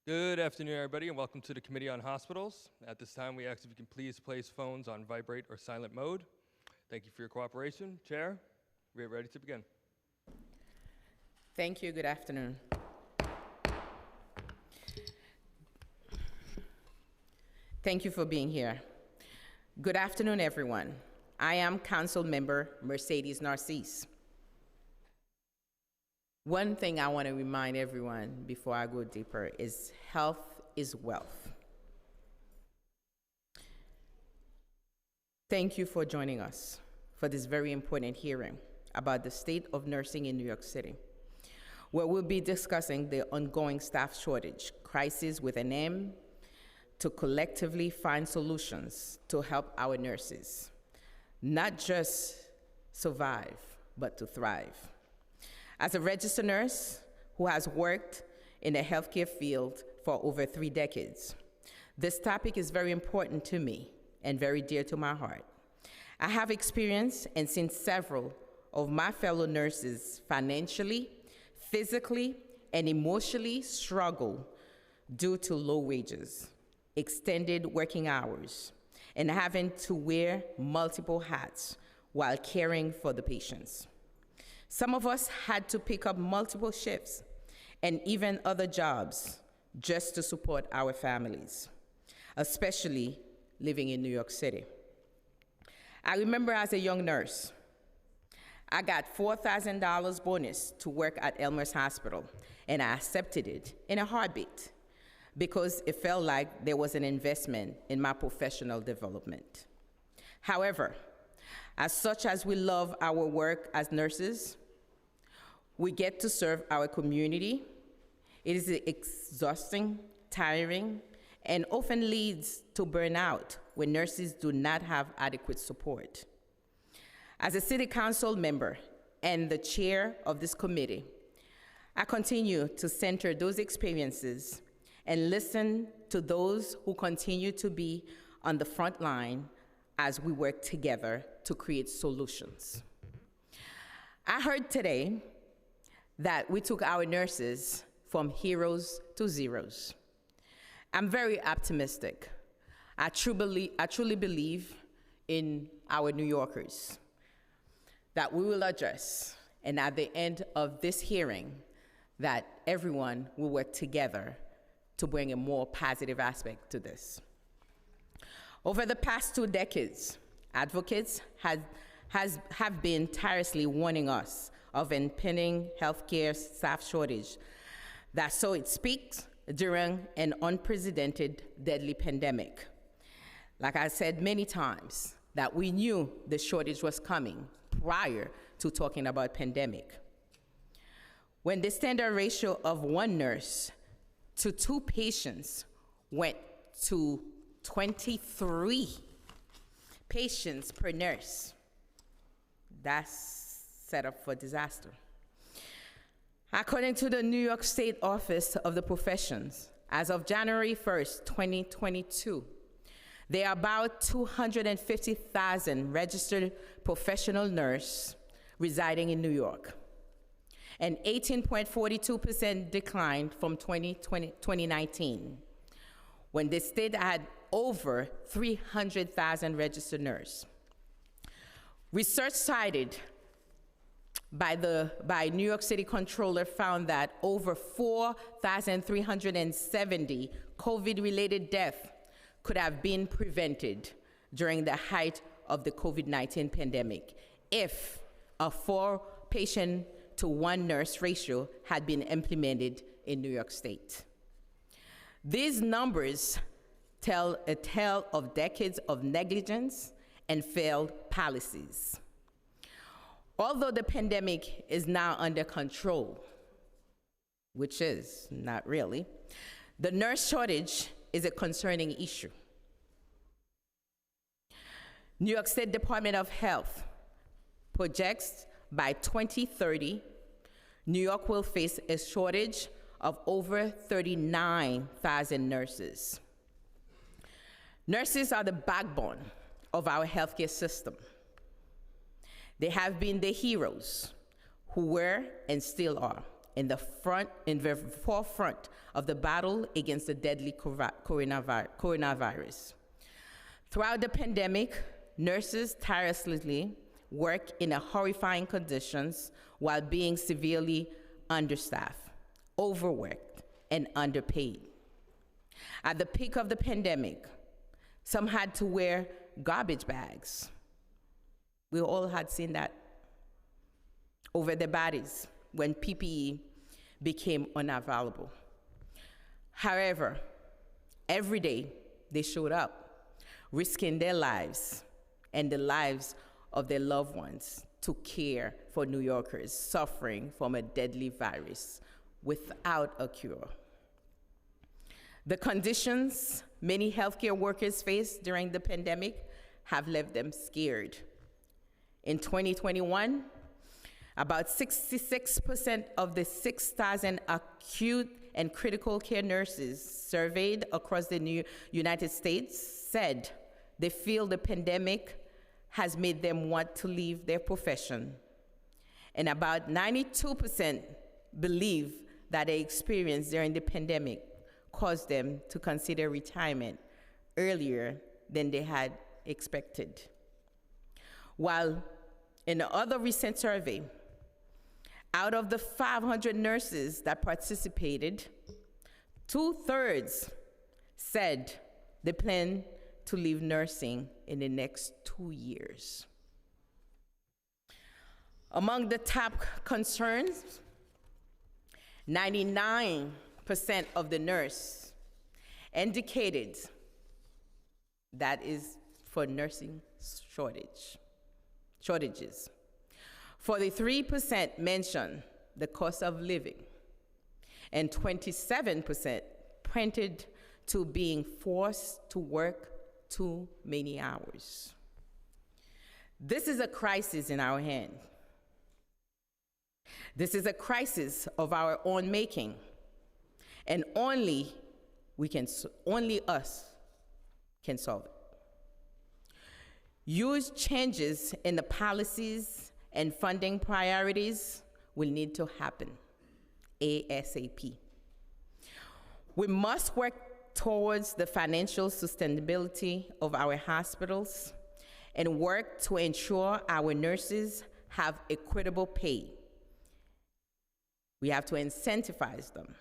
Good afternoon, everybody, and welcome to the Committee on Hospitals. At this time, we ask if you can please place phones on vibrate or silent mode. Thank you for your cooperation. Chair, we are ready to begin. Thank you. Good afternoon. Thank you for being here. Good afternoon, everyone. I am Council Member Mercedes Narcisse. One thing I want to remind everyone before I go deeper is health is wealth. Thank you for joining us for this very important hearing about the state of nursing in New York City, where we'll be discussing the ongoing staff shortage crisis with an aim to collectively find solutions to help our nurses, not just survive, but to thrive. As a registered nurse who has worked in the healthcare field for over 3 decades, this topic is very important to me and very dear to my heart. I have experienced and seen several of my fellow nurses financially, physically, and emotionally struggle due to low wages, extended working hours, and having to wear multiple hats while caring for the patients. Some of us had to pick up multiple shifts and even other jobs just to support our families, especially living in New York City. I remember as a young nurse, I got $4,000 bonus to work at Elmhurst Hospital, and I accepted it in a heartbeat because it felt like there was an investment in my professional development. However, as such as we love our work as nurses, we get to serve our community. It is exhausting, tiring, and often leads to burnout when nurses do not have adequate support. As a city council member and the chair of this committee, I continue to center those experiences and listen to those who continue to be on the front line as we work together to create solutions. I heard today that we took our nurses from heroes to zeros. I'm very optimistic. I truly believe in our New Yorkers, that we will address, and at the end of this hearing, that everyone will work together to bring a more positive aspect to this. Over the past 2 decades, advocates have been tirelessly warning us of impending healthcare staff shortage that so it speaks during an unprecedented deadly pandemic. Like I said many times, that we knew the shortage was coming prior to talking about pandemic. When the standard ratio of 1 nurse to 2 patients went to 23 patients per nurse, that's set up for disaster. According to the New York State Office of the Professions, as of January 1st, 2022, there are about 250,000 registered professional nurses residing in New York, an 18.42% decline from 2019, when the state had over 300,000 registered nurses. Research cited by New York City Controller found that over 4,370 COVID-related deaths could have been prevented during the height of the COVID-19 pandemic if a 4-patient to 1 nurse ratio had been implemented in New York State. These numbers tell a tale of decades of negligence and failed policies. Although the pandemic is now under control, which is not really, the nurse shortage is a concerning issue. New York State Department of Health projects by 2030, New York will face a shortage of over 39,000 nurses. Nurses are the backbone of our healthcare system. They have been the heroes who were and still are in the forefront of the battle against the deadly coronavirus. Throughout the pandemic, nurses tirelessly work in horrifying conditions while being severely understaffed, overworked, and underpaid. At the peak of the pandemic, some had to wear garbage bags. We all had seen that over their bodies when PPE became unavailable. However, every day they showed up, risking their lives and the lives of their loved ones to care for New Yorkers suffering from a deadly virus without a cure. The conditions many healthcare workers faced during the pandemic have left them scared. In 2021, about 66% of the 6,000 acute and critical care nurses surveyed across the United States said they feel the pandemic has made them want to leave their profession. And about 92% believe that the experience during the pandemic caused them to consider retirement earlier than they had expected. While in the other recent survey, out of the 500 nurses that participated, 2/3 said they plan to leave nursing in the next 2 years. Among the top concerns, 99% of the nurse indicated that is for nursing shortages. 43% mentioned the cost of living, and 27% pointed to being forced to work too many hours. This is a crisis in our hand. This is a crisis of our own making, and only us can solve it. Huge changes in the policies and funding priorities will need to happen ASAP. We must work towards the financial sustainability of our hospitals and work to ensure our nurses have equitable pay. We have to incentivize them,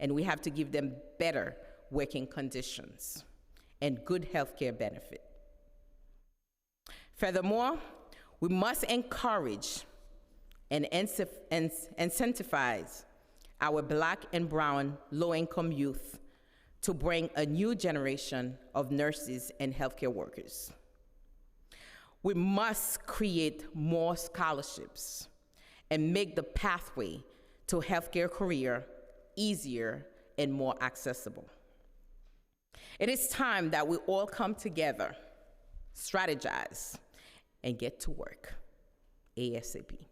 and we have to give them better working conditions and good healthcare benefit. Furthermore, we must encourage and incentivize our Black and brown low-income youth to bring a new generation of nurses and healthcare workers. We must create more scholarships and make the pathway to healthcare career easier and more accessible. It is time that we all come together, strategize, and get to work ASAP.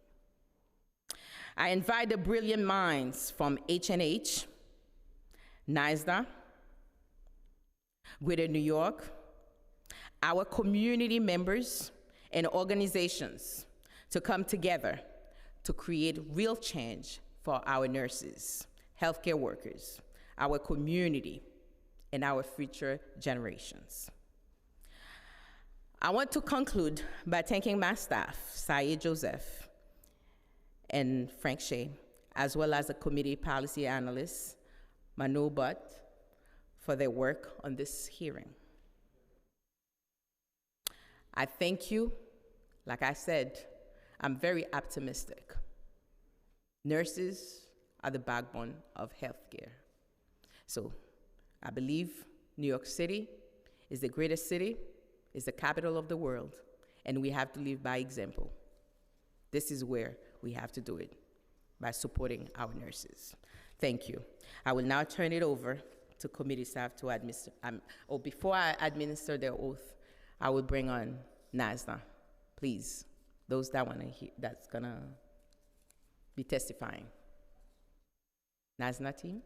I invite the brilliant minds from H&H, NYSDA, Greater New York, our community members and organizations to come together to create real change for our nurses, healthcare workers, our community, and our future generations. I want to conclude by thanking my staff, Saeed Joseph and Frank Shea, as well as the committee policy analysts, Manu Butt, for their work on this hearing. I thank you. Like I said, I'm very optimistic. Nurses are the backbone of healthcare. So I believe New York City is the greatest city, is the capital of the world, and we have to live by example. This is where we have to do it, by supporting our nurses. Thank you. I will now turn it over to committee staff to administer. Before I administer their oath, I will bring on NYSDA. Please, those that want to hear, that's gonna be testifying. NYSDA team.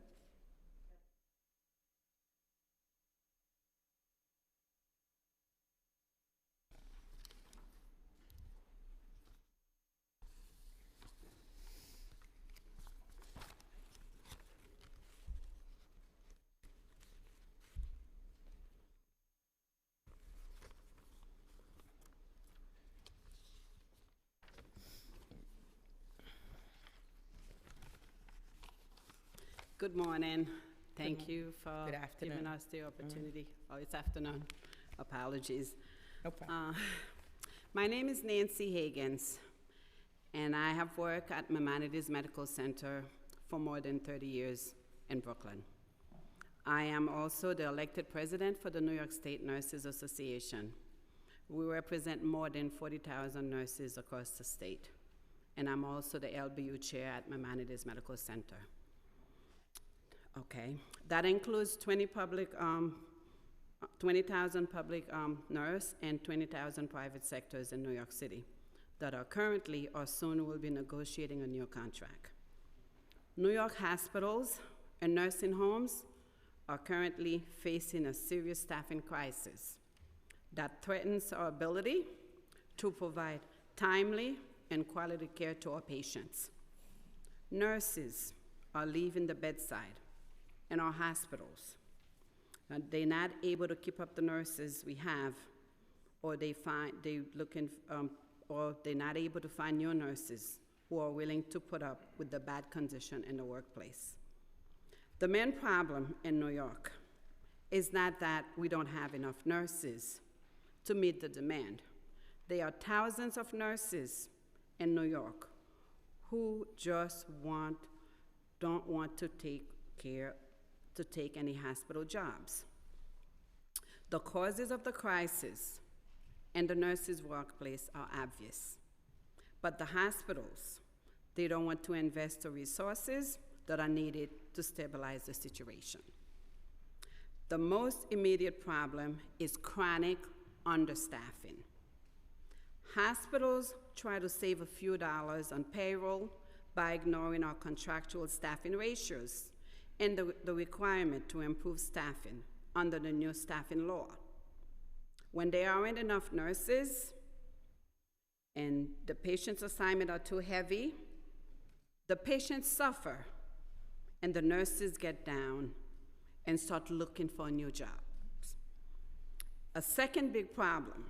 Good morning. Thank you for Good afternoon. giving us the opportunity. Oh, it's afternoon. Apologies. No problem. My name is Nancy Higgins, and I have worked at Maimonides Medical Center for more than 30 years in Brooklyn. I am also the elected president for the New York State Nurses Association. We represent more than 40,000 nurses across the state, and I'm also the LBU chair at Maimonides Medical Center. Okay, that includes 20,000 public nurse and 20,000 private sectors in New York City that are currently or soon will be negotiating a new contract. New York hospitals and nursing homes are currently facing a serious staffing crisis that threatens our ability to provide timely and quality care to our patients. Nurses are leaving the bedside in our hospitals. And they're not able to keep up the nurses we have, or they're not able to find new nurses who are willing to put up with the bad condition in the workplace. The main problem in New York is not that we don't have enough nurses to meet the demand. There are thousands of nurses in New York who just don't want to take any hospital jobs. The causes of the crisis in the nurses' workplace are obvious, but the hospitals, they don't want to invest the resources that are needed to stabilize the situation. The most immediate problem is chronic understaffing. Hospitals try to save a few dollars on payroll by ignoring our contractual staffing ratios and the requirement to improve staffing under the new staffing law. When there aren't enough nurses and the patient's assignments are too heavy, the patients suffer and the nurses get down and start looking for new jobs. A second big problem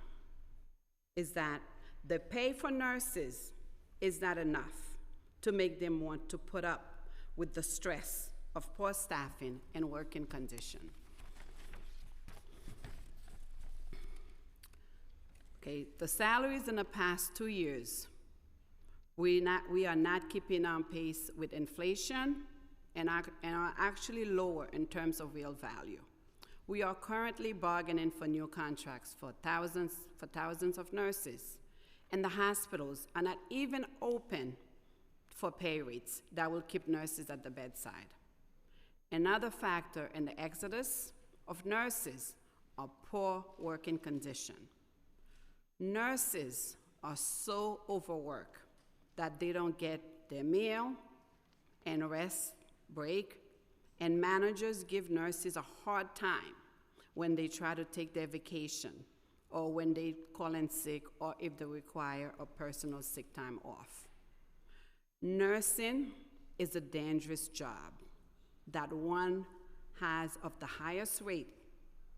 is that the pay for nurses is not enough to make them want to put up with the stress of poor staffing and working condition. Okay, the salaries in the past 2 years, we are not keeping on pace with inflation and are actually lower in terms of real value. We are currently bargaining for new contracts for thousands of nurses, and the hospitals are not even open for pay rates that will keep nurses at the bedside. Another factor in the exodus of nurses are poor working condition. Nurses are so overworked that they don't get their meal and rest break, and managers give nurses a hard time when they try to take their vacation or when they call in sick or if they require a personal sick time off. Nursing is a dangerous job that one has of the highest rate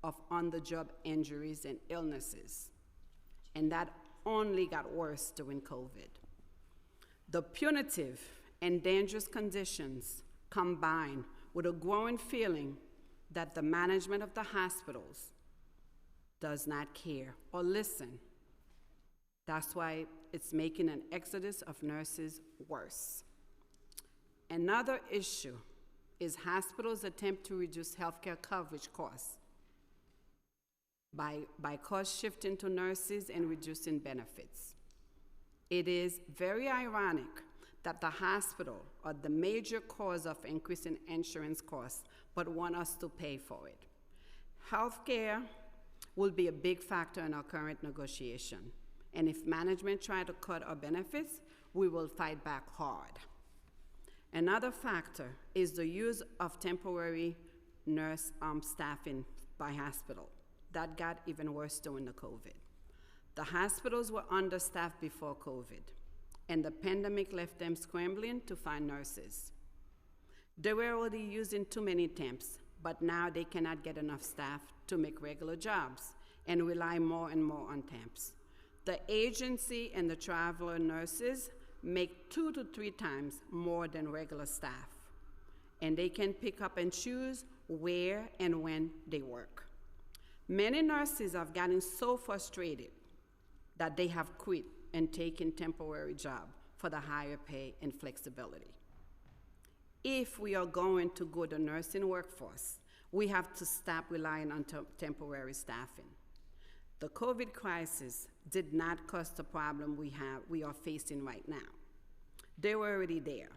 of on-the-job injuries and illnesses, and that only got worse during COVID. The punitive and dangerous conditions combined with a growing feeling that the management of the hospitals does not care or listen. That's why it's making an exodus of nurses worse. Another issue is hospitals' attempt to reduce healthcare coverage costs by cost shifting to nurses and reducing benefits. It is very ironic that the hospital are the major cause of increasing insurance costs, but want us to pay for it. Healthcare will be a big factor in our current negotiation, and if management try to cut our benefits, we will fight back hard. Another factor is the use of temporary nurse staffing by hospital. That got even worse during the COVID. The hospitals were understaffed before COVID, and the pandemic left them scrambling to find nurses. They were already using too many temps, but now they cannot get enough staff to make regular jobs and rely more and more on temps. The agency and the traveler nurses make 2 to 3 times more than regular staff. and they can pick up and choose where and when they work. Many nurses have gotten so frustrated that they have quit and taken temporary job for the higher pay and flexibility. If we are going to go to nursing workforce, we have to stop relying on temporary staffing. The COVID crisis did not cause the problem we are facing right now. They were already there.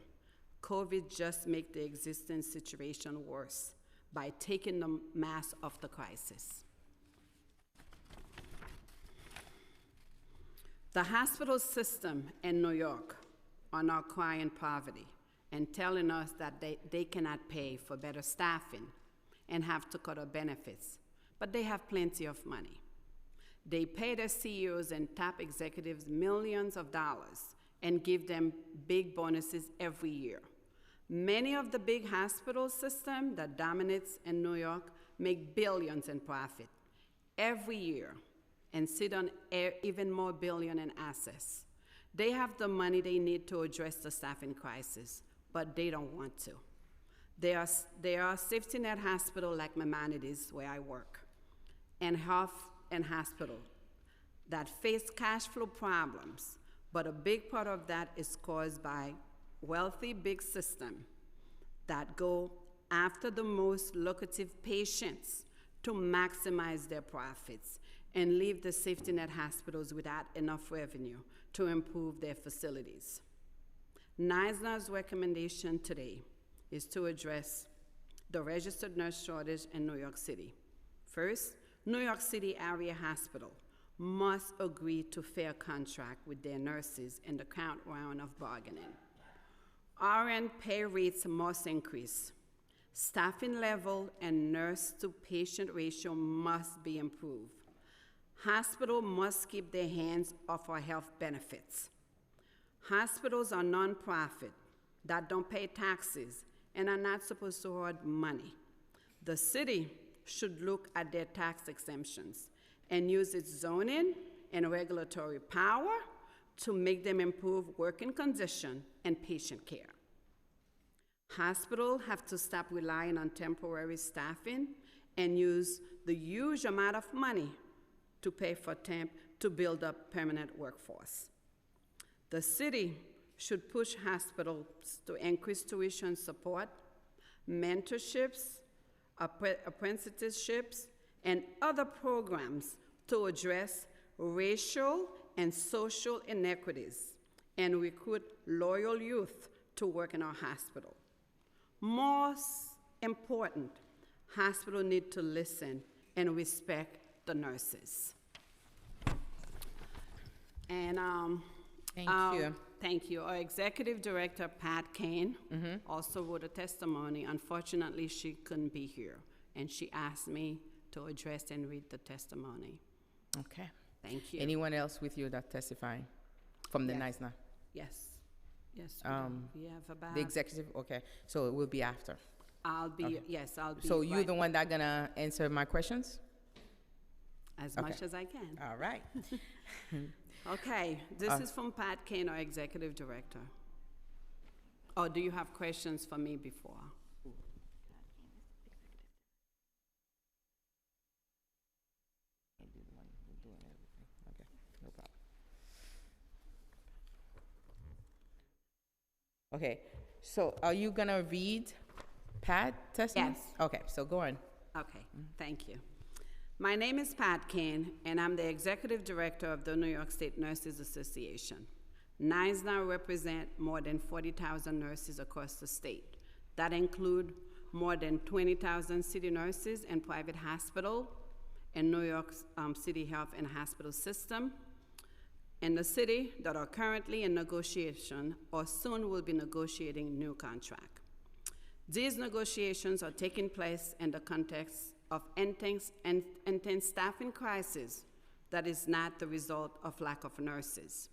COVID just made the existing situation worse by taking the mask off the crisis. The hospital system in New York are now crying poverty and telling us that they cannot pay for better staffing and have to cut our benefits, but they have plenty of money. They pay their CEOs and top executives millions of dollars and give them big bonuses every year. Many of the big hospital systems that dominates in New York make billions in profit every year and sit on even more billion in assets. They have the money they need to address the staffing crisis, but they don't want to. There are safety net hospitals like Maimonides, where I work, and health and hospital that face cash flow problems, but a big part of that is caused by wealthy big systems that go after the most lucrative patients to maximize their profits and leave the safety net hospitals without enough revenue to improve their facilities. NISNA's recommendation today is to address the registered nurse shortage in New York City. First, New York City area hospital must agree to fair contract with their nurses in the current round of bargaining. RN pay rates must increase. Staffing level and nurse-to-patient ratio must be improved. Hospitals must keep their hands off our health benefits. Hospitals are nonprofit that don't pay taxes and are not supposed to hoard money. The city should look at their tax exemptions and use its zoning and regulatory power to make them improve working condition and patient care. Hospitals have to stop relying on temporary staffing and use the huge amount of money to pay for temp to build up permanent workforce. The city should push hospitals to increase tuition support, mentorships, apprenticeships, and other programs to address racial and social inequities and recruit loyal youth to work in our hospital. Most important, hospitals need to listen and respect the nurses. And Thank you. Thank you. Our executive director, Pat Kane, also wrote a testimony. Unfortunately, she couldn't be here, and she asked me to address and read the testimony. Okay. Thank you. Anyone else with you that testifying from the Yes. NISNA? Yes. Yes, we do. We have about, The executive, okay, so it will be after. I'll be, Okay. yes, I'll be So you right the one that gonna answer my questions? as Okay. much as I can. All right. Okay, this is from Pat Kane, our executive director. Or do you have questions for me before? Okay, no problem. Okay, so are you gonna read Pat testimony? Yes. Okay, so go on. Okay, thank you. My name is Pat Kane, and I'm the executive director of the New York State Nurses Association. NISNA represent more than 40,000 nurses across the state. That include more than 20,000 city nurses in private hospital in New York City Health and Hospital System in the city that are currently in negotiation or soon will be negotiating new contract. These negotiations are taking place in the context of intense staffing crisis that is not the result of lack of nurses.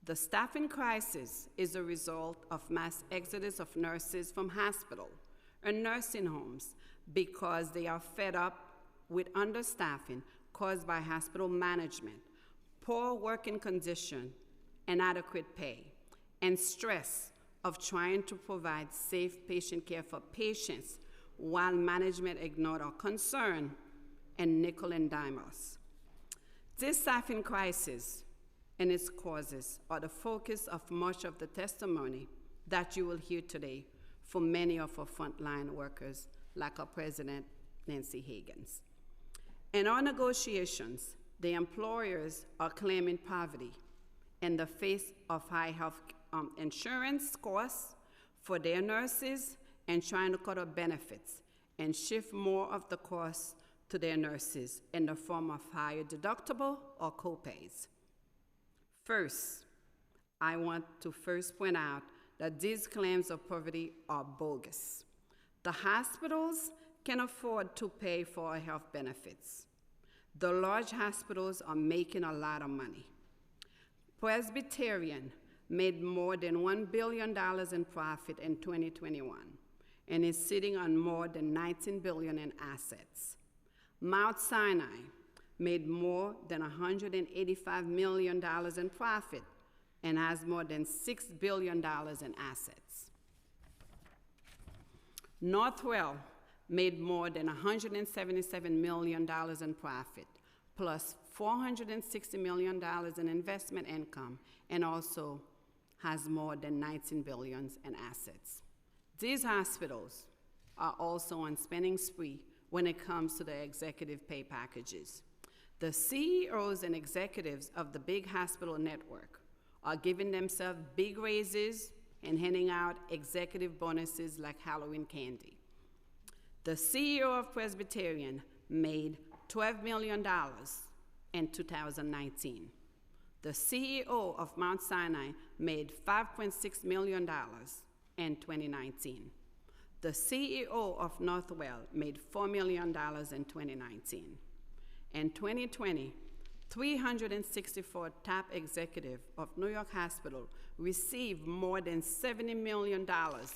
The staffing crisis is a result of mass exodus of nurses from hospital and nursing homes because they are fed up with understaffing caused by hospital management, poor working condition, inadequate pay, and stress of trying to provide safe patient care for patients while management ignored our concern and nickel and dime us. This staffing crisis and its causes are the focus of much of the testimony that you will hear today from many of our frontline workers, like our President, Nancy Higgins. In our negotiations, the employers are claiming poverty in the face of high health insurance costs for their nurses and trying to cut off benefits and shift more of the costs to their nurses in the form of higher deductible or copays. First, I want to point out that these claims of poverty are bogus. The hospitals can afford to pay for our health benefits. The large hospitals are making a lot of money. Presbyterian made more than $1 billion in profit in 2021 and is sitting on more than $19 billion in assets. Mount Sinai made more than $185 million in profit and has more than $6 billion in assets. Northwell made more than $177 million in profit, plus $460 million in investment income, and also has more than $19 billion in assets. These hospitals are also on spending spree when it comes to their executive pay packages. The CEOs and executives of the big hospital network are giving themselves big raises and handing out executive bonuses like Halloween candy. The CEO of Presbyterian made $12 million in 2019. The CEO of Mount Sinai made $5.6 million in 2019. The CEO of Northwell made $4 million in 2019. In 2020, 364 top executives of New York Hospital received more than $70 million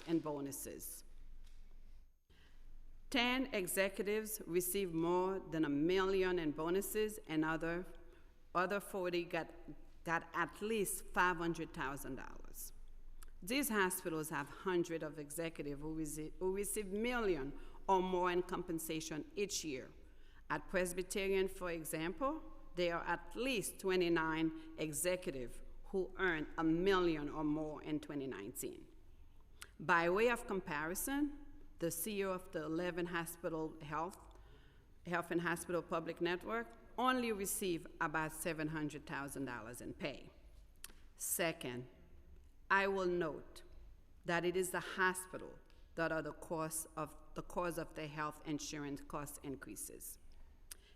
in bonuses. 10 executives received more than $1 million in bonuses, and other 40 got at least $500,000. These hospitals have hundreds of executives who receive millions or more in compensation each year. At Presbyterian, for example, there are at least 29 executives who earned $1 million or more in 2019. By way of comparison, the CEO of the 11 hospital health and hospital public network only received about $700,000 in pay. Second, I will note that it is the hospital that are the cause of the health insurance cost increases.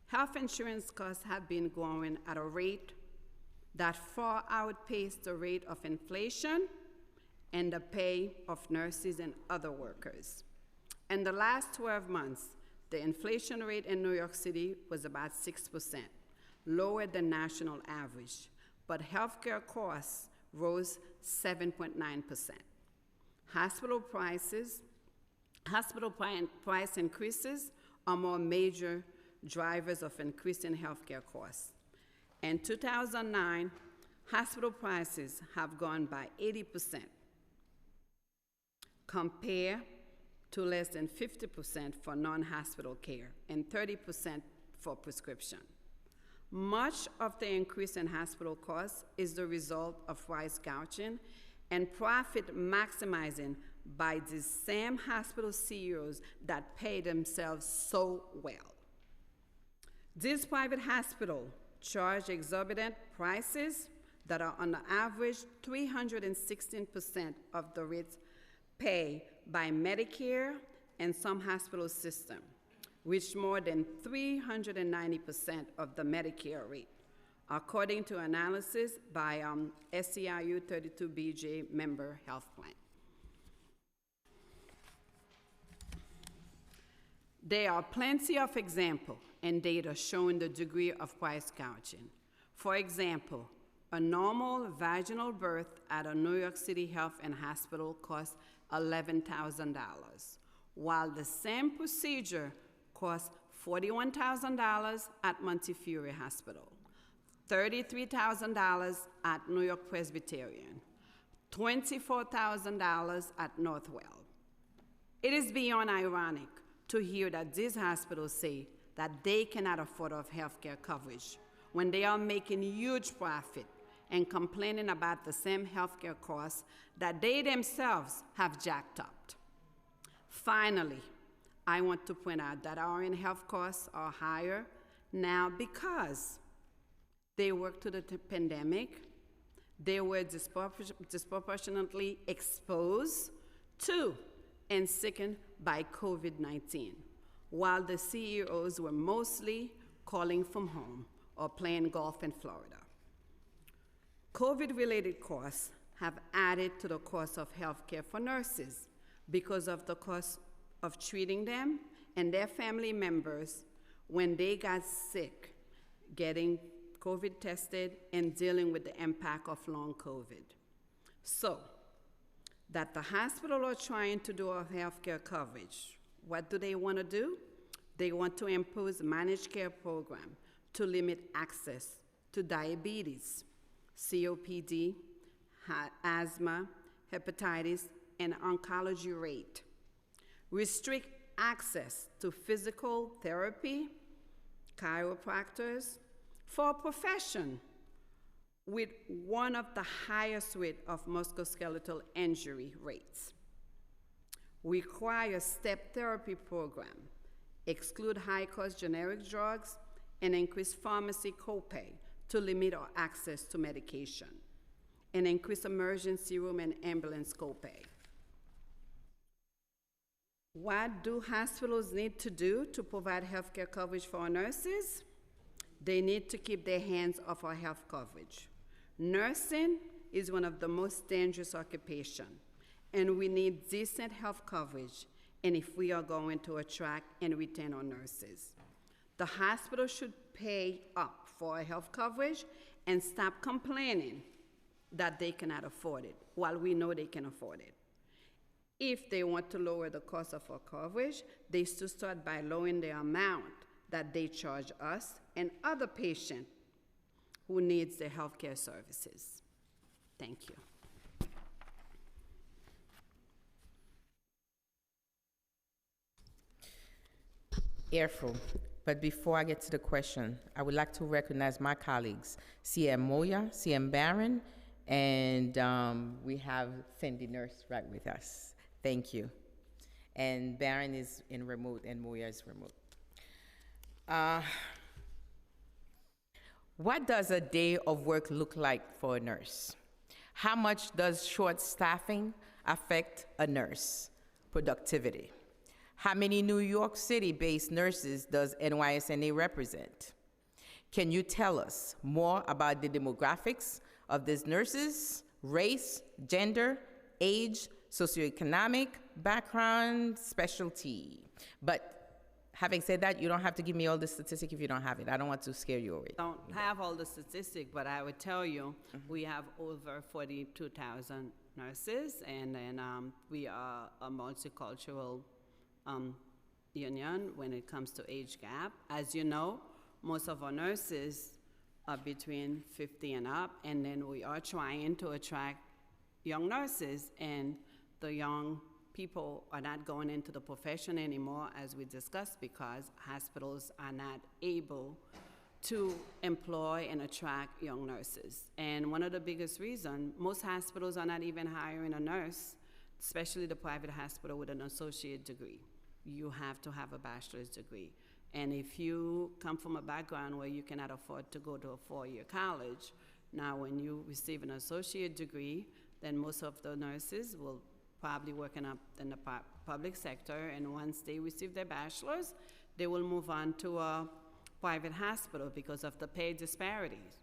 Health insurance costs have been growing at a rate that far outpaced the rate of inflation and the pay of nurses and other workers. In the last 12 months, the inflation rate in New York City was about 6%, lower than national average, but healthcare costs rose 7.9%. Hospital price increases are more major drivers of increasing healthcare costs. In 2009, hospital prices have gone by 80%, compared to less than 50% for non-hospital care and 30% for prescription. Much of the increase in hospital costs is the result of price gouging and profit maximizing by these same hospital CEOs that pay themselves so well. These private hospitals charge exorbitant prices that are on the average 316% of the rates paid by Medicare and some hospital systems, which more than 390% of the Medicare rate, according to analysis by SEIU 32BJ member health plan. There are plenty of examples and data showing the degree of price gouging. For example, a normal vaginal birth at a New York City health and hospital costs $11,000, while the same procedure costs $41,000 at Montefiore Hospital, $33,000 at New York Presbyterian, $24,000 at Northwell. It is beyond ironic to hear that these hospitals say that they cannot afford health care coverage when they are making huge profit and complaining about the same health care costs that they themselves have jacked up. Finally, I want to point out that our health costs are higher now because they worked through the pandemic, they were disproportionately exposed to and sickened by COVID-19, while the CEOs were mostly calling from home or playing golf in Florida. COVID-related costs have added to the cost of healthcare for nurses because of the cost of treating them and their family members when they got sick, getting COVID tested, and dealing with the impact of long COVID. So, that the hospital are trying to do a healthcare coverage, what do they want to do? They want to impose a managed care program to limit access to diabetes, COPD, asthma, hepatitis, and oncology rate. Restrict access to physical therapy, chiropractors, for a profession with one of the highest rate of musculoskeletal injury rates. Require step therapy program, exclude high-cost generic drugs, and increase pharmacy copay to limit our access to medication, and increase emergency room and ambulance copay. What do hospitals need to do to provide healthcare coverage for our nurses? They need to keep their hands off our health coverage. Nursing is one of the most dangerous occupations, and we need decent health coverage, and if we are going to attract and retain our nurses. The hospital should pay up for our health coverage and stop complaining that they cannot afford it, while we know they can afford it. If they want to lower the cost of our coverage, they should start by lowering the amount that they charge us and other patients who needs the healthcare services. Thank you. Airful. But before I get to the question, I would like to recognize my colleagues, CM Moya, CM Barron, and we have Cindy Nurse right with us. Thank you. And Barron is in remote and Moya is remote. What does a day of work look like for a nurse? How much does short staffing affect a nurse productivity? How many New York City-based nurses does NYSNA represent? Can you tell us more about the demographics of these nurses, race, gender, age, socioeconomic background, specialty? But having said that, you don't have to give me all the statistics if you don't have it. I don't want to scare you away. I don't have all the statistics, but I would tell you we have over 42,000 nurses, and then we are a multicultural union when it comes to age gap. As you know, most of our nurses are between 50 and up, and then we are trying to attract young nurses, and the young people are not going into the profession anymore, as we discussed, because hospitals are not able to employ and attract young nurses. And one of the biggest reasons, most hospitals are not even hiring a nurse, especially the private hospital, with an associate degree. You have to have a bachelor's degree. And if you come from a background where you cannot afford to go to a four-year college, now when you receive an associate degree, then most of the nurses will probably working up in the public sector, and once they receive their bachelor's, they will move on to a private hospital because of the pay disparities,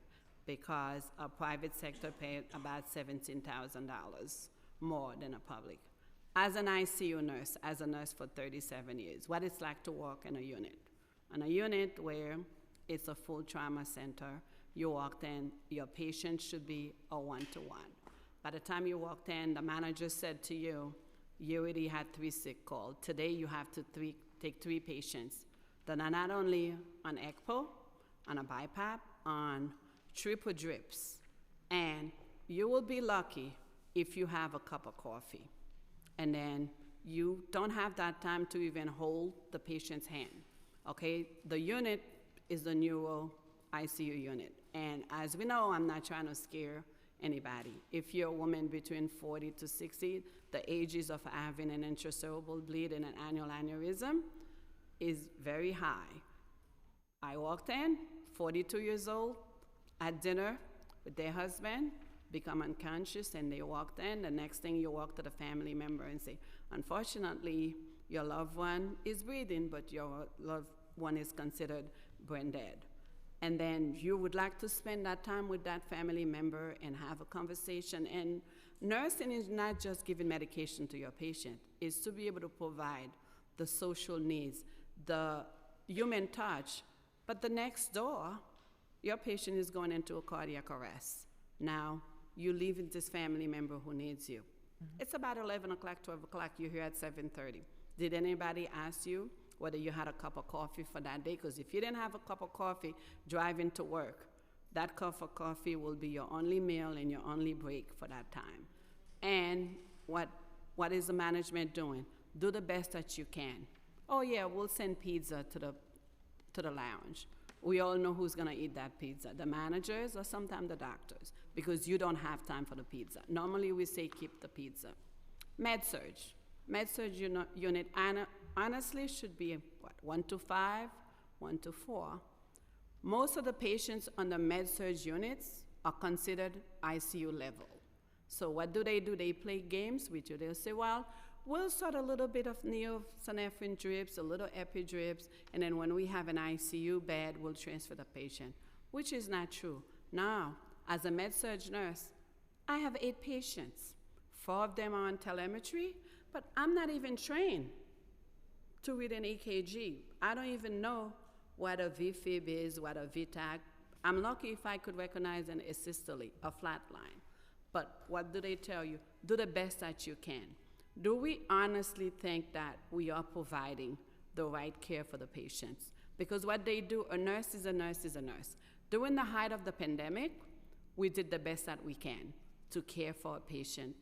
because a private sector pays about $17,000 more than a public. As an ICU nurse, as a nurse for 37 years, what it's like to work in a unit. In a unit where it's a full trauma center, you walked in, your patient should be a one-to-one. By the time you walked in, the manager said to you, you already had 3 sick calls. Today you have to take 3 patients that are not only on ECPO, on a BiPAP, on triple drips. And you will be lucky if you have a cup of coffee, and then you don't have that time to even hold the patient's hand, okay? The unit is the neuro ICU unit. And as we know, I'm not trying to scare anybody. If you're a woman between 40 to 60, the ages of having an intracerebral bleed and an annual aneurysm is very high. I walked in, 42 years old, at dinner with their husband, become unconscious, and they walked in. The next thing, you walk to the family member and say, unfortunately, your loved one is breathing, but your loved one is considered brain dead. And then you would like to spend that time with that family member and have a conversation. And nursing is not just giving medication to your patient, it's to be able to provide the social needs, the human touch. But the next door, your patient is going into a cardiac arrest. Now, you leave with this family member who needs you. It's about 11 o'clock, 12 o'clock, you're here at 7:30. Did anybody ask you whether you had a cup of coffee for that day? Because if you didn't have a cup of coffee driving to work, that cup of coffee will be your only meal and your only break for that time. And what is the management doing? Do the best that you can. Oh yeah, we'll send pizza to the lounge. We all know who's gonna eat that pizza, the managers or sometimes the doctors, because you don't have time for the pizza. Normally we say keep the pizza. Med-surg unit honestly should be what, 1 to 5, 1 to 4. Most of the patients on the med-surg units are considered ICU level. So what do? They play games with you. They'll say, well, we'll start a little bit of neosynephrine drips, a little epi drips, and then when we have an ICU bed, we'll transfer the patient, which is not true. Now, as a med-surg nurse, I have 8 patients. 4 of them are on telemetry, but I'm not even trained to read an EKG. I don't even know what a VFib is, what a VTAC. I'm lucky if I could recognize an asystole, a flat line. But what do they tell you? Do the best that you can. Do we honestly think that we are providing the right care for the patients? Because what they do, a nurse is a nurse is a nurse. During the height of the pandemic, we did the best that we can to care for a patient,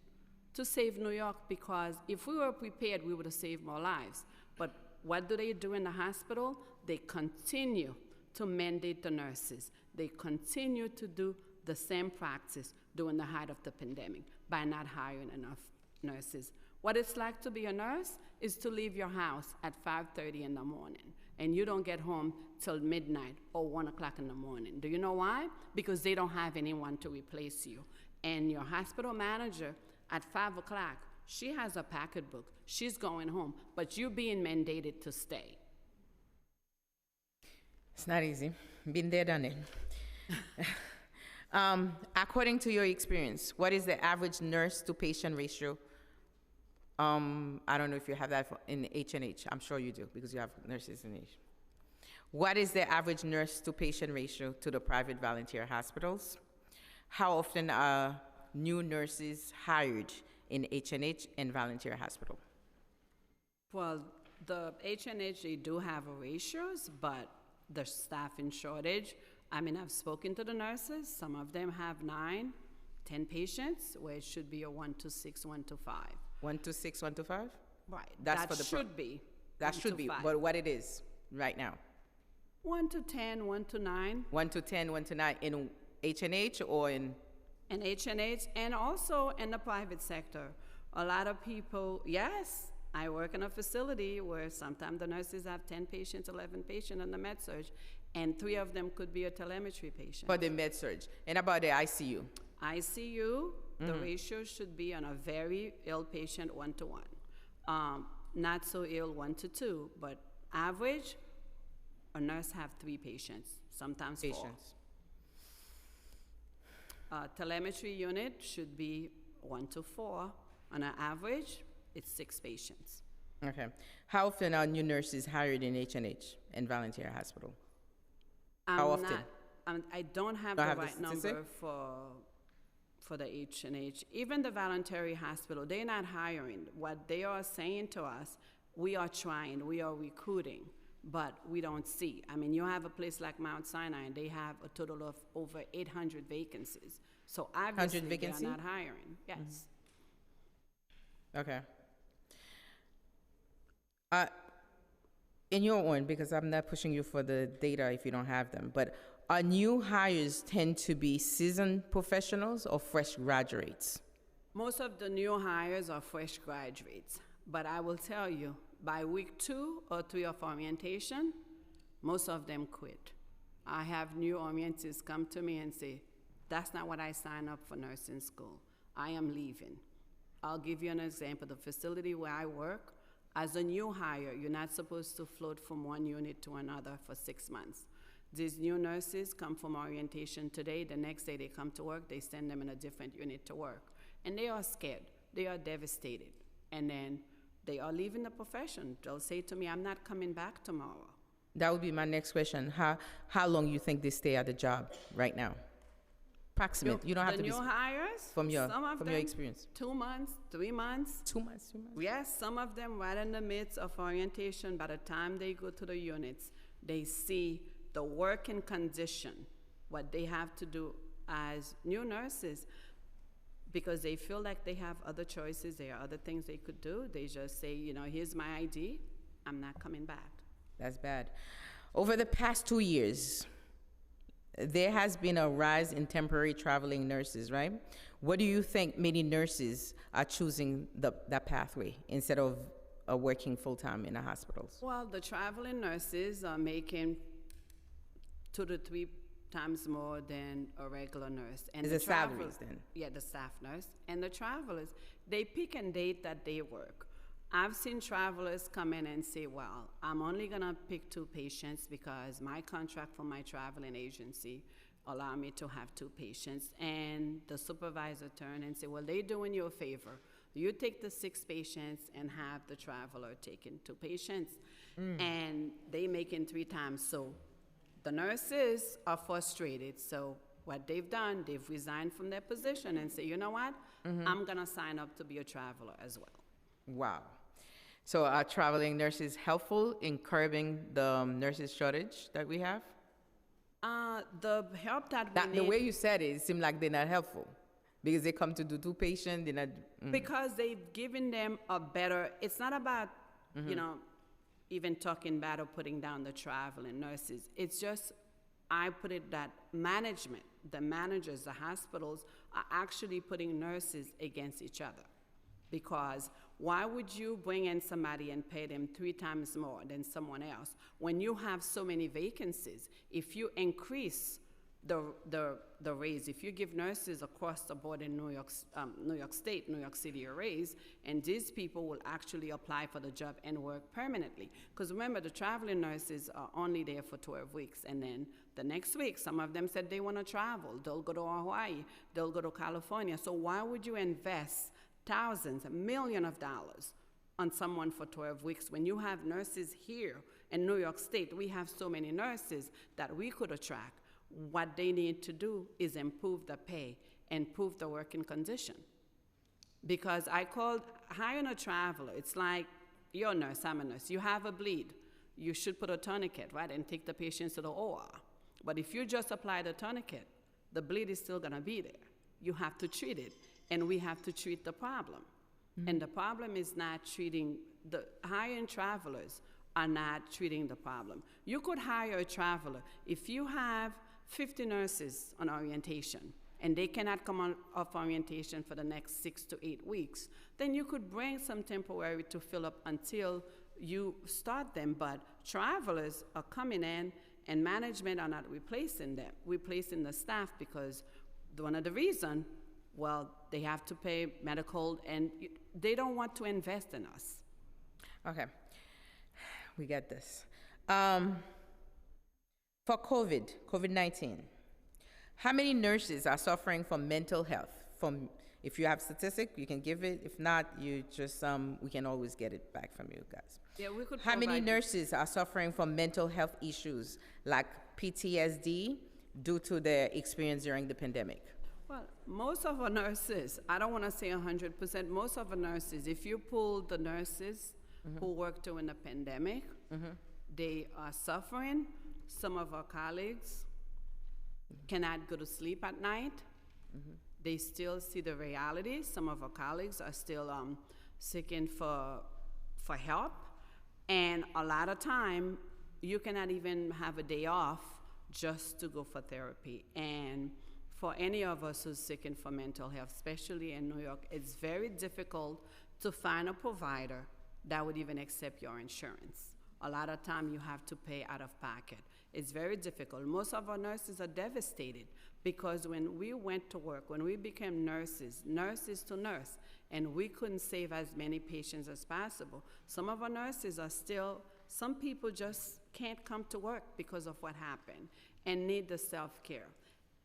to save New York, because if we were prepared, we would have saved more lives. But what do they do in the hospital? They continue to mandate the nurses. They continue to do the same practice during the height of the pandemic by not hiring enough nurses. What it's like to be a nurse is to leave your house at 5:30 in the morning, and you don't get home till midnight or 1 o'clock in the morning. Do you know why? Because they don't have anyone to replace you. And your hospital manager at 5 o'clock, she has a pocketbook. She's going home, but you're being mandated to stay. It's not easy. Been there, done it. According to your experience, what is the average nurse-to-patient ratio? I don't know if you have that in H&H. I'm sure you do, because you have nurses in H. What is the average nurse-to-patient ratio to the private volunteer hospitals? How often are new nurses hired in H&H and volunteer hospital? Well, the H&H, they do have ratios, but the staffing shortage, I mean, I've spoken to the nurses. Some of them have 9, 10 patients, where it should be a 1 to 6, 1 to 5. 1 to 6, 1 to 5? Right. That's that for the should be. That 1 should to be, 5. but what it is right now? 1 to 10, 1 to 9. 1 to 10, 1 to 9 in H&H or in? In H&H and also in the private sector. A lot of people, yes, I work in a facility where sometimes the nurses have 10 patients, 11 patients on the med-surg, and 3 of them could be a telemetry patient. For the med-surg. And about the ICU? ICU, the ratio should be on a very ill patient 1 to 1. Not so ill 1 to 2, but average, a nurse have 3 patients, sometimes 4. Patients. Telemetry unit should be 1 to 4. On an average, it's 6 patients. Okay. How often are new nurses hired in H&H and volunteer hospital? How often? I don't have Don't the have the right number statistic? for the H&H. Even the voluntary hospital, they're not hiring. What they are saying to us, we are trying, we are recruiting, but we don't see. I mean, you have a place like Mount Sinai, and they have a total of over 800 vacancies. So obviously, they are vacancy? not hiring. Yes. Okay. Uh, in your own, because I'm not pushing you for the data if you don't have them, but are new hires tend to be seasoned professionals or fresh graduates? Most of the new hires are fresh graduates, but I will tell you, by week 2 or 3 of orientation, most of them quit. I have new orientees come to me and say, that's not what I signed up for nursing school. I am leaving. I'll give you an example. The facility where I work, as a new hire, you're not supposed to float from one unit to another for 6 months. These new nurses come from orientation today. The next day they come to work, they send them in a different unit to work. And they are scared. They are devastated. And then they are leaving the profession. They'll say to me, I'm not coming back tomorrow. That would be my next question. How long you think they stay at the job right now? Approximate. You don't have to The be new hires, from your some of them, experience. 2 months, 3 months. 2 months. 2 months. Yes, some of them right in the midst of orientation, by the time they go to the units, they see the working condition, what they have to do as new nurses, because they feel like they have other choices, there are other things they could do. They just say, you know, here's my ID, I'm not coming back. That's bad. Over the past 2 years, there has been a rise in temporary traveling nurses, right? What do you think many nurses are choosing that pathway instead of working full-time in the hospitals? Well, the traveling nurses are making 2 to 3 times more than a regular nurse. And Is the it salaries then? Yeah, the staff nurse. And the travelers, they pick and date that they work. I've seen travelers come in and say, well, I'm only gonna pick 2 patients because my contract for my traveling agency allow me to have 2 patients. And the supervisor turn and say, well, they're doing you a favor. You take the 6 patients and have the traveler taking 2 patients. And they making 3 times. So the nurses are frustrated. So what they've done, they've resigned from their position and say, you know what? I'm gonna sign up to be a traveler as well. Wow. So are traveling nurses helpful in curbing the nurses shortage that we have? The help that we The need, way you said it seemed like they're not helpful because they come to do 2 patients, they're not. because they've given them a better, it's not about, you know, even talking bad or putting down the traveling nurses. It's just, I put it that management, the managers, the hospitals are actually putting nurses against each other. Because why would you bring in somebody and pay them 3 times more than someone else when you have so many vacancies? If you increase the raise, if you give nurses across the board in New York State, New York City a raise, and these people will actually apply for the job and work permanently. Because remember, the traveling nurses are only there for 12 weeks, and then the next week, some of them said they want to travel. They'll go to Hawaii, they'll go to California. So why would you invest thousands, $millions of dollars on someone for 12 weeks when you have nurses here in New York State? We have so many nurses that we could attract. What they need to do is improve the pay, improve the working condition. Because I called hiring a traveler, it's like you're a nurse, I'm a nurse. You have a bleed, you should put a tourniquet, right, and take the patients to the OR. But if you just apply the tourniquet, the bleed is still gonna be there. You have to treat it. And we have to treat the problem. And the problem is not treating, the hiring travelers are not treating the problem. You could hire a traveler. If you have 50 nurses on orientation and they cannot come off orientation for the next 6 to 8 weeks, then you could bring some temporary to fill up until you start them. But travelers are coming in and management are not replacing them, replacing the staff, because one of the reasons, well, they have to pay medical, and they don't want to invest in us. Okay, we get this. For COVID-19, how many nurses are suffering from mental health? If you have statistics, you can give it. If not, you just we can always get it back from you guys. Yeah, we could. How many provide- nurses are suffering from mental health issues like PTSD due to their experience during the pandemic? Well, most of our nurses, I don't want to say 100%, most of our nurses, if you pull the nurses who worked during the pandemic, they are suffering. Some of our colleagues cannot go to sleep at night. They still see the reality. Some of our colleagues are still seeking for help, and a lot of time you cannot even have a day off just to go for therapy. And for any of us who's seeking for mental health, especially in New York, it's very difficult to find a provider that would even accept your insurance. A lot of time you have to pay out of pocket. It's very difficult. Most of our nurses are devastated because when we went to work, when we became nurses to nurse, and we couldn't save as many patients as possible, some of our nurses are still, some people just can't come to work because of what happened and need the self-care.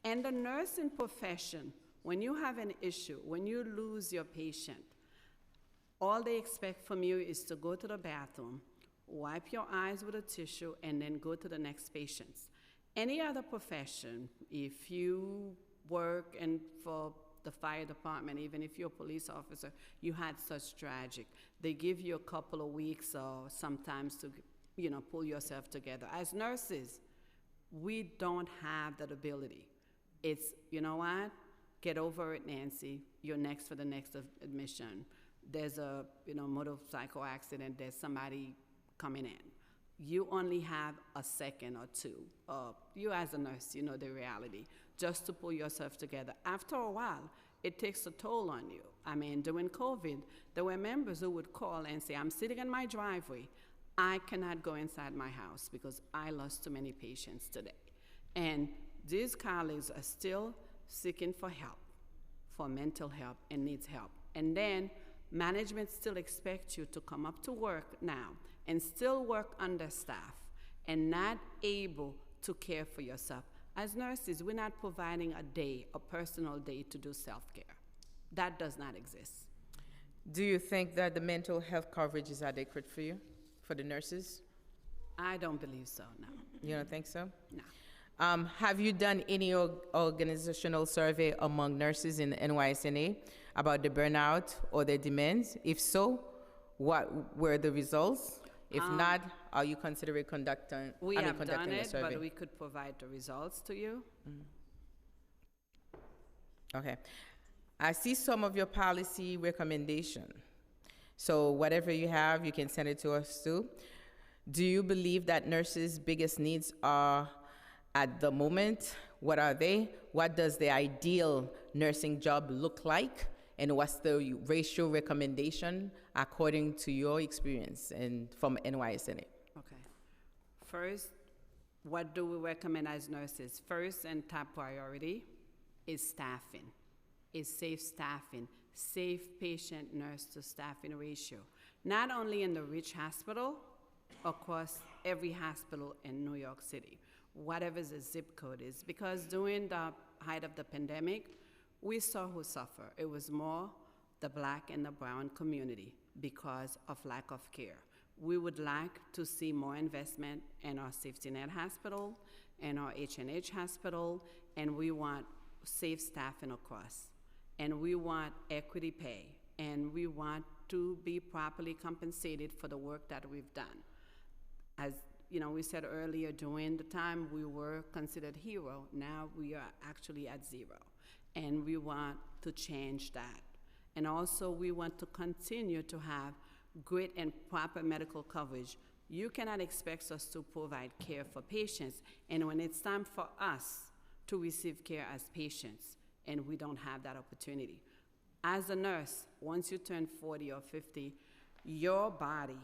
And the nursing profession, when you have an issue, when you lose your patient, all they expect from you is to go to the bathroom, wipe your eyes with a tissue, and then go to the next patients. Any other profession, if you work for the fire department, even if you're a police officer, you had such tragic. They give you a couple of weeks or sometimes to, pull yourself together. As nurses, we don't have that ability. It's, you know what? Get over it, Nancy. You're next for the next admission. There's a, motorcycle accident. There's somebody coming in. You only have a second or two. You as a nurse, you know the reality, just to pull yourself together. After a while, it takes a toll on you. I mean, during COVID, there were members who would call and say, I'm sitting in my driveway. I cannot go inside my house because I lost too many patients today. And these colleagues are still seeking for help, for mental help, and needs help. And then management still expects you to come up to work now and still work understaffed and not able to care for yourself. As nurses, we're not providing a personal day to do self-care. That does not exist. Do you think that the mental health coverage is adequate for you, for the nurses? I don't believe so, no. You don't think so? No. Have you done any organizational survey among nurses in the NYSNA about the burnout or the demands? If so, what were the results? If not, are you considering conducting We have done a it, survey? but we could provide the results to you. Okay. I see some of your policy recommendation. So whatever you have, you can send it to us too. Do you believe that nurses' biggest needs are at the moment? What are they? What does the ideal nursing job look like? And what's the ratio recommendation according to your experience and from NYSNA? Okay. First, what do we recommend as nurses? First and top priority is staffing, is safe staffing, safe patient nurse to staffing ratio. Not only in the rich hospital, across every hospital in New York City, whatever the zip code is. Because during the height of the pandemic, we saw who suffered. It was more the Black and the brown community because of lack of care. We would like to see more investment in our safety net hospital and our H&H hospital, and we want safe staffing across. And we want equity pay, and we want to be properly compensated for the work that we've done. As we said earlier, during the time we were considered hero, now we are actually at zero. And we want to change that. And also we want to continue to have great and proper medical coverage. You cannot expect us to provide care for patients, and when it's time for us to receive care as patients, and we don't have that opportunity. As a nurse, once you turn 40 or 50, your body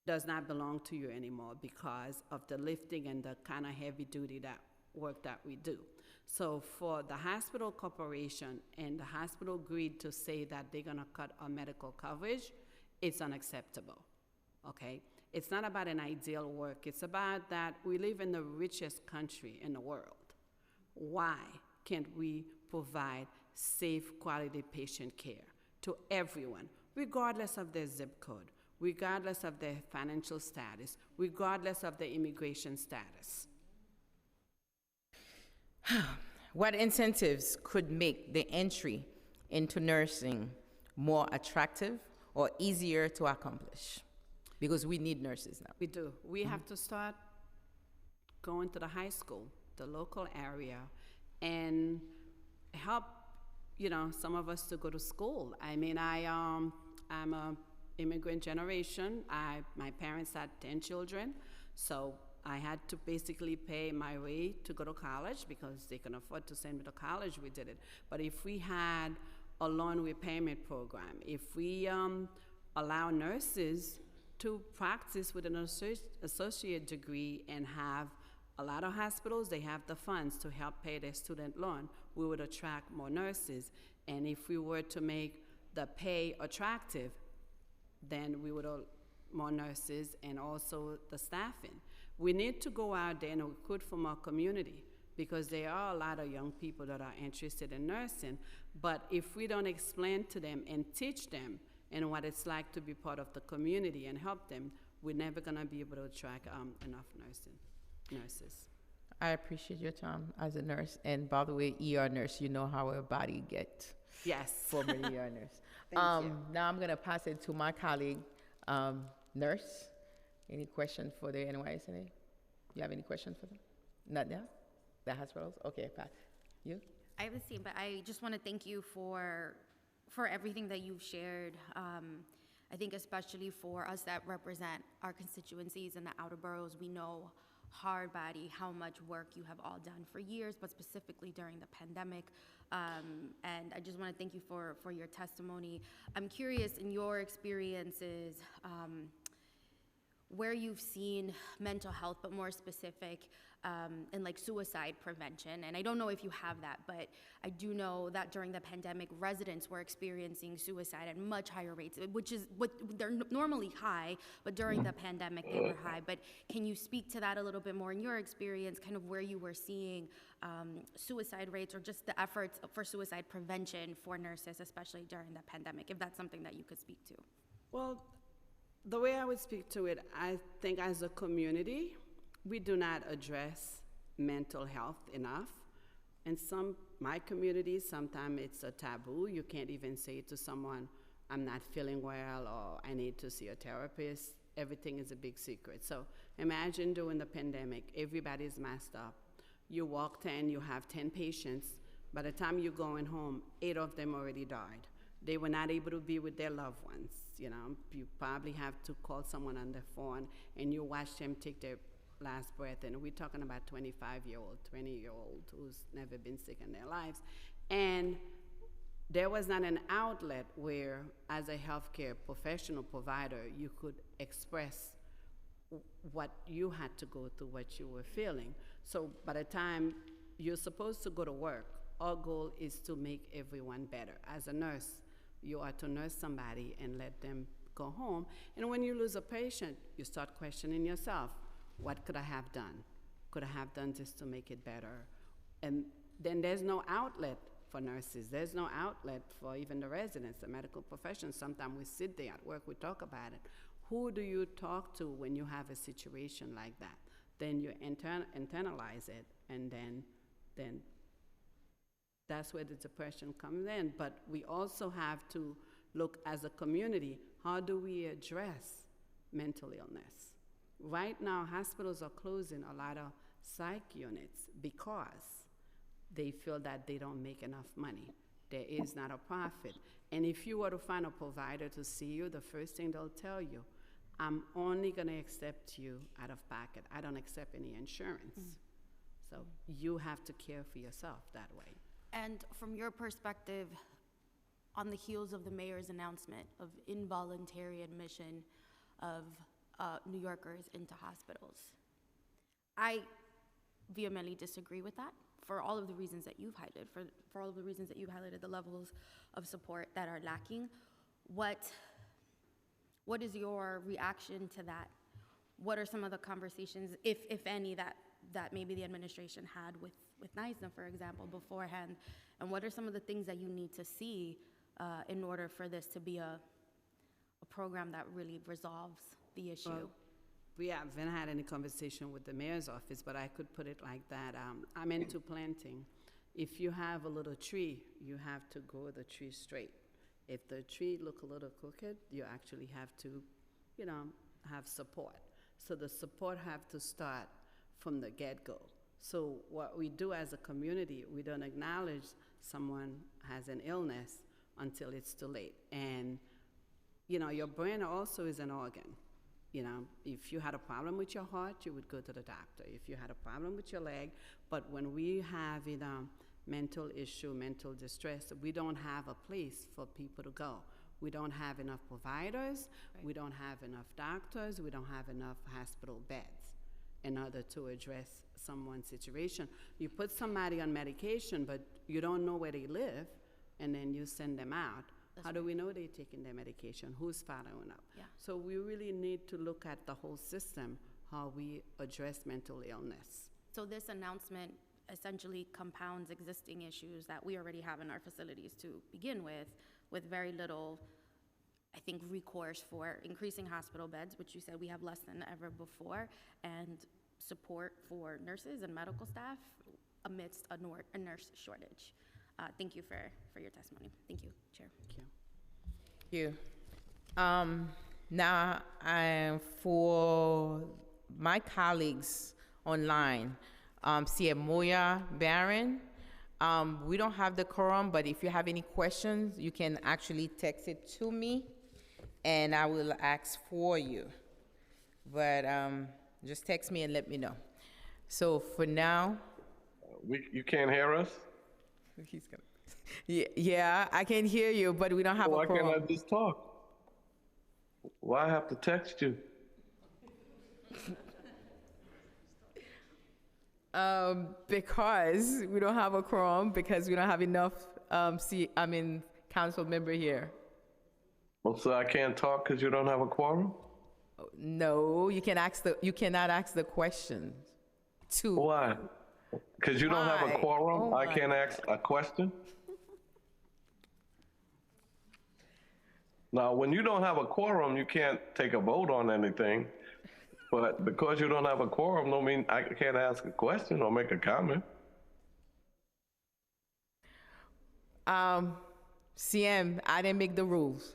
does not belong to you anymore because of the lifting and the kind of heavy duty work that we do. So for the hospital corporation and the hospital grid to say that they're gonna cut our medical coverage, it's unacceptable, okay? It's not about an ideal work. It's about that we live in the richest country in the world. Why can't we provide safe, quality patient care to everyone, regardless of their zip code, regardless of their financial status, regardless of their immigration status? What incentives could make the entry into nursing more attractive or easier to accomplish? Because we need nurses now. We do. We have to start going to the high school, the local area, and help, some of us to go to school. I mean, I I'm a immigrant generation. My parents had 10 children, so I had to basically pay my way to go to college because they can afford to send me to college. We did it. But if we had a loan repayment program, if we allow nurses to practice with an associate degree and have a lot of hospitals, they have the funds to help pay their student loan, we would attract more nurses. And if we were to make the pay attractive, then we would more nurses and also the staffing. We need to go out there and recruit from our community because there are a lot of young people that are interested in nursing, but if we don't explain to them and teach them and what it's like to be part of the community and help them, we're never gonna be able to attract enough nurses. I appreciate your time as a nurse. And by the way, ER nurse, you know how our body get. Yes. Formerly ER nurse. Thank you. Now I'm going to pass it to my colleague, nurse. Any question for the NYSNA? You have any questions for them? Not now? The hospitals? Okay, Pat. You? I have the same, but I just want to thank you for everything that you've shared. I think especially for us that represent our constituencies in the outer boroughs, we know hard body how much work you have all done for years, but specifically during the pandemic. And I just want to thank you for your testimony. I'm curious, in your experiences, where you've seen mental health, but more specific, in like suicide prevention. And I don't know if you have that, but I do know that during the pandemic, residents were experiencing suicide at much higher rates, which is what they're normally high, but during the pandemic they were high. But can you speak to that a little bit more in your experience, kind of where you were seeing suicide rates or just the efforts for suicide prevention for nurses, especially during the pandemic, if that's something that you could speak to? Well, the way I would speak to it, I think as a community, we do not address mental health enough. In my communities, sometimes it's a taboo. You can't even say to someone, I'm not feeling well, or I need to see a therapist. Everything is a big secret. So imagine during the pandemic, everybody's masked up. You walked in, you have 10 patients. By the time you're going home, 8 of them already died. They were not able to be with their loved ones. You know, you probably have to call someone on the phone and you watch them take their last breath. And we're talking about 25-year-old, 20-year-old who's never been sick in their lives. And there was not an outlet where, as a healthcare professional provider, you could express what you had to go through, what you were feeling. So by the time you're supposed to go to work, our goal is to make everyone better. As a nurse, you are to nurse somebody and let them go home. And when you lose a patient, you start questioning yourself. What could I have done? Could I have done this to make it better? And then there's no outlet for nurses. There's no outlet for even the residents, the medical professions. Sometimes we sit there at work, we talk about it. Who do you talk to when you have a situation like that? Then you internalize it, and then that's where the depression comes in. But we also have to look as a community, how do we address mental illness? Right now, hospitals are closing a lot of psych units because they feel that they don't make enough money. There is not a profit. And if you were to find a provider to see you, the first thing they'll tell you, I'm only gonna accept you out of pocket. I don't accept any insurance. So you have to care for yourself that way. And from your perspective, on the heels of the mayor's announcement of involuntary admission of New Yorkers into hospitals, I vehemently disagree with that for all of the reasons that you've highlighted, for all of the reasons that you've highlighted, the levels of support that are lacking. What is your reaction to that? What are some of the conversations, if any, that maybe the administration had with NYSNA, for example, beforehand? And what are some of the things that you need to see in order for this to be a program that really resolves the issue? Well, we haven't had any conversation with the mayor's office, but I could put it like that. I'm into planting. If you have a little tree, you have to grow the tree straight. If the tree look a little crooked, you actually have to, have support. So the support have to start from the get-go. So what we do as a community, we don't acknowledge someone has an illness until it's too late. And You know, your brain also is an organ. You know, if you had a problem with your heart, you would go to the doctor. If you had a problem with your leg, but when we have mental issue, mental distress, we don't have a place for people to go. We don't have enough providers, we don't have enough doctors, we don't have enough hospital beds in order to address someone's situation. You put somebody on medication, but you don't know where they live, and then you send them out. How do we know they're taking their medication? Who's following up? Yeah. So we really need to look at the whole system, how we address mental illness. So this announcement essentially compounds existing issues that we already have in our facilities to begin with very little, I think, recourse for increasing hospital beds, which you said we have less than ever before, and support for nurses and medical staff amidst a nurse shortage. Thank you for your testimony. Thank you, Chair. Thank you. Thank you. Now, for my colleagues online, Moya Barron, we don't have the quorum, but if you have any questions, you can actually text it to me, and I will ask for you. But just text me and let me know. So for now, You can't hear us? he's gonna. Yeah, I can hear you, but we don't have Why a can't I quorum. just talk? Why I have to text you? Because we don't have a quorum, because we don't have enough. Council member here. Well, so I can't talk because you don't have a quorum? No, you cannot ask the questions. Why? Because you don't have Why? a quorum? Oh I my can't ask a question? Now, when you don't have a quorum, you can't take a vote on anything. But because you don't have a quorum, don't mean I can't ask a question or make a comment. CM, I didn't make the rules.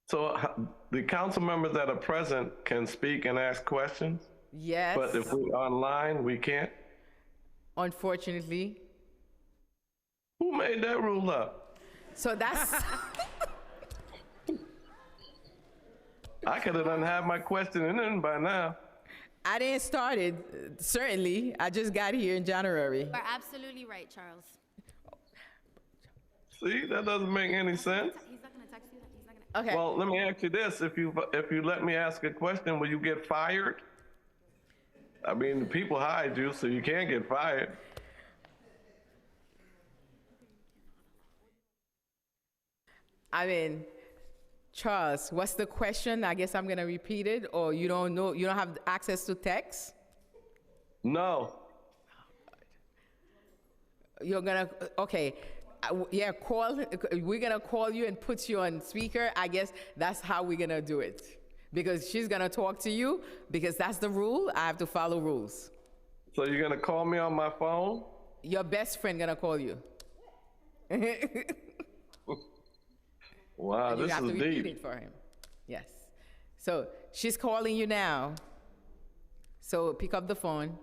So the council members that are present can speak and ask questions, Yes, but if we're online, we can't? unfortunately. Who made that rule up? So that's, I could have done had my question in by now. I didn't start it, certainly. I just got here in January. You are absolutely right, Charles. See, that doesn't make any sense. He's not gonna text you that, he's not gonna. Okay, Well, let me ask you this, if you let me ask a question, will you get fired? I mean, the people hired you, so you can't get fired. Charles, what's the question? I guess I'm gonna repeat it, or you don't know, you don't have access to text? No. You're gonna, okay, yeah, we're gonna call you and put you on speaker. I guess that's how we're gonna do it. Because she's gonna talk to you, because that's the rule, I have to follow rules. So you're gonna call me on my phone? Your best friend gonna call you. Wow, You this have is to repeat deep. it for him. Yes. So she's calling you now. So pick up the phone.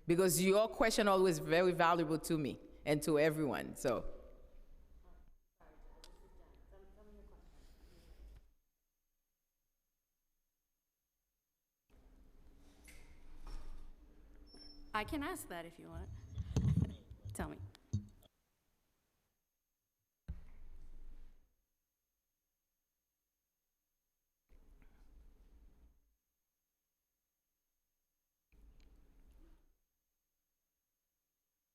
Because your question always very valuable to me and to everyone, so. I can ask that if you want. Tell me.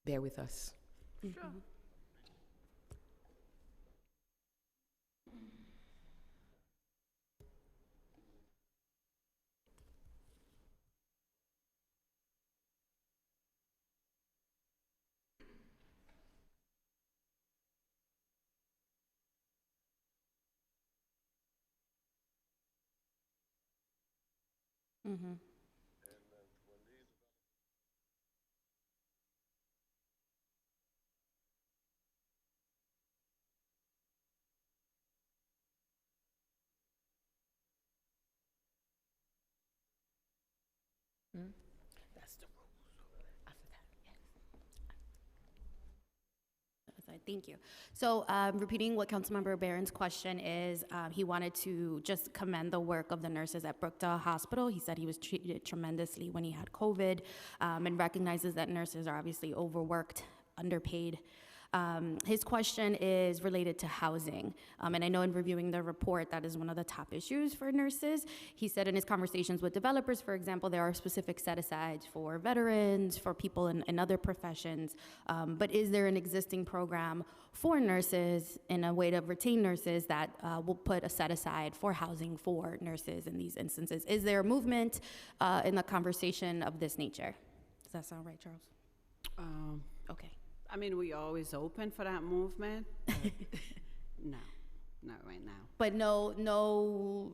Bear with us. Sure. Mm-hmm. That's the rules. After that, yes. As I Thank you. So repeating what Councilmember Barron's question is, he wanted to just commend the work of the nurses at Brookdale Hospital. He said he was treated tremendously when he had COVID, and recognizes that nurses are obviously overworked, underpaid. His question is related to housing. And I know in reviewing the report, that is one of the top issues for nurses. He said in his conversations with developers, for example, there are specific set-asides for veterans, for people in other professions. But is there an existing program for nurses in a way to retain nurses that will put a set-aside for housing for nurses in these instances? Is there a movement in the conversation of this nature? Does that sound right, Charles? Okay. I mean, we always open for that movement. No, not right now. But no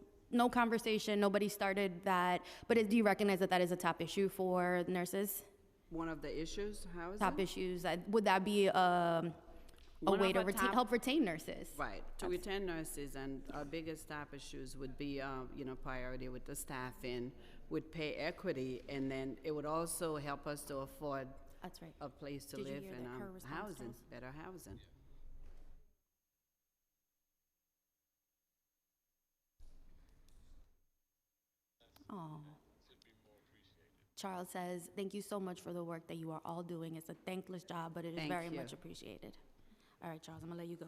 conversation, nobody started that. But do you recognize that that is a top issue for nurses? One of the issues, how is Top it? issues, would that be a One way of to our top- help retain nurses? Right, to retain nurses, and our biggest top issues would be, priority with the staffing, with pay equity, and then it would also help us to afford That's right. a place to Did you live hear and that, her response, housing, Charles? better housing. Oh. Charles says, thank you so much for the work that you are all doing. It's a thankless job, but it is Thank very you. much appreciated. All right, Charles, I'm gonna let you go.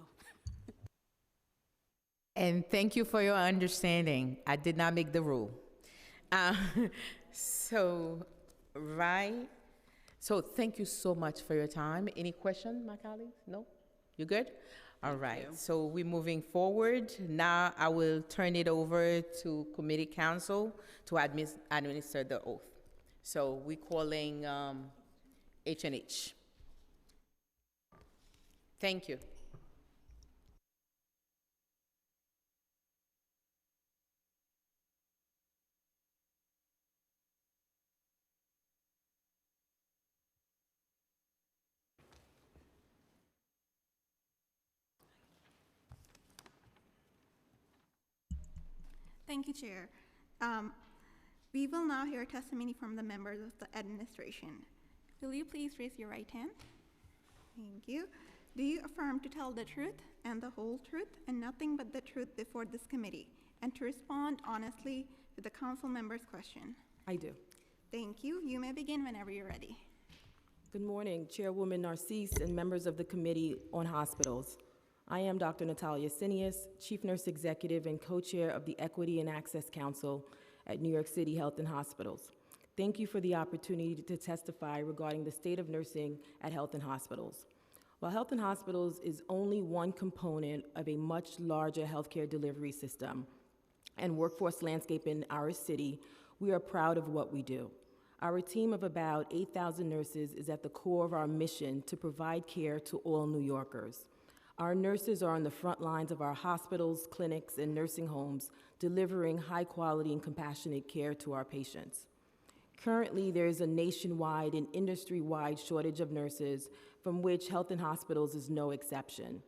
And thank you for your understanding. I did not make the rule. Uh, so, right. So thank you so much for your time. Any question, my colleagues? No? You good? All right. you. So we're moving forward. Now I will turn it over to committee counsel to administer the oath. So we're calling H&H. Thank you. Thank you, Chair. We will now hear testimony from the members of the administration. Will you please raise your right hand? Thank you. Do you affirm to tell the truth and the whole truth and nothing but the truth before this committee, and to respond honestly to the council member's question? I do. Thank you. You may begin whenever you're ready. Good morning, Chairwoman Narcisse and members of the Committee on Hospitals. I am Dr. Natalia Sinius, Chief Nurse Executive and Co-Chair of the Equity and Access Council at New York City Health and Hospitals. Thank you for the opportunity to testify regarding the state of nursing at health and hospitals. While health and hospitals is only one component of a much larger healthcare delivery system and workforce landscape in our city, we are proud of what we do. Our team of about 8,000 nurses is at the core of our mission to provide care to all New Yorkers. Our nurses are on the front lines of our hospitals, clinics, and nursing homes, delivering high quality and compassionate care to our patients. Currently, there is a nationwide and industry-wide shortage of nurses, from which health and hospitals is no exception.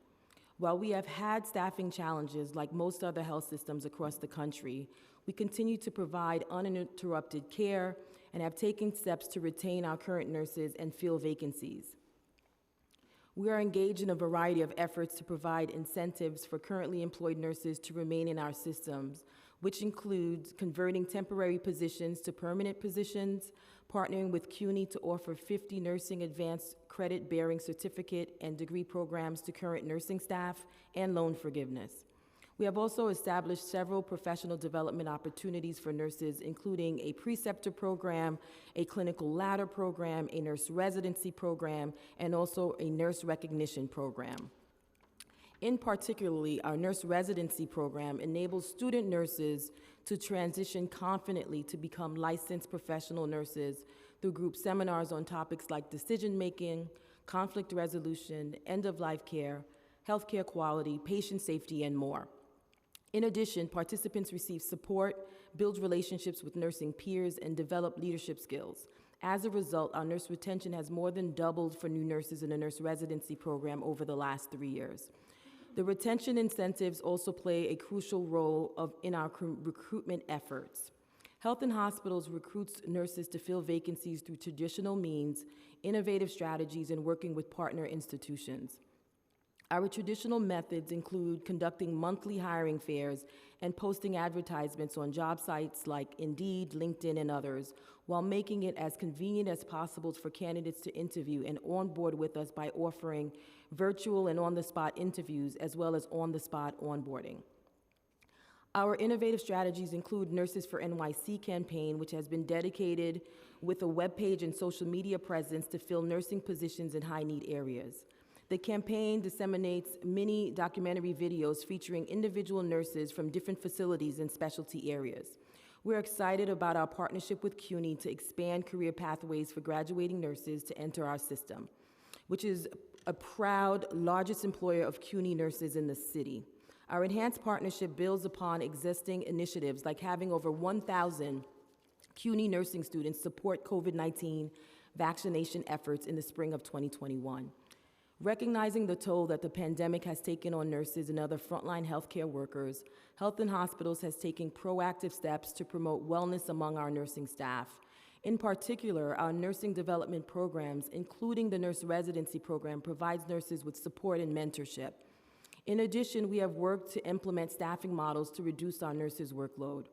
While we have had staffing challenges like most other health systems across the country, we continue to provide uninterrupted care and have taken steps to retain our current nurses and fill vacancies. We are engaged in a variety of efforts to provide incentives for currently employed nurses to remain in our systems, which includes converting temporary positions to permanent positions, partnering with CUNY to offer 50 nursing advanced credit-bearing certificate and degree programs to current nursing staff, and loan forgiveness. We have also established several professional development opportunities for nurses, including a preceptor program, a clinical ladder program, a nurse residency program, and also a nurse recognition program. In particularly, our nurse residency program enables student nurses to transition confidently to become licensed professional nurses through group seminars on topics like decision-making, conflict resolution, end-of-life care, healthcare quality, patient safety, and more. In addition, participants receive support, build relationships with nursing peers, and develop leadership skills. As a result, our nurse retention has more than doubled for new nurses in the nurse residency program over the last 3 years. The retention incentives also play a crucial role in our recruitment efforts. Health and Hospitals recruits nurses to fill vacancies through traditional means, innovative strategies, and working with partner institutions. Our traditional methods include conducting monthly hiring fairs and posting advertisements on job sites like Indeed, LinkedIn, and others, while making it as convenient as possible for candidates to interview and onboard with us by offering virtual and on-the-spot interviews as well as on-the-spot onboarding. Our innovative strategies include Nurses for NYC campaign, which has been dedicated with a webpage and social media presence to fill nursing positions in high-need areas. The campaign disseminates mini documentary videos featuring individual nurses from different facilities and specialty areas. We're excited about our partnership with CUNY to expand career pathways for graduating nurses to enter our system, which is a proud largest employer of CUNY nurses in the city. Our enhanced partnership builds upon existing initiatives like having over 1,000 CUNY nursing students support COVID-19 vaccination efforts in the spring of 2021. Recognizing the toll that the pandemic has taken on nurses and other frontline healthcare workers, Health in Hospitals has taken proactive steps to promote wellness among our nursing staff. In particular, our nursing development programs, including the nurse residency program, provides nurses with support and mentorship. In addition, we have worked to implement staffing models to reduce our nurses' workload.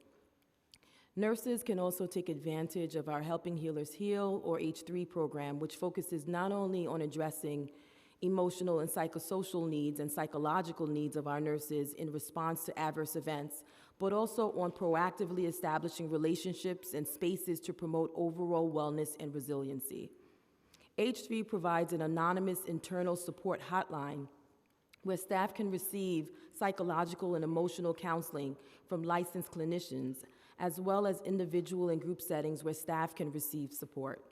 Nurses can also take advantage of our Helping Healers Heal, or H3 program, which focuses not only on addressing emotional and psychosocial needs and psychological needs of our nurses in response to adverse events, but also on proactively establishing relationships and spaces to promote overall wellness and resiliency. H3 provides an anonymous internal support hotline where staff can receive psychological and emotional counseling from licensed clinicians, as well as individual and group settings where staff can receive support.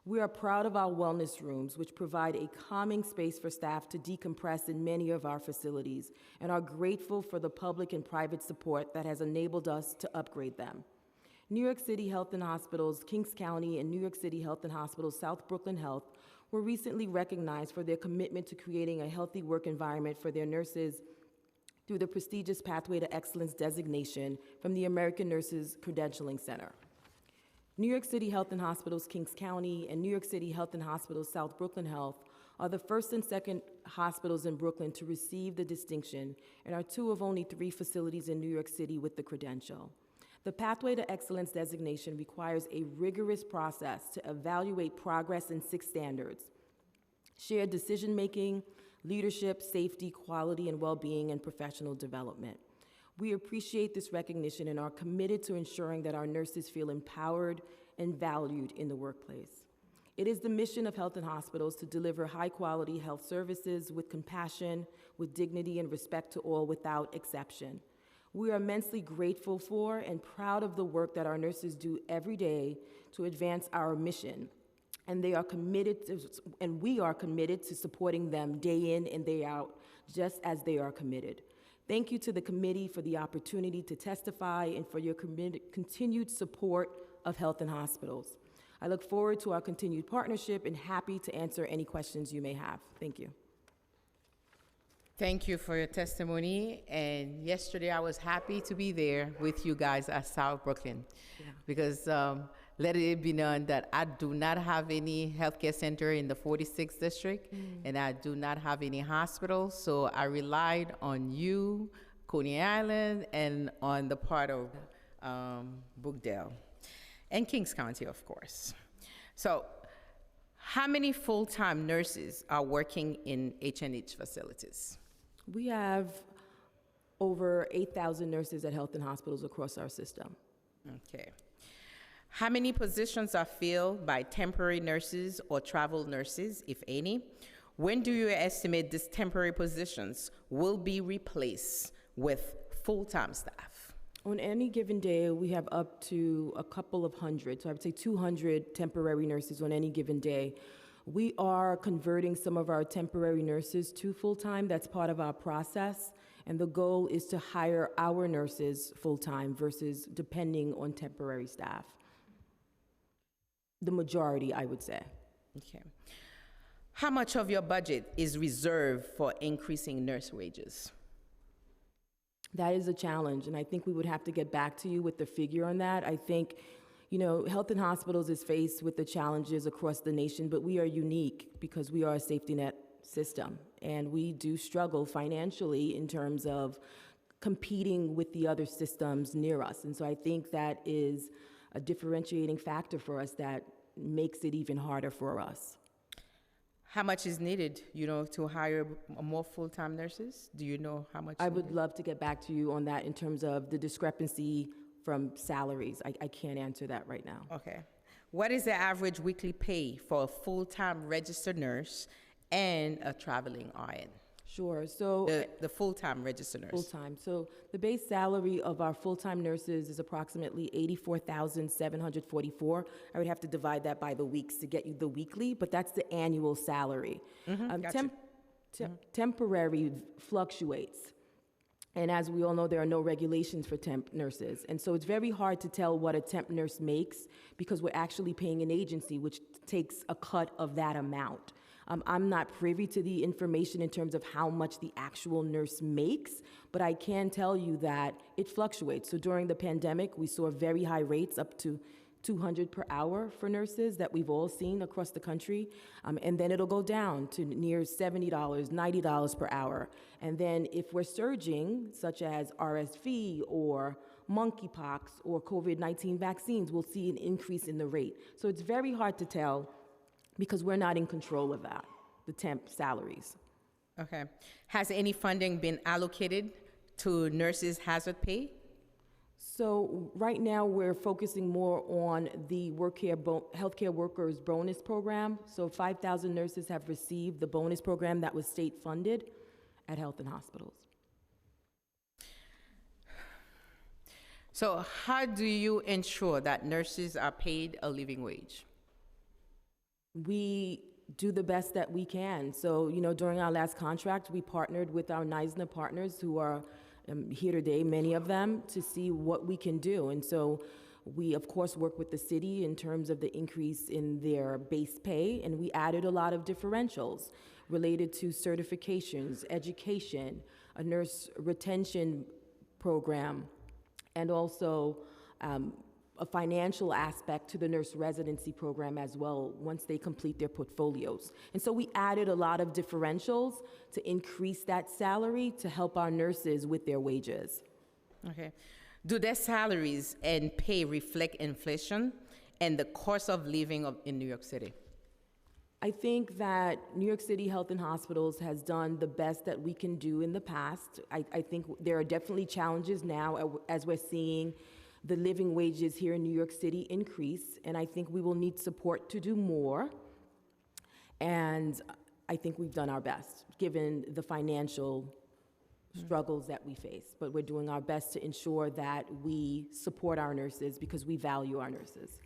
We are proud of our wellness rooms, which provide a calming space for staff to decompress in many of our facilities, and are grateful for the public and private support that has enabled us to upgrade them. New York City Health and Hospitals, Kings County, and New York City Health and Hospitals South Brooklyn Health were recently recognized for their commitment to creating a healthy work environment for their nurses through the prestigious Pathway to Excellence designation from the American Nurses Credentialing Center. New York City Health and Hospitals Kings County and New York City Health and Hospitals South Brooklyn Health are the first and second hospitals in Brooklyn to receive the distinction and are two of only 3 facilities in New York City with the credential. The Pathway to Excellence designation requires a rigorous process to evaluate progress in 6 standards: shared decision-making, leadership, safety, quality, and well-being, and professional development. We appreciate this recognition and are committed to ensuring that our nurses feel empowered and valued in the workplace. It is the mission of Health and Hospitals to deliver high-quality health services with compassion, with dignity, and respect to all without exception. We are immensely grateful for and proud of the work that our nurses do every day to advance our mission, and we are committed to supporting them day in and day out, just as they are committed. Thank you to the committee for the opportunity to testify and for your continued support of Health and Hospitals. I look forward to our continued partnership and happy to answer any questions you may have. Thank you. Thank you for your testimony. And yesterday I was happy to be there with you guys at South Brooklyn, because let it be known that I do not have any healthcare center in the 46th district, and I do not have any hospitals. So I relied on you, Coney Island, and on the part of Brookdale, and Kings County, of course. So how many full-time nurses are working in H&H facilities? We have over 8,000 nurses at Health and Hospitals across our system. Okay. How many positions are filled by temporary nurses or travel nurses, if any? When do you estimate these temporary positions will be replaced with full-time staff? On any given day, we have up to a couple of hundred, so I would say 200 temporary nurses on any given day. We are converting some of our temporary nurses to full-time. That's part of our process, and the goal is to hire our nurses full-time versus depending on temporary staff. The majority, I would say. Okay. How much of your budget is reserved for increasing nurse wages? That is a challenge, and I think we would have to get back to you with the figure on that. I think, you know, Health and Hospitals is faced with the challenges across the nation, but we are unique because we are a safety net system. And we do struggle financially in terms of competing with the other systems near us. And so I think that is a differentiating factor for us that makes it even harder for us. How much is needed, to hire more full-time nurses? Do you know how much? I would love to get back to you on that in terms of the discrepancy from salaries. I can't answer that right now. Okay. What is the average weekly pay for a full-time registered nurse and a traveling RN? Sure. So The full-time registered nurse. full-time. So the base salary of our full-time nurses is approximately $84,744. I would have to divide that by the weeks to get you the weekly, but that's the annual salary. Gotcha. Temporary fluctuates. And as we all know, there are no regulations for temp nurses. And so it's very hard to tell what a temp nurse makes because we're actually paying an agency, which takes a cut of that amount. I'm not privy to the information in terms of how much the actual nurse makes, but I can tell you that it fluctuates. So during the pandemic, we saw very high rates up to $200 per hour for nurses that we've all seen across the country. And then it'll go down to near $70, $90 per hour. And then if we're surging, such as RSV or monkeypox or COVID-19 vaccines, we'll see an increase in the rate. So it's very hard to tell because we're not in control of that, the temp salaries. Okay. Has any funding been allocated to nurses' hazard pay? So right now, we're focusing more on the healthcare workers bonus program. So 5,000 nurses have received the bonus program that was state funded at health and hospitals. So how do you ensure that nurses are paid a living wage? We do the best that we can. So, during our last contract, we partnered with our NISNA partners who are here today, many of them, to see what we can do. And so we, of course, work with the city in terms of the increase in their base pay, and we added a lot of differentials related to certifications, education, a nurse retention program, and also a financial aspect to the nurse residency program as well once they complete their portfolios. And so we added a lot of differentials to increase that salary to help our nurses with their wages. Okay. Do their salaries and pay reflect inflation and the cost of living in New York City? I think that New York City Health and Hospitals has done the best that we can do in the past. I think there are definitely challenges now as we're seeing the living wages here in New York City increase, and I think we will need support to do more. And I think we've done our best, given the financial struggles that we face. But we're doing our best to ensure that we support our nurses because we value our nurses.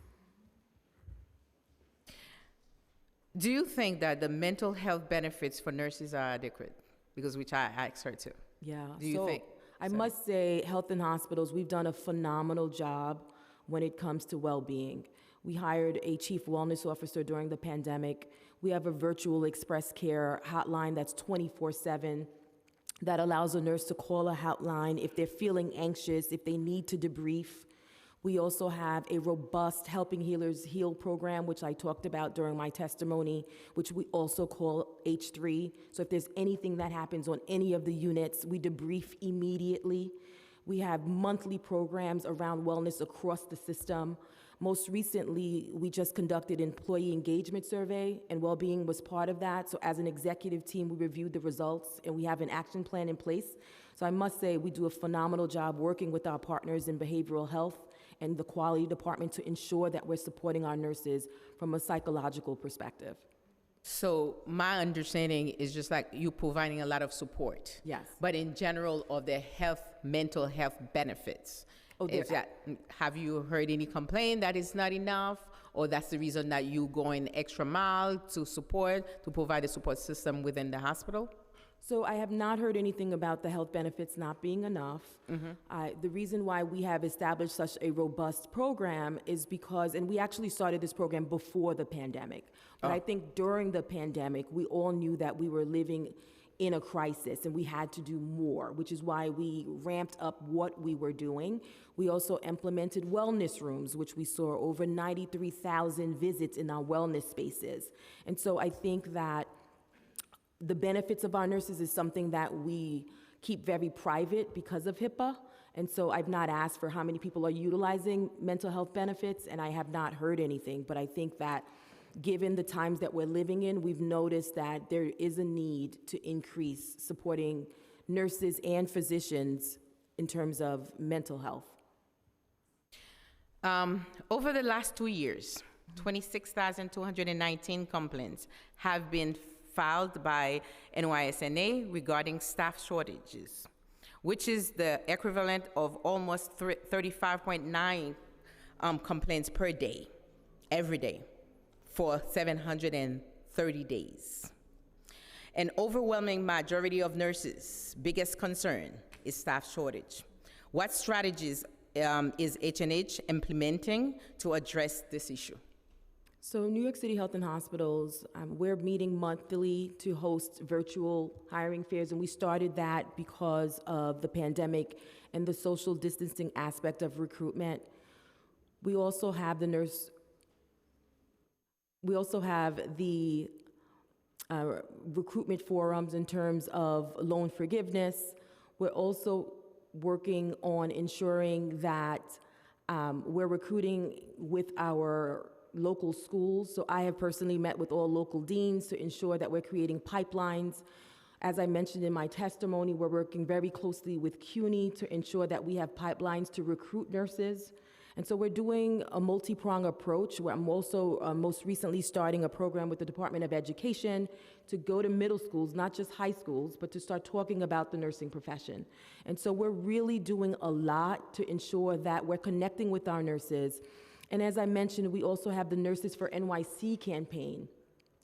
Do you think that the mental health benefits for nurses are adequate? Because which I asked her to. Yeah. Do you think? I must say, Health and Hospitals, we've done a phenomenal job when it comes to well-being. We hired a chief wellness officer during the pandemic. We have a virtual express care hotline that's 24/7 that allows a nurse to call a hotline if they're feeling anxious, if they need to debrief. We also have a robust Helping Healers Heal program, which I talked about during my testimony, which we also call H3. So if there's anything that happens on any of the units, we debrief immediately. We have monthly programs around wellness across the system. Most recently, we just conducted an employee engagement survey, and well-being was part of that. So as an executive team, we reviewed the results, and we have an action plan in place. So I must say, we do a phenomenal job working with our partners in behavioral health and the quality department to ensure that we're supporting our nurses from a psychological perspective. So my understanding is just like you providing a lot of support. Yes. But in general, of the mental health benefits, have you heard any complaint that it's not enough, or that's the reason that you going extra mile to provide a support system within the hospital? So I have not heard anything about the health benefits not being enough. The reason why we have established such a robust program is because, and we actually started this program before the pandemic, but I think during the pandemic, we all knew that we were living in a crisis and we had to do more, which is why we ramped up what we were doing. We also implemented wellness rooms, which we saw over 93,000 visits in our wellness spaces. And so I think that the benefits of our nurses is something that we keep very private because of HIPAA. And so I've not asked for how many people are utilizing mental health benefits, and I have not heard anything. But I think that given the times that we're living in, we've noticed that there is a need to increase supporting nurses and physicians in terms of mental health. Over the last 2 years, 26,219 complaints have been filed by NYSNA regarding staff shortages, which is the equivalent of almost 35.9 complaints per day, every day, for 730 days. An overwhelming majority of nurses' biggest concern is staff shortage. What strategies is H&H implementing to address this issue? So New York City Health and Hospitals, we're meeting monthly to host virtual hiring fairs, and we started that because of the pandemic and the social distancing aspect of recruitment. We also have the recruitment forums in terms of loan forgiveness. We're also working on ensuring that we're recruiting with our local schools. So I have personally met with all local deans to ensure that we're creating pipelines. As I mentioned in my testimony, we're working very closely with CUNY to ensure that we have pipelines to recruit nurses. And so we're doing a multi-pronged approach, where I'm also most recently starting a program with the Department of Education to go to middle schools, not just high schools, but to start talking about the nursing profession. And so we're really doing a lot to ensure that we're connecting with our nurses. And as I mentioned, we also have the Nurses for NYC campaign,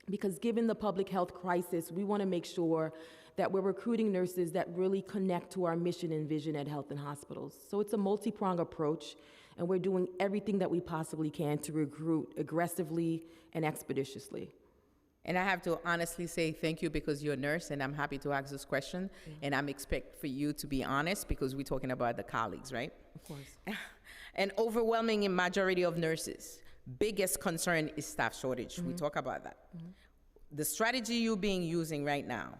because given the public health crisis, we want to make sure that we're recruiting nurses that really connect to our mission and vision at Health and Hospitals. So it's a multi-pronged approach, and we're doing everything that we possibly can to recruit aggressively and expeditiously. And I have to honestly say thank you, because you're a nurse, and I'm happy to ask this question. And I'm expect for you to be honest, because we're talking about the colleagues, right? Of course. An overwhelming majority of nurses' biggest concern is staff shortage. We talk about that. The strategy you're using right now,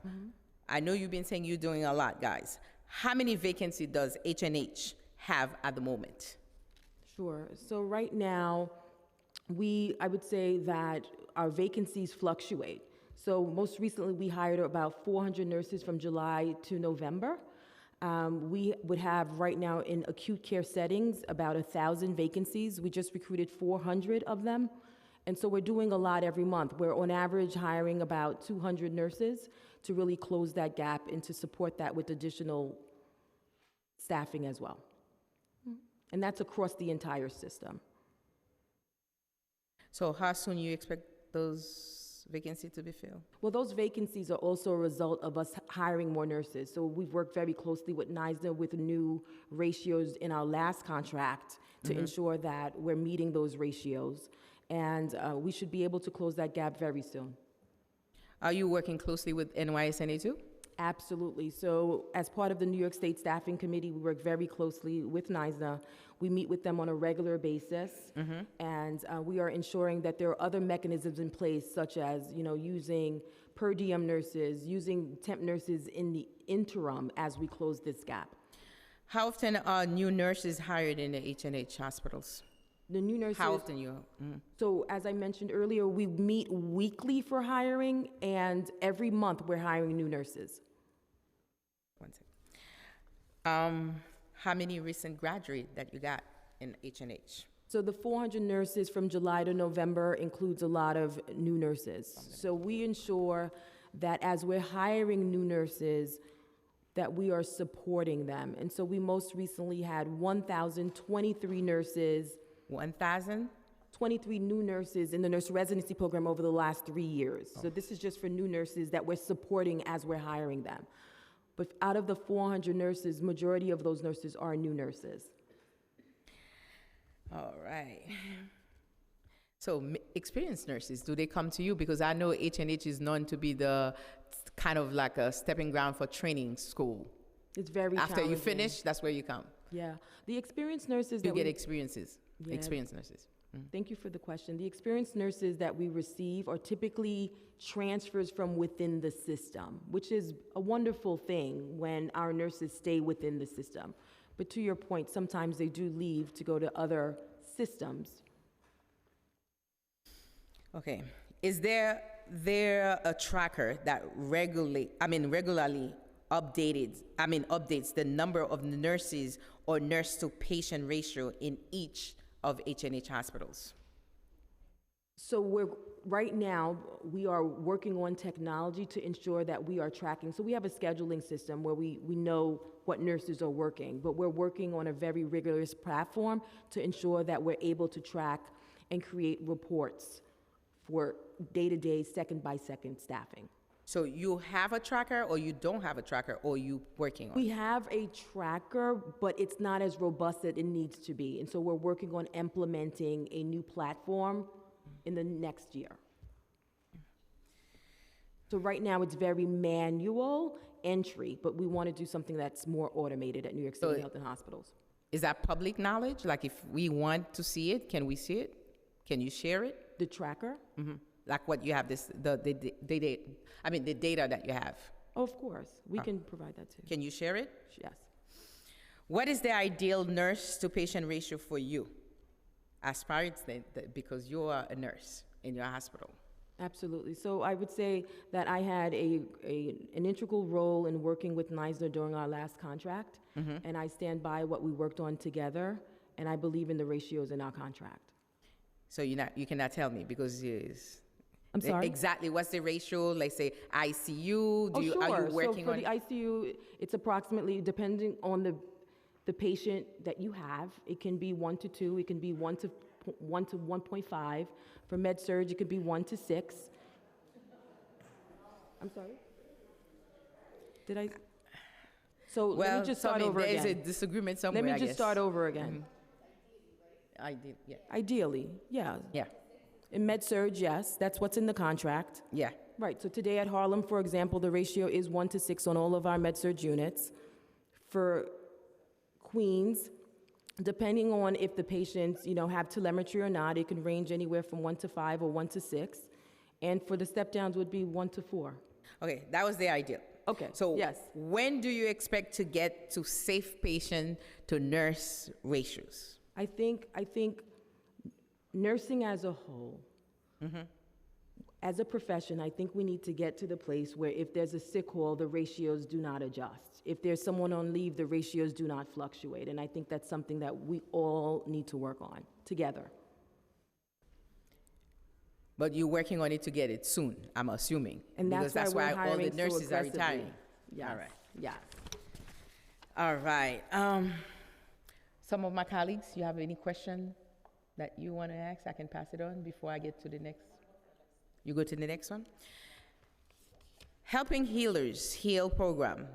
I know you've been saying you're doing a lot, guys. How many vacancies does H&H have at the moment? Sure. So right now, I would say that our vacancies fluctuate. So most recently, we hired about 400 nurses from July to November. We would have right now in acute care settings about 1,000 vacancies. We just recruited 400 of them. And so we're doing a lot every month. We're on average hiring about 200 nurses to really close that gap and to support that with additional staffing as well. And that's across the entire system. So how soon you expect those vacancies to be filled? Well, those vacancies are also a result of us hiring more nurses. So we've worked very closely with NYSDA with new ratios in our last contract to ensure that we're meeting those ratios. And we should be able to close that gap very soon. Are you working closely with NYSNA too? Absolutely. So as part of the New York State Staffing Committee, we work very closely with NYSDA. We meet with them on a regular basis, and we are ensuring that there are other mechanisms in place, such as using per diem nurses, using temp nurses in the interim as we close this gap. How often are new nurses hired in the H&H hospitals? The new nurses. How often you? So as I mentioned earlier, we meet weekly for hiring, and every month we're hiring new nurses. One second. How many recent graduates that you got in H&H? So the 400 nurses from July to November includes a lot of new nurses. So we ensure that as we're hiring new nurses, that we are supporting them. And so we most recently had 1,023 nurses. 1,000? 23 new nurses in the nurse residency program over the last 3 years. So this is just for new nurses that we're supporting as we're hiring them. But out of the 400 nurses, majority of those nurses are new nurses. All right. So experienced nurses, do they come to you? Because I know H&H is known to be the kind of like a stepping ground for training school. It's very After you challenging. finish, that's where you come. Yeah. The experienced nurses You that get we- experiences, Yeah. experienced nurses. Thank you for the question. The experienced nurses that we receive are typically transfers from within the system, which is a wonderful thing when our nurses stay within the system. But to your point, sometimes they do leave to go to other systems. Okay. Is there a tracker that regularly updates the number of nurses or nurse to patient ratio in each of H&H hospitals? So right now, we are working on technology to ensure that we are tracking. So we have a scheduling system where we know what nurses are working, but we're working on a very rigorous platform to ensure that we're able to track and create reports for day-to-day, second-by-second staffing. So you have a tracker, or you don't have a tracker, or you working on We it? have a tracker, but it's not as robust as it needs to be. And so we're working on implementing a new platform in the next year. So right now, it's very manual entry, but we want to do something that's more automated at New York City So- Health and Hospitals. Is that public knowledge? Like, if we want to see it, can we see it? Can you share it? The tracker? Like what you have, the data that you have. Oh, of course, we can provide that too. Can you share it? Yes. What is the ideal nurse to patient ratio for you? As far as because you are a nurse in your hospital. Absolutely. So I would say that I had an integral role in working with Neisner during our last contract, and I stand by what we worked on together, and I believe in the ratios in our contract. So you cannot tell me because I'm sorry? exactly what's the ratio? Like, say ICU. Oh, sure. Are you working so for on? the ICU, it's approximately, depending on the patient that you have, it can be 1 to 2, it can be 1 to 1.5. For med surg, it could be 1 to 6. I'm sorry? Did I? So let me just start over there's a again. disagreement somewhere. Let me I just guess. start over again. I did. Yeah. Ideally, yeah. Yeah. In med surg, yes, that's what's in the contract. Yeah. Right, so today at Harlem, for example, the ratio is 1 to 6 on all of our med-surg units. For Queens, depending on if the patients, have telemetry or not, it can range anywhere from 1 to 5 or 1 to 6. And for the step-downs would be 1 to 4. Okay, that was the ideal. Okay, So yes. when do you expect to get to safe patient to nurse ratios? I think nursing as a whole, as a profession, I think we need to get to the place where if there's a sick call, the ratios do not adjust. If there's someone on leave, the ratios do not fluctuate. And I think that's something that we all need to work on together. But you're working on it to get it soon, I'm assuming. And because that's why we're all the hiring so nurses are aggressively. retiring. Yes. All right. Yes. All right. Some of my colleagues, you have any question that you want to ask? I can pass it on before I get to the next. You go to the next one? Helping Healers Heal program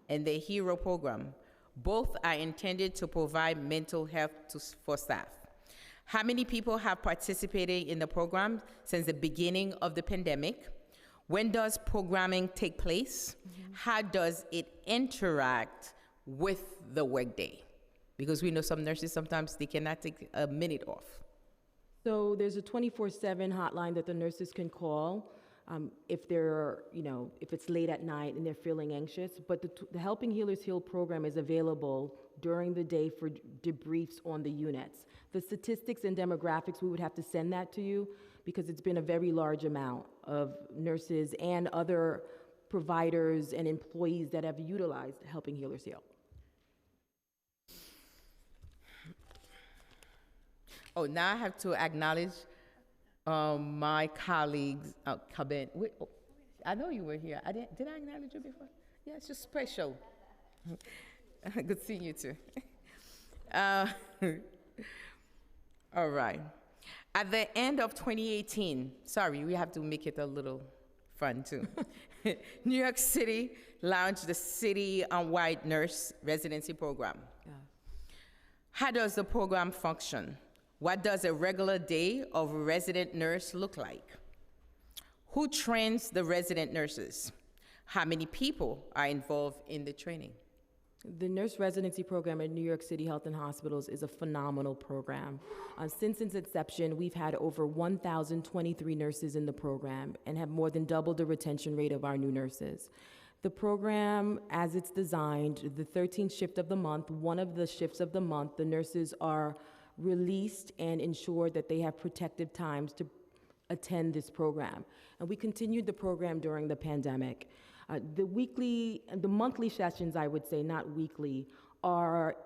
and the HERO program, both are intended to provide mental health for staff. How many people have participated in the program since the beginning of the pandemic? When does programming take place? How does it interact with the workday? Because we know some nurses, sometimes they cannot take a minute off. So there's a 24/7 hotline that the nurses can call if they're, if it's late at night and they're feeling anxious. But the Helping Healers Heal program is available during the day for debriefs on the units. The statistics and demographics, we would have to send that to you because it's been a very large amount of nurses and other providers and employees that have utilized Helping Healers Heal. Oh, now I have to acknowledge my colleagues. Kaben, wait, I know you were here. Did I acknowledge you before? Yeah, it's just special. Good seeing you too. All right. At the end of 2018, sorry, we have to make it a little fun too. New York City launched the city-wide nurse residency program. Yeah. How does the program function? What does a regular day of a resident nurse look like? Who trains the resident nurses? How many people are involved in the training? The nurse residency program at New York City Health and Hospitals is a phenomenal program. Since its inception, we've had over 1,023 nurses in the program and have more than doubled the retention rate of our new nurses. The program, as it's designed, the 13th shift of the month, one of the shifts of the month, the nurses are released and ensure that they have protective times to attend this program. And we continued the program during the pandemic. The monthly sessions, I would say, not weekly, are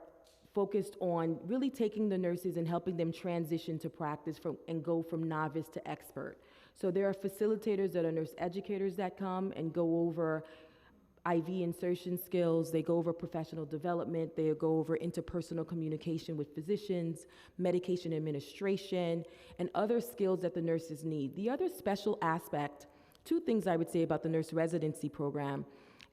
focused on really taking the nurses and helping them transition to practice and go from novice to expert. So there are facilitators that are nurse educators that come and go over IV insertion skills, they go over professional development, they go over interpersonal communication with physicians, medication administration, and other skills that the nurses need. The other special aspect, two things I would say about the nurse residency program,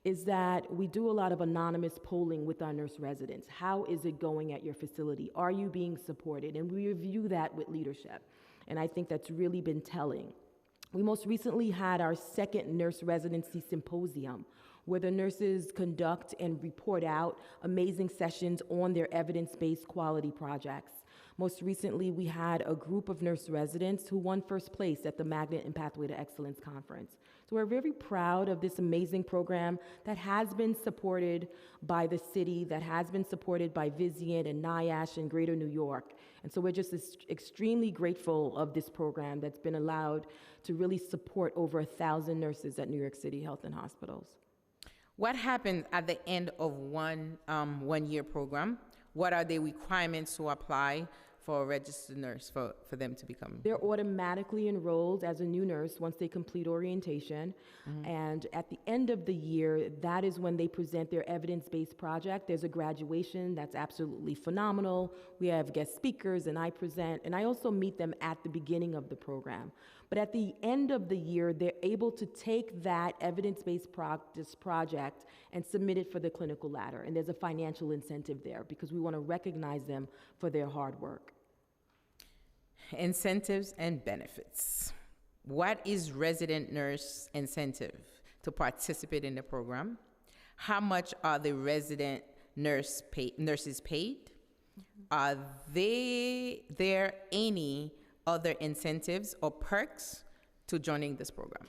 is that we do a lot of anonymous polling with our nurse residents. How is it going at your facility? Are you being supported? And we review that with leadership. And I think that's really been telling. We most recently had our second nurse residency symposium, where the nurses conduct and report out amazing sessions on their evidence-based quality projects. Most recently, we had a group of nurse residents who won first place at the Magnet and Pathway to Excellence Conference. So we're very proud of this amazing program that has been supported by the city, that has been supported by Vizient and NIASH in Greater New York. And so we're just extremely grateful of this program that's been allowed to really support over 1,000 nurses at New York City Health and Hospitals. What happens at the end of one-year program? What are the requirements to apply for a registered nurse for them to become? They're automatically enrolled as a new nurse once they complete orientation. And at the end of the year, that is when they present their evidence-based project. There's a graduation that's absolutely phenomenal. We have guest speakers, and I present, and I also meet them at the beginning of the program. But at the end of the year, they're able to take that evidence-based practice project and submit it for the clinical ladder. And there's a financial incentive there because we want to recognize them for their hard work. Incentives and benefits. What is resident nurse incentive to participate in the program? How much are the resident nurses paid? Are there any other incentives or perks to joining this program?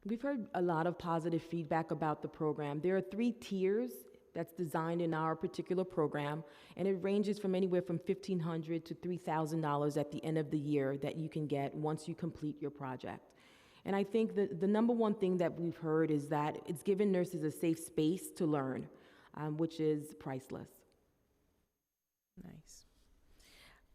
We've heard a lot of positive feedback about the program. There are 3 tiers that's designed in our particular program, and it ranges from anywhere from $1,500 to $3,000 at the end of the year that you can get once you complete your project. And I think that the number one thing that we've heard is that it's given nurses a safe space to learn, which is priceless. Nice.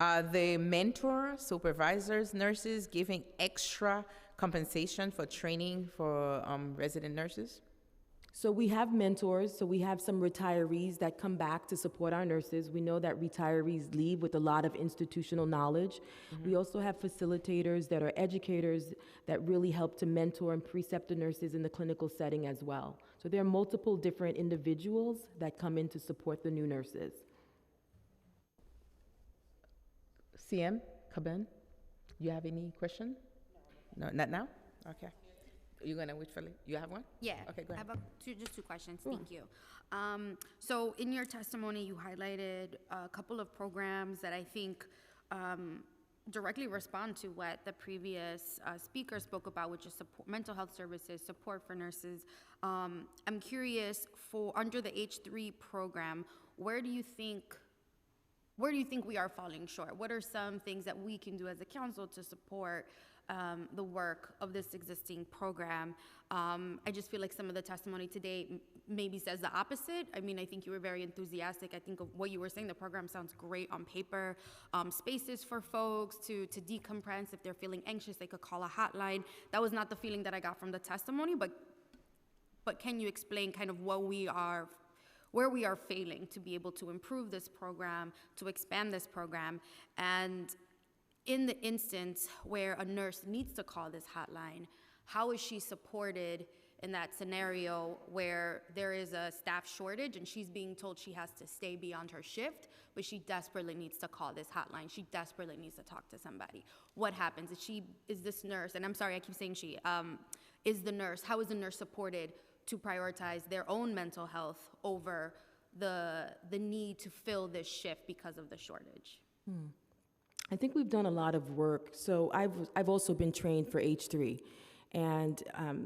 Are the mentor, supervisors, nurses giving extra compensation for training for resident nurses? So we have mentors, so we have some retirees that come back to support our nurses. We know that retirees leave with a lot of institutional knowledge. We also have facilitators that are educators that really help to mentor and precept the nurses in the clinical setting as well. So there are multiple different individuals that come in to support the new nurses. CM, Kaben, you have any question? No, not now? Okay. You're gonna wait for you have one? Yeah. Okay, go ahead. I have just 2 questions. Thank you. So in your testimony, you highlighted a couple of programs that I think directly respond to what the previous speaker spoke about, which is mental health services, support for nurses. I'm curious, for under the H3 program, where do you think we are falling short? What are some things that we can do as a council to support the work of this existing program? I just feel like some of the testimony today maybe says the opposite. I mean, I think you were very enthusiastic. I think of what you were saying, the program sounds great on paper. Spaces for folks to decompress. If they're feeling anxious, they could call a hotline. That was not the feeling that I got from the testimony, but can you explain kind of where we are failing to be able to improve this program, to expand this program? And in the instance where a nurse needs to call this hotline, how is she supported in that scenario where there is a staff shortage and she's being told she has to stay beyond her shift, but she desperately needs to call this hotline, she desperately needs to talk to somebody? What happens? Is this nurse, and I'm sorry I keep saying she, how is the nurse supported to prioritize their own mental health over the need to fill this shift because of the shortage? I think we've done a lot of work. So I've also been trained for H3, and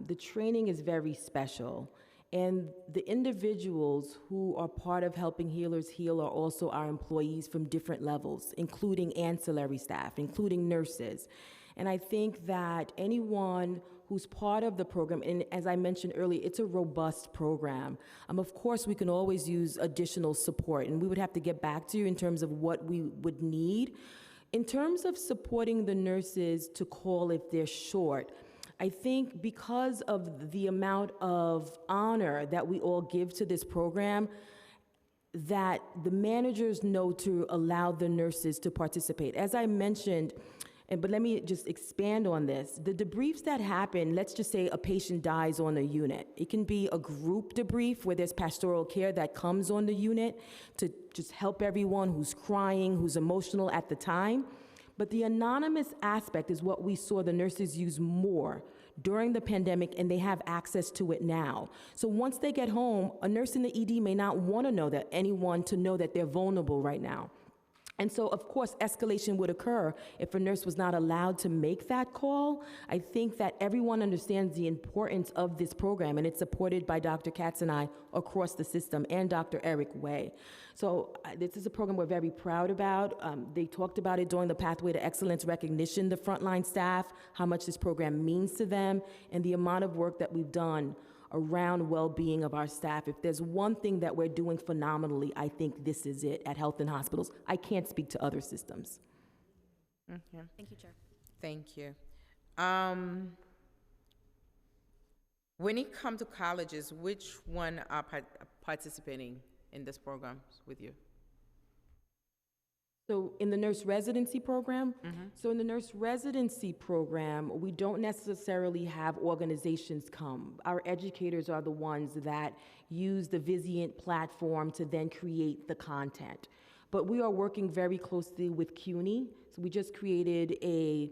the training is very special. And the individuals who are part of Helping Healers Heal are also our employees from different levels, including ancillary staff, including nurses. And I think that anyone who's part of the program, and as I mentioned earlier, it's a robust program. Of course, we can always use additional support, and we would have to get back to you in terms of what we would need. In terms of supporting the nurses to call if they're short, I think because of the amount of honor that we all give to this program, that the managers know to allow the nurses to participate. As I mentioned, but let me just expand on this. The debriefs that happen, let's just say a patient dies on a unit. It can be a group debrief where there's pastoral care that comes on the unit to just help everyone who's crying, who's emotional at the time. But the anonymous aspect is what we saw the nurses use more during the pandemic, and they have access to it now. So once they get home, a nurse in the ED may not want to know that anyone to know that they're vulnerable right now. And so, of course, escalation would occur if a nurse was not allowed to make that call. I think that everyone understands the importance of this program, and it's supported by Dr. Katz and I across the system, and Dr. Eric Way. So this is a program we're very proud about. They talked about it during the Pathway to Excellence recognition, the frontline staff, how much this program means to them, and the amount of work that we've done around well-being of our staff. If there's one thing that we're doing phenomenally, I think this is it at Health and Hospitals. I can't speak to other systems. Okay. Thank you, Chair. Thank you. When it comes to colleges, which one are participating in this program with you? So in the nurse residency program, so in the nurse residency program, we don't necessarily have organizations come. Our educators are the ones that use the Vizient platform to then create the content. But we are working very closely with CUNY. So we just created a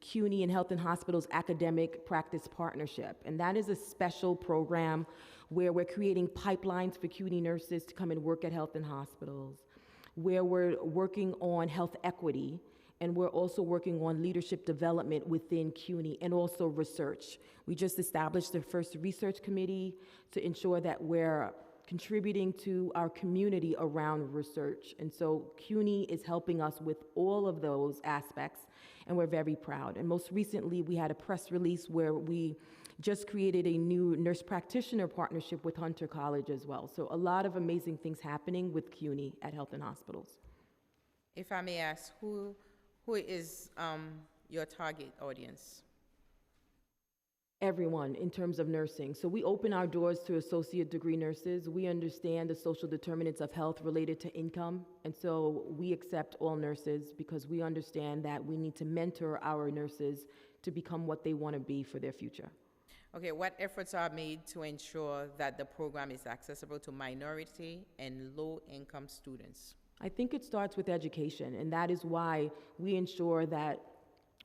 CUNY and Health and Hospitals Academic Practice Partnership. And that is a special program where we're creating pipelines for CUNY nurses to come and work at Health and Hospitals, where we're working on health equity, and we're also working on leadership development within CUNY and also research. We just established the first research committee to ensure that we're contributing to our community around research. And so CUNY is helping us with all of those aspects, and we're very proud. And most recently, we had a press release where we just created a new nurse practitioner partnership with Hunter College as well. So a lot of amazing things happening with CUNY at Health and Hospitals. If I may ask, who is your target audience? Everyone in terms of nursing. So we open our doors to associate degree nurses. We understand the social determinants of health related to income. And so we accept all nurses because we understand that we need to mentor our nurses to become what they want to be for their future. Okay, what efforts are made to ensure that the program is accessible to minority and low-income students? I think it starts with education, and that is why we ensure that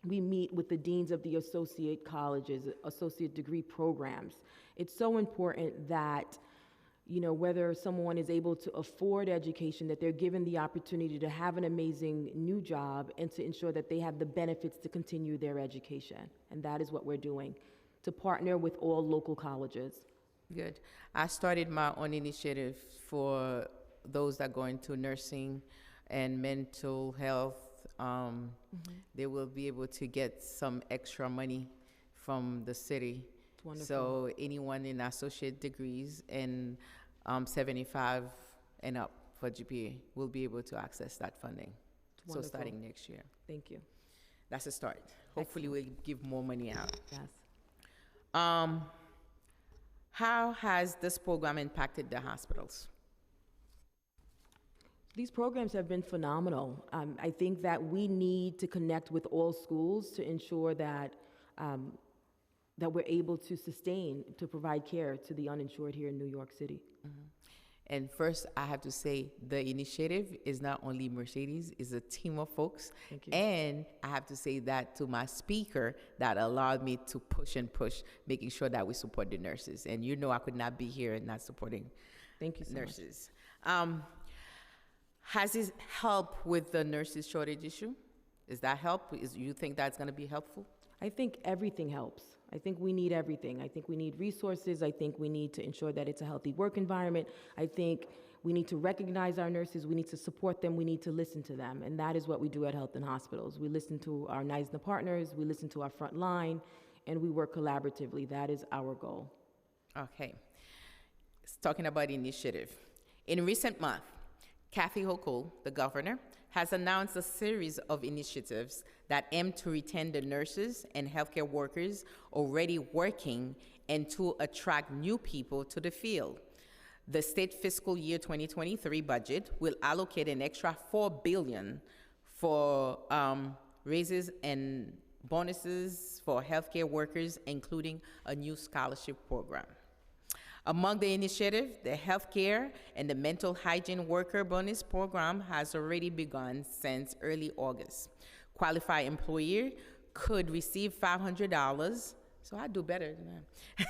we meet with the deans of the associate colleges, associate degree programs. It's so important that, you know, whether someone is able to afford education, that they're given the opportunity to have an amazing new job and to ensure that they have the benefits to continue their education. And that is what we're doing, to partner with all local colleges. Good. I started my own initiative for those that go into nursing and mental health. They will be able to get some extra money from the city. Wonderful. So anyone in associate degrees and 75 and up for GPA will be able to access that funding. So Wonderful. starting next year. Thank you. That's a start. Hopefully we'll give more money out. Yes. How has this program impacted the hospitals? These programs have been phenomenal. I think that we need to connect with all schools to ensure that that we're able to sustain, to provide care to the uninsured here in New York City. And first, I have to say, the initiative is not only Mercedes, it's a team of folks. Thank you. And I have to say that to my speaker that allowed me to push and push, making sure that we support the nurses. And you know I could not be here and not supporting Thank you so much. nurses. Has it helped with the nurses shortage issue? Is that help? You think that's going to be helpful? I think everything helps. I think we need everything. I think we need resources. I think we need to ensure that it's a healthy work environment. I think we need to recognize our nurses. We need to support them. We need to listen to them. And that is what we do at Health and Hospitals. We listen to our NISNA partners. We listen to our front line. And we work collaboratively. That is our goal. Okay. Talking about initiative. In recent months, Kathy Hochul, the governor, has announced a series of initiatives that aim to retain the nurses and healthcare workers already working and to attract new people to the field. The state fiscal year 2023 budget will allocate an extra $4 billion for raises and bonuses for healthcare workers, including a new scholarship program. Among the initiatives, the healthcare and the mental hygiene worker bonus program has already begun since early August. Qualified employer could receive $500, so I do better than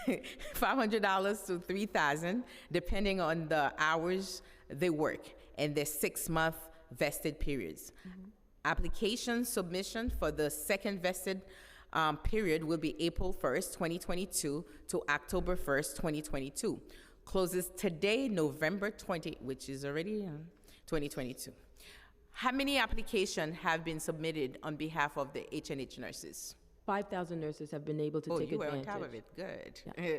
that, $500 to $3,000, depending on the hours they work and their 6-month vested periods. Application submission for the second vested period will be April 1st, 2022 to October 1st, 2022. Closes today, November 20, which is already 2022. How many applications have been submitted on behalf of the H&H nurses? 5,000 nurses have been able to take you were advantage. on top of it, good. Yeah.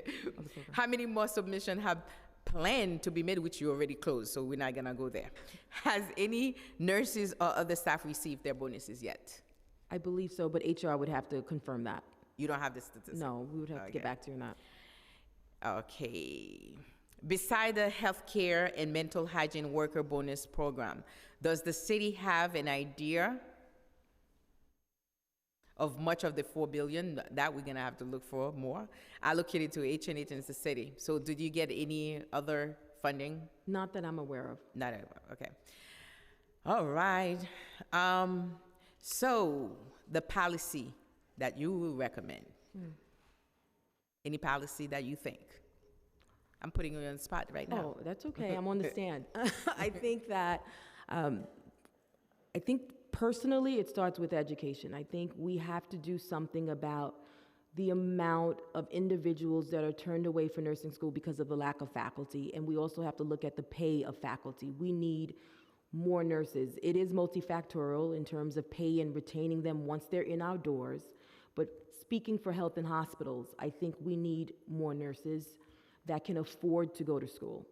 How many more submissions have planned to be made, which you already closed, so we're not gonna go there. Has any nurses or other staff received their bonuses yet? I believe so, but HR would have to confirm that. You don't have the statistics? No, we would have to get Okay. back to you on that. Okay. Beside the healthcare and mental hygiene worker bonus program, does the city have an idea of much of the $4 billion that we're gonna have to look for more allocated to H&H and the city? So did you get any other funding? Not that I'm aware of. Not at all, okay. All right. So the policy that you will recommend, any policy that you think? I'm putting you on the spot right now. Oh, that's okay. I'm on the stand. I think that, I think personally it starts with education. I think we have to do something about the amount of individuals that are turned away from nursing school because of the lack of faculty. And we also have to look at the pay of faculty. We need more nurses. It is multifactorial in terms of pay and retaining them once they're in our doors. But speaking for Health and Hospitals, I think we need more nurses that can afford to go to school.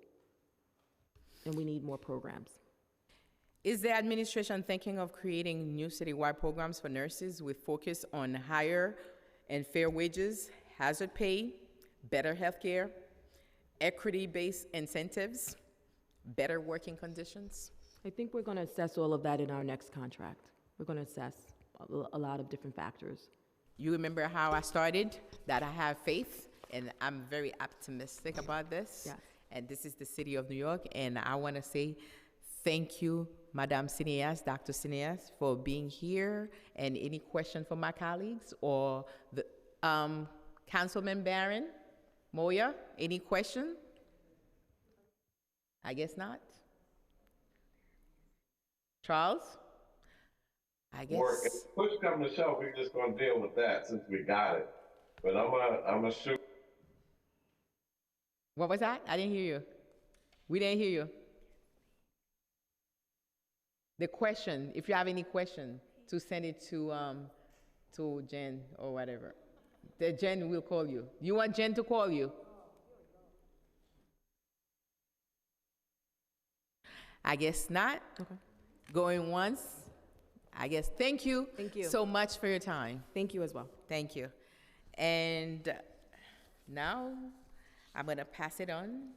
And we need more programs. Is the administration thinking of creating new citywide programs for nurses with focus on higher and fair wages, hazard pay, better healthcare, equity-based incentives, better working conditions? I think we're going to assess all of that in our next contract. We're going to assess a lot of different factors. You remember how I started, that I have faith, and I'm very optimistic about this. Yes. And this is the city of New York, and I want to say thank you, Madame Cineas, Dr. Cineas, for being here. And any question from my colleagues or the Councilman Barron, Moya, any question? I guess not. Charles? I guess. Or if push come to shove, we're just gonna deal with that since we got it. But I'm gonna shoot. What was that? I didn't hear you. We didn't hear you. The question, if you have any question, to send it to Jen or whatever. The Jen will call you. You want Jen to call you? I guess not. Okay. Going once? I guess. Thank you. Thank you. So much for your time. Thank you as well. Thank you. And now I'm gonna pass it on.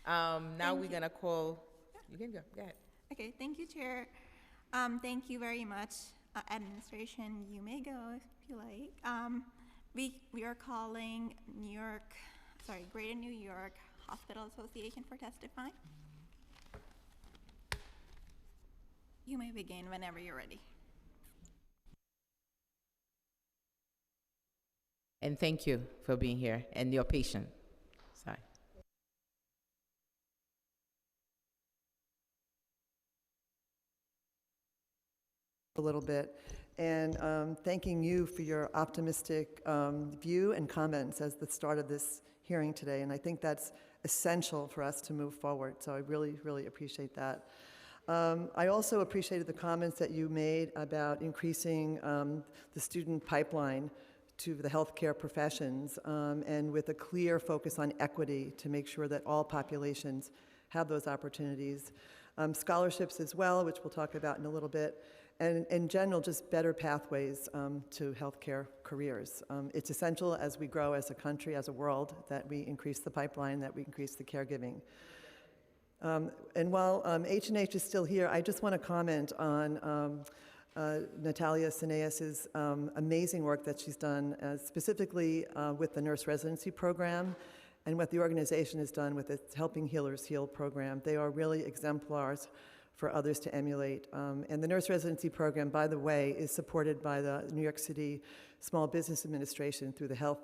Now we're gonna call, you can go ahead. Okay, thank you, Chair. Thank you very much, administration. You may go if you like. We are calling Greater New York Hospital Association for testifying. You may begin whenever you're ready. And thank you for being here and your patience. Sorry. a little bit, and thanking you for your optimistic view and comments as the start of this hearing today. And I think that's essential for us to move forward. So I really, really appreciate that. I also appreciated the comments that you made about increasing the student pipeline to the healthcare professions, and with a clear focus on equity to make sure that all populations have those opportunities. Scholarships as well, which we'll talk about in a little bit, and in general, just better pathways to healthcare careers. It's essential as we grow as a country, as a world, that we increase the pipeline, that we increase the caregiving. And while H&H is still here, I just want to comment on Natalia Cineas's amazing work that she's done, specifically with the nurse residency program, and what the organization has done with its Helping Healers Heal program. They are really exemplars for others to emulate. And the nurse residency program, by the way, is supported by the New York City Small Business Administration through the Health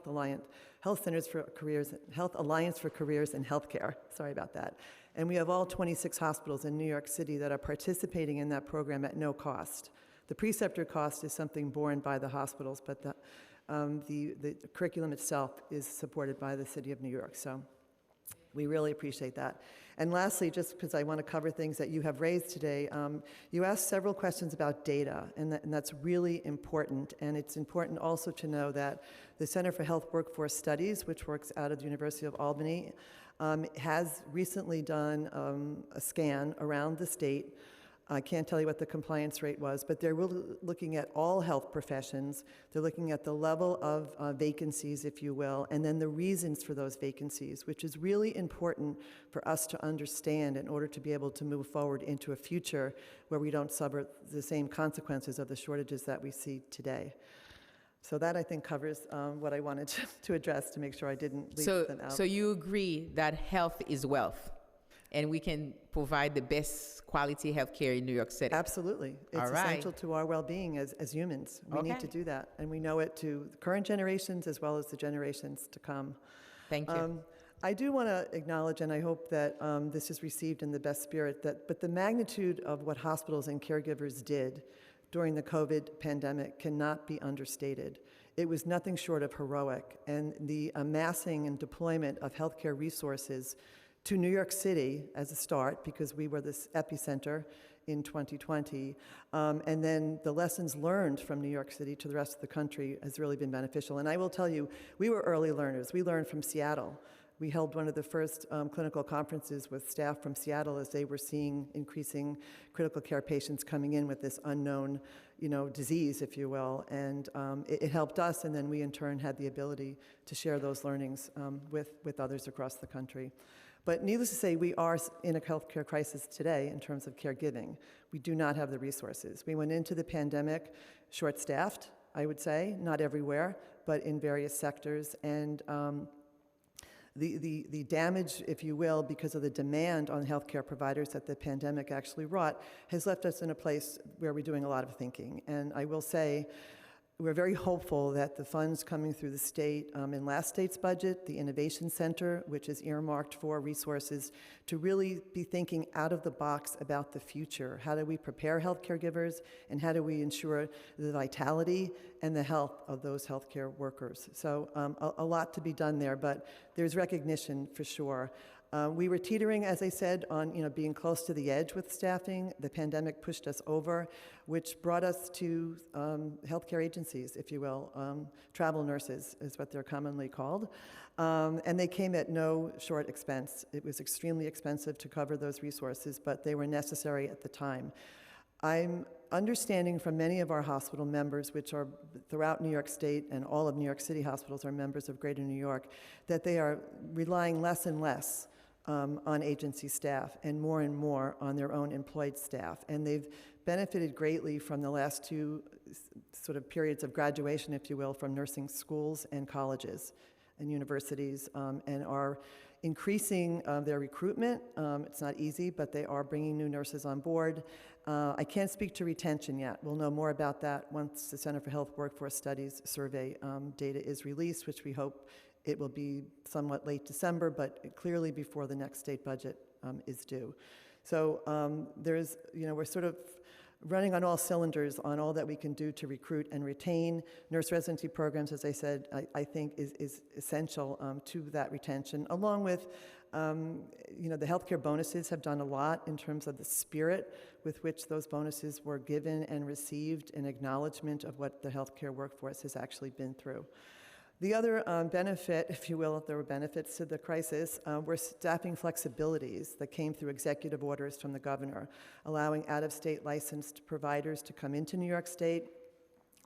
Alliance for Careers in Healthcare. Sorry about that. And we have all 26 hospitals in New York City that are participating in that program at no cost. The preceptor cost is something borne by the hospitals, but the curriculum itself is supported by the City of New York. So we really appreciate that. And lastly, just because I want to cover things that you have raised today, you asked several questions about data, and that's really important. And it's important also to know that the Center for Health Workforce Studies, which works out of the University of Albany, has recently done a scan around the state. I can't tell you what the compliance rate was, but they're really looking at all health professions. They're looking at the level of vacancies, if you will, and then the reasons for those vacancies, which is really important for us to understand in order to be able to move forward into a future where we don't suffer the same consequences of the shortages that we see today. So that, I think, covers what I wanted to address to make sure I didn't leave them out. So you agree that health is wealth, and we can provide the best quality health care in New York City? Absolutely. It's All right. essential to our well-being as humans. We need to do that, and we know it to the current generations as well as the generations to come. Thank you. I do want to acknowledge, and I hope that this is received in the best spirit, but the magnitude of what hospitals and caregivers did during the COVID pandemic cannot be understated. It was nothing short of heroic, and the amassing and deployment of healthcare resources to New York City as a start, because we were this epicenter in 2020, and then the lessons learned from New York City to the rest of the country has really been beneficial. And I will tell you, we were early learners. We learned from Seattle. We held one of the first clinical conferences with staff from Seattle as they were seeing increasing critical care patients coming in with this unknown, disease, if you will. And it helped us, and then we in turn had the ability to share those learnings with others across the country. But needless to say, we are in a healthcare crisis today in terms of caregiving. We do not have the resources. We went into the pandemic short-staffed, I would say, not everywhere, but in various sectors. And the damage, if you will, because of the demand on healthcare providers that the pandemic actually wrought, has left us in a place where we're doing a lot of thinking. And I will say, we're very hopeful that the funds coming through the state, in last state's budget, the Innovation Center, which is earmarked for resources to really be thinking out of the box about the future. How do we prepare healthcare givers, and how do we ensure the vitality and the health of those healthcare workers? So a lot to be done there, but there's recognition for sure. We were teetering, as I said, on being close to the edge with staffing. The pandemic pushed us over, which brought us to healthcare agencies, if you will. Travel nurses is what they're commonly called. And they came at no short expense. It was extremely expensive to cover those resources, but they were necessary at the time. I'm understanding from many of our hospital members, which are throughout New York State, and all of New York City hospitals are members of Greater New York, that they are relying less and less on agency staff and more on their own employed staff. And they've benefited greatly from the last two sort of periods of graduation, if you will, from nursing schools and colleges and universities, and are increasing their recruitment. It's not easy, but they are bringing new nurses on board. I can't speak to retention yet. We'll know more about that once the Center for Health Workforce Studies survey data is released, which we hope it will be somewhat late December, but clearly before the next state budget is due. So we're sort of running on all cylinders on all that we can do to recruit and retain. Nurse residency programs, as I said, I think is essential to that retention, along with the healthcare bonuses have done a lot in terms of the spirit with which those bonuses were given and received in acknowledgement of what the healthcare workforce has actually been through. The other benefit, if you will, if there were benefits to the crisis, were staffing flexibilities that came through executive orders from the governor, allowing out-of-state licensed providers to come into New York State,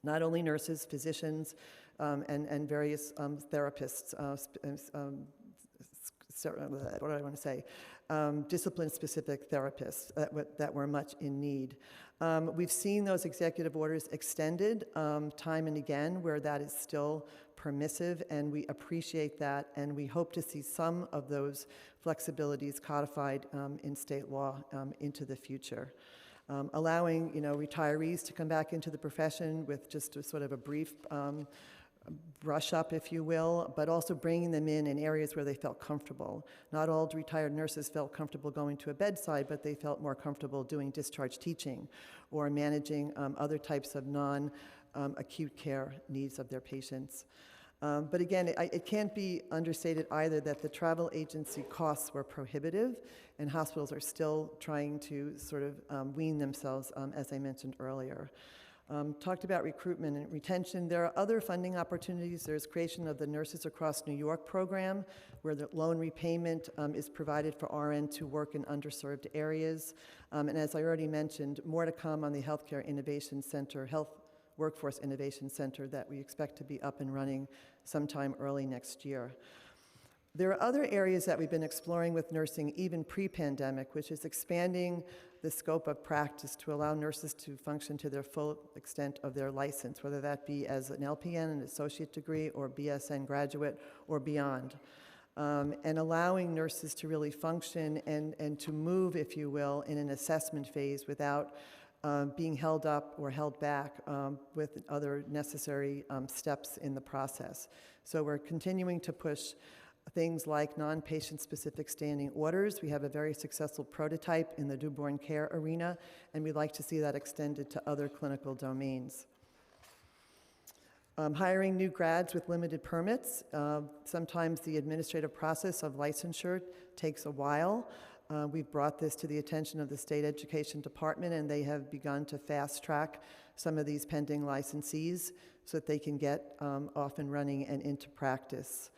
not only nurses, physicians, and various therapists, what do I want to say? Discipline-specific therapists that were much in need. We've seen those executive orders extended time and again where that is still permissive, and we appreciate that, and we hope to see some of those flexibilities codified in state law into the future. Allowing retirees to come back into the profession with just a sort of a brief brush up, if you will, but also bringing them in areas where they felt comfortable. Not all retired nurses felt comfortable going to a bedside, but they felt more comfortable doing discharge teaching or managing other types of non-acute care needs of their patients. But again, it can't be understated either that the travel agency costs were prohibitive, and hospitals are still trying to sort of wean themselves, as I mentioned earlier. Talked about recruitment and retention. There are other funding opportunities. There's creation of the Nurses Across New York program, where the loan repayment is provided for RN to work in underserved areas. And as I already mentioned, more to come on the Healthcare Innovation Center, Health Workforce Innovation Center, that we expect to be up and running sometime early next year. There are other areas that we've been exploring with nursing even pre-pandemic, which is expanding the scope of practice to allow nurses to function to their full extent of their license, whether that be as an LPN, an associate degree, or BSN graduate, or beyond. And allowing nurses to really function and to move, if you will, in an assessment phase without being held up or held back with other necessary steps in the process. So we're continuing to push things like non-patient specific standing orders. We have a very successful prototype in the newborn care arena, and we'd like to see that extended to other clinical domains. Hiring new grads with limited permits. Sometimes the administrative process of licensure takes a while. We've brought this to the attention of the State Education Department, and they have begun to fast-track some of these pending licensees so that they can get off and running and into practice.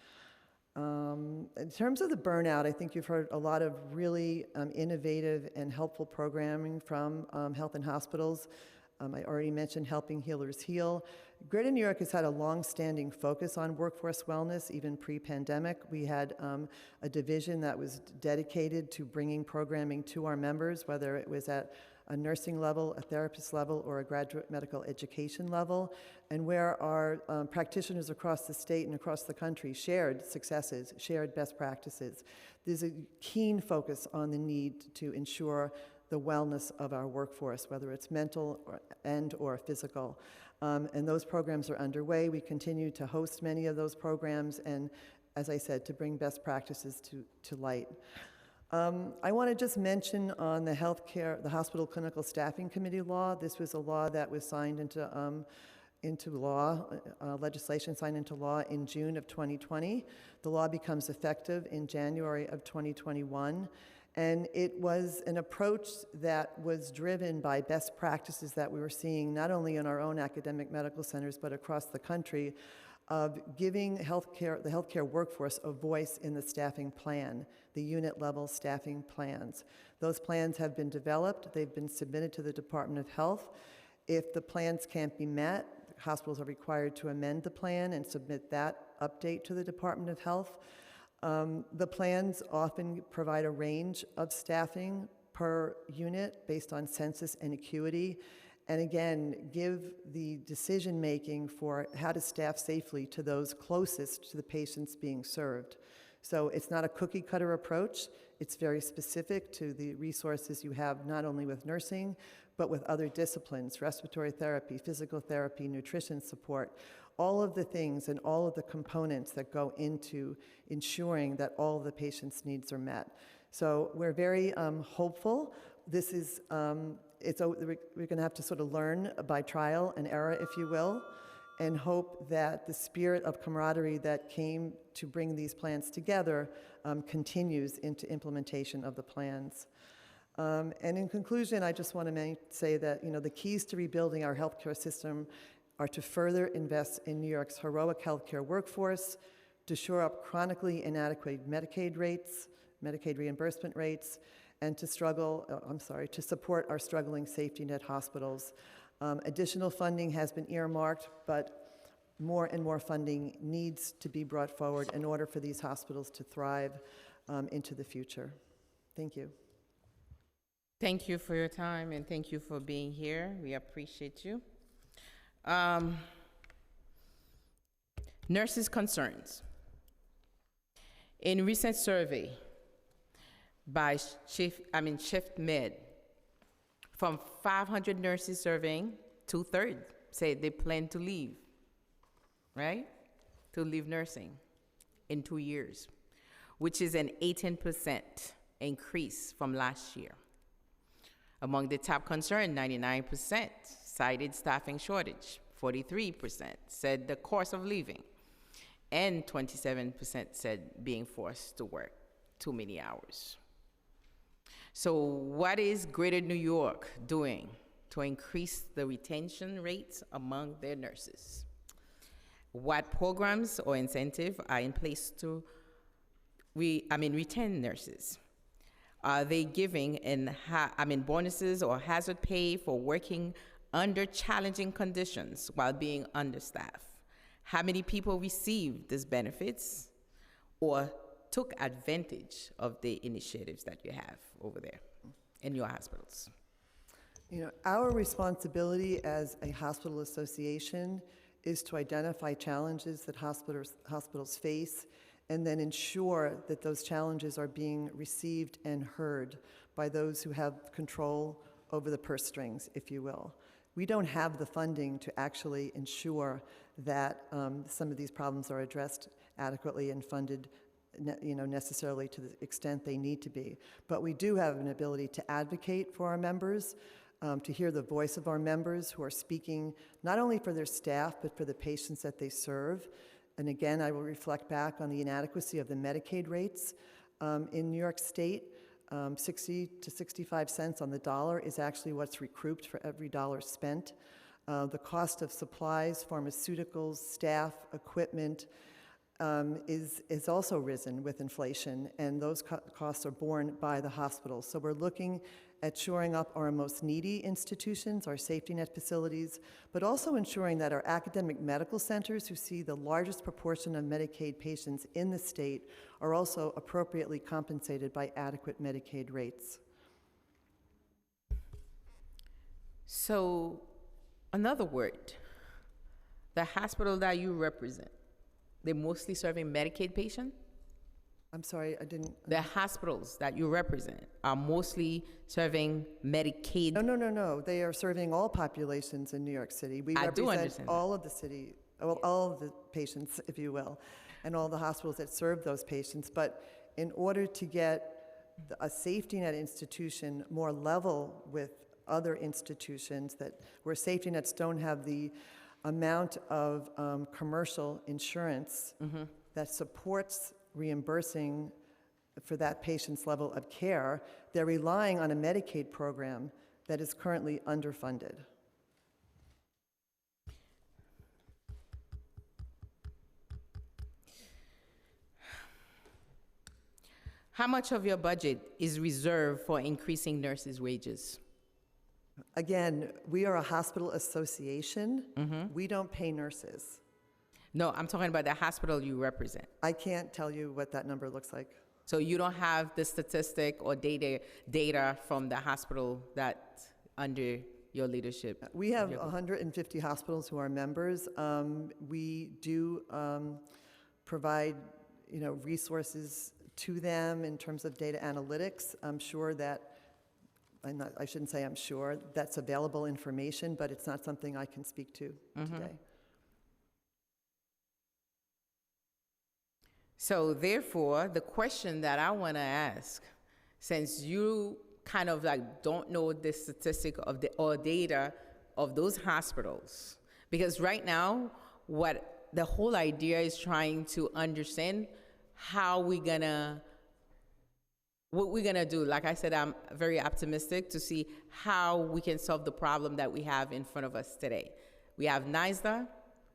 In terms of the burnout, I think you've heard a lot of really innovative and helpful programming from Health and Hospitals. I already mentioned Helping Healers Heal. Greater New York has had a long-standing focus on workforce wellness, even pre-pandemic. We had a division that was dedicated to bringing programming to our members, whether it was at a nursing level, a therapist level, or a graduate medical education level, and where our practitioners across the state and across the country shared successes, shared best practices. There's a keen focus on the need to ensure the wellness of our workforce, whether it's mental or physical. And those programs are underway. We continue to host many of those programs and, as I said, to bring best practices to light. I want to just mention on the Hospital Clinical Staffing Committee law. This was a law that was signed into law, legislation signed into law in June of 2020. The law becomes effective in January of 2021. And it was an approach that was driven by best practices that we were seeing not only in our own academic medical centers, but across the country, of giving the healthcare workforce a voice in the staffing plan, the unit-level staffing plans. Those plans have been developed. They've been submitted to the Department of Health. If the plans can't be met, hospitals are required to amend the plan and submit that update to the Department of Health. The plans often provide a range of staffing per unit based on census and acuity, and again, give the decision-making for how to staff safely to those closest to the patients being served. So it's not a cookie-cutter approach. It's very specific to the resources you have, not only with nursing, but with other disciplines, respiratory therapy, physical therapy, nutrition support, all of the things and all of the components that go into ensuring that all of the patient's needs are met. So we're very hopeful. This is, we're going to have to sort of learn by trial and error, if you will, and hope that the spirit of camaraderie that came to bring these plans together continues into implementation of the plans. And in conclusion, I just want to say that, the keys to rebuilding our healthcare system are to further invest in New York's heroic healthcare workforce, to shore up chronically inadequate Medicaid reimbursement rates, and to support our struggling safety net hospitals. Additional funding has been earmarked, but more and more funding needs to be brought forward in order for these hospitals to thrive into the future. Thank you. Thank you for your time, and thank you for being here. We appreciate you. Nurses' concerns. In recent survey by Shift Med, from 500 nurses surveying, 2/3 say they plan to leave, right? To leave nursing in 2 years, which is an 18% increase from last year. Among the top concern, 99% cited staffing shortage, 43% said the cost of leaving, and 27% said being forced to work too many hours. So what is Greater New York doing to increase the retention rates among their nurses? What programs or incentives are in place to retain nurses? Are they giving bonuses or hazard pay for working under challenging conditions while being understaffed? How many people received these benefits or took advantage of the initiatives that you have over there in your hospitals? Our responsibility as a hospital association is to identify challenges that hospitals face and then ensure that those challenges are being received and heard by those who have control over the purse strings, if you will. We don't have the funding to actually ensure that some of these problems are addressed adequately and funded necessarily to the extent they need to be. But we do have an ability to advocate for our members, to hear the voice of our members who are speaking not only for their staff, but for the patients that they serve. And again, I will reflect back on the inadequacy of the Medicaid rates in New York State. 60 to 65 cents on the dollar is actually what's recouped for every dollar spent. The cost of supplies, pharmaceuticals, staff, equipment is also risen with inflation, and those costs are borne by the hospitals. So we're looking at shoring up our most needy institutions, our safety net facilities, but also ensuring that our academic medical centers, who see the largest proportion of Medicaid patients in the state, are also appropriately compensated by adequate Medicaid rates. So, another word, the hospital that you represent, they're mostly serving Medicaid patients? I'm sorry, I didn't... The hospitals that you represent are mostly serving Medicaid? No. They are serving all populations in New York City. We I do represent understand all of the city, well, all of the patients, if you will, and all the hospitals that serve those patients. But in order to get a safety net institution more level with other institutions where safety nets don't have the amount of commercial insurance that supports reimbursing for that patient's level of care, they're relying on a Medicaid program that is currently underfunded. How much of your budget is reserved for increasing nurses' wages? Again, we are a hospital association. We don't pay nurses. No, I'm talking about the hospital you represent. I can't tell you what that number looks like. So you don't have the statistic or data from the hospital that's under your leadership? We have 150 hospitals who are members. We do provide, resources to them in terms of data analytics. I'm sure that, I shouldn't say I'm sure, that's available information, but it's not something I can speak to today. So therefore, the question that I want to ask, since you kind of like don't know the statistic of the or data of those hospitals, because right now, what the whole idea is trying to understand how what we're gonna do. Like I said, I'm very optimistic to see how we can solve the problem that we have in front of us today. We have NYSDA,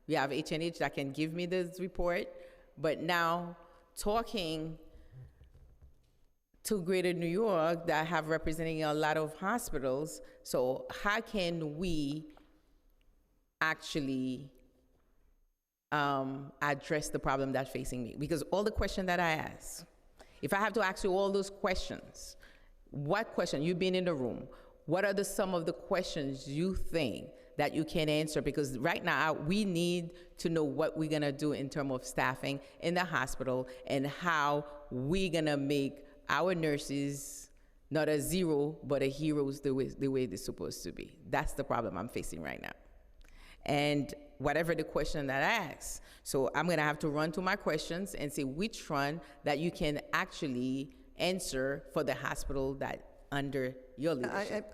we have H&H that can give me this report, but now talking to Greater New York that have representing a lot of hospitals, so how can we actually address the problem that's facing me? Because all the questions that I ask, if I have to ask you all those questions, what question, you've been in the room, what are some of the questions you think that you can answer? Because right now, we need to know what we're gonna do in terms of staffing in the hospital and how we're gonna make our nurses not a zero, but a heroes the way they're supposed to be. That's the problem I'm facing right now. And whatever the question that I ask, so I'm gonna have to run to my questions and see which one that you can actually answer for the hospital that under your leadership.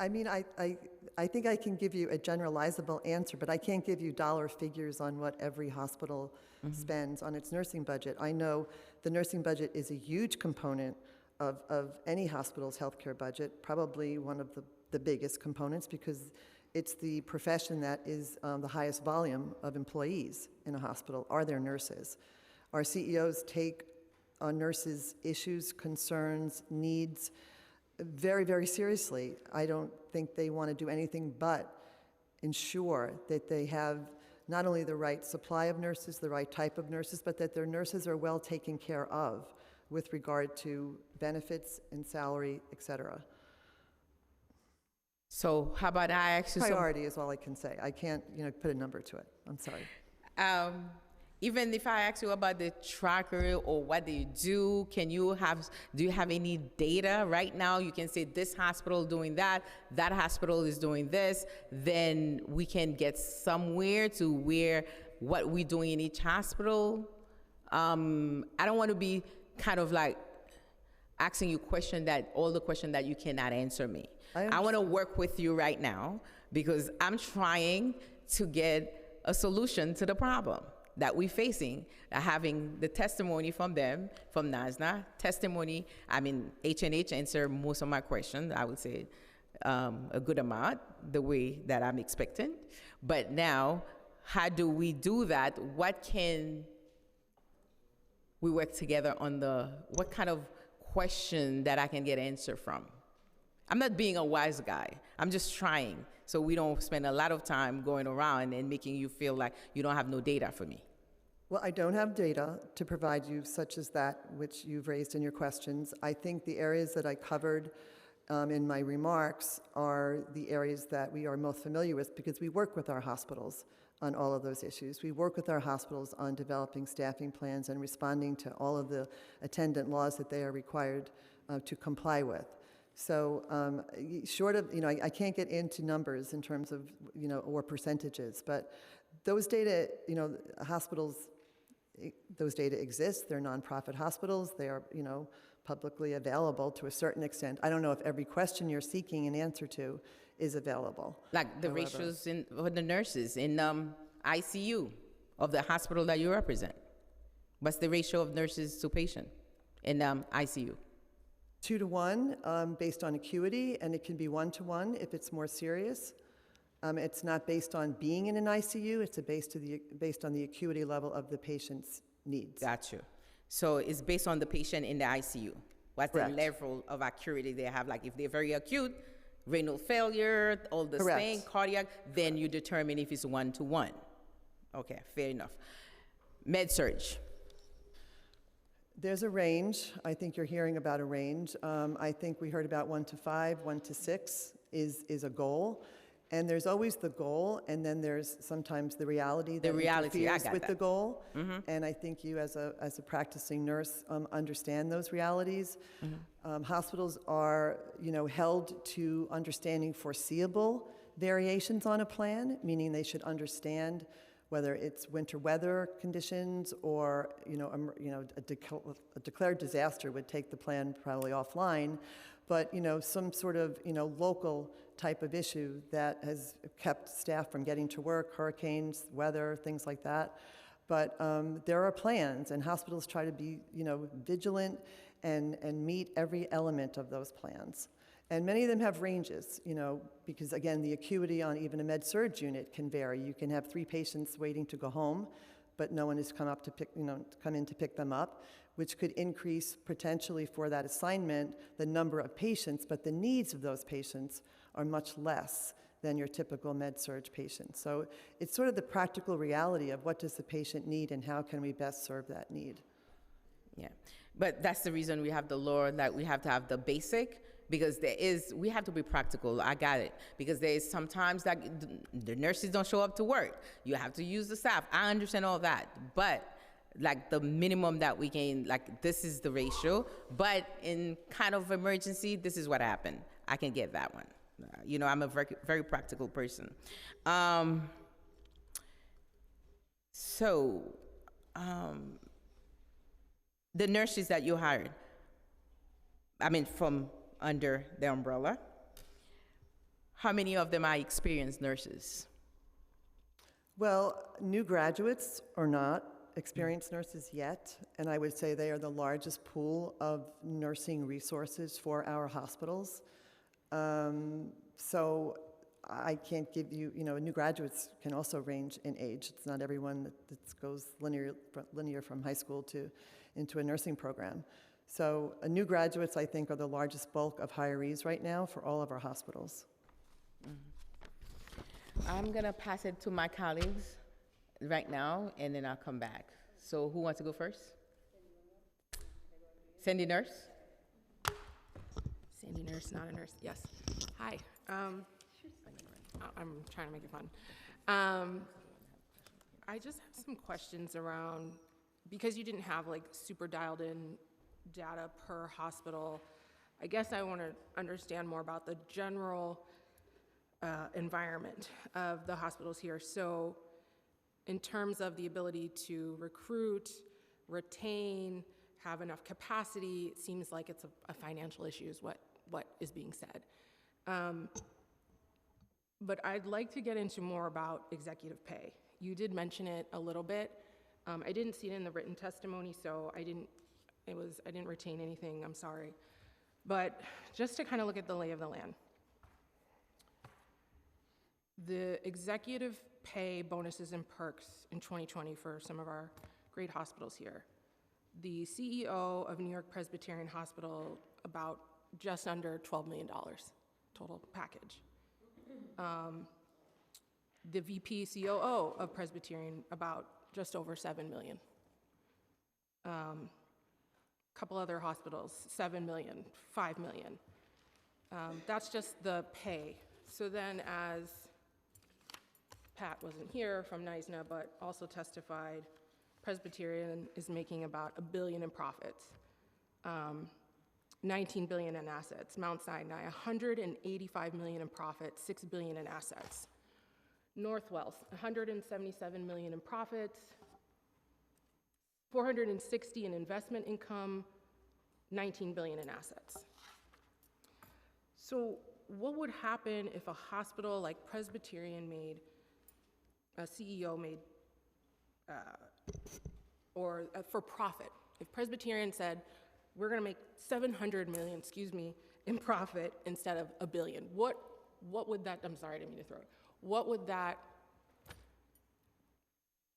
I think I can give you a generalizable answer, but I can't give you dollar figures on what every hospital spends on its nursing budget. I know the nursing budget is a huge component of any hospital's healthcare budget, probably one of the biggest components, because it's the profession that is the highest volume of employees in a hospital, are their nurses. Our CEOs take nurses' issues, concerns, needs very, very seriously. I don't think they want to do anything but ensure that they have not only the right supply of nurses, the right type of nurses, but that their nurses are well taken care of with regard to benefits and salary, et cetera. So how about I ask you Priority is all I can say. I can't, put a number to it. I'm sorry. Even if I ask you about the tracker or what they do, do you have any data right now? You can say this hospital doing that hospital is doing this, then we can get somewhere to where what we're doing in each hospital. I don't want to be kind of like asking you all the questions that you cannot answer me. I want to work with you right now because I'm trying to get a solution to the problem that we're facing, having the testimony from them, from NASNA, H&H answered most of my questions, I would say a good amount, the way that I'm expecting. But now, how do we do that? What can we work together on what kind of question that I can get answer from? I'm not being a wise guy. I'm just trying so we don't spend a lot of time going around and making you feel like you don't have no data for me. Well, I don't have data to provide you such as that which you've raised in your questions. I think the areas that I covered in my remarks are the areas that we are most familiar with because we work with our hospitals on all of those issues. We work with our hospitals on developing staffing plans and responding to all of the attendant laws that they are required to comply with. So short of, I can't get into numbers in terms of, or percentages, but those data, hospitals, those data exist. They're nonprofit hospitals. They are, publicly available to a certain extent. I don't know if every question you're seeking an answer to is available. Like the ratios for the nurses in ICU of the hospital that you represent. What's the ratio of nurses to patient in ICU? 2 to 1 based on acuity, and it can be 1 to 1 if it's more serious. It's not based on being in an ICU, it's based on the acuity level of the patient's needs. Got you. So it's based on the patient in the ICU. What's Correct. The level of acuity they have? Like if they're very acute, renal failure, all this Correct. thing, cardiac, then you determine if it's 1 to 1. Okay, fair enough. Med-surg. There's a range. I think you're hearing about a range. I think we heard about 1 to 5, 1 to 6 is a goal. And there's always the goal, and then there's sometimes the reality that interferes with the goal. Mm-hmm. And I think you, as a practicing nurse, understand those realities. Mm-hmm. Hospitals are, held to understanding foreseeable variations on a plan, meaning they should understand whether it's winter weather conditions or a declared disaster would take the plan probably offline, but some sort of local type of issue that has kept staff from getting to work, hurricanes, weather, things like that. But there are plans, and hospitals try to be vigilant and meet every element of those plans. And many of them have ranges, because again, the acuity on even a med-surg unit can vary. You can have 3 patients waiting to go home, but no one has come in to pick them up, which could increase potentially for that assignment the number of patients, but the needs of those patients are much less than your typical med-surg patient. So it's sort of the practical reality of what does the patient need and how can we best serve that need. Yeah, but that's the reason we have the law that we have to have the basic, because we have to be practical. I got it. Because there is sometimes that the nurses don't show up to work. You have to use the staff. I understand all that. But like the minimum that we can, like this is the ratio. But in kind of emergency, this is what happened. I can get that one. I'm a very, very practical person. The nurses that you hired, from under the umbrella, how many of them are experienced nurses? Well, new graduates are not experienced nurses yet, and I would say they are the largest pool of nursing resources for our hospitals. So I can't give you, new graduates can also range in age. It's not everyone that goes linear from high school into a nursing program. So new graduates, I think, are the largest bulk of hirees right now for all of our hospitals. I'm going to pass it to my colleagues right now, and then I'll come back. So who wants to go first? Sandy Nurse? Sandy Nurse, not a nurse. Yes. Hi. I'm trying to make it fun. I just have some questions around, because you didn't have like super dialed in data per hospital, I guess I want to understand more about the general environment of the hospitals here. So in terms of the ability to recruit, retain, have enough capacity, it seems like it's a financial issue is what is being said. But I'd like to get into more about executive pay. You did mention it a little bit. I didn't see it in the written testimony, so I didn't retain anything, I'm sorry. But just to kind of look at the lay of the land. The executive pay bonuses and perks in 2020 for some of our great hospitals here. The CEO of New York Presbyterian Hospital, about just under $12 million total package. The VP COO of Presbyterian, about just over $7 million. Couple other hospitals, $7 million, $5 million. That's just the pay. So then, as Pat wasn't here from NYSNA, but also testified, Presbyterian is making about $1 billion in profits, $19 billion in assets. Mount Sinai, $185 million in profits, $6 billion in assets. Northwell, $177 million in profits, $460 in investment income, $19 billion in assets. So what would happen if a hospital like Presbyterian made, a CEO made, or for profit? If Presbyterian said, we're gonna make $700 million, in profit instead of $1 billion, what would that, I'm sorry, I didn't mean to throw it. What would that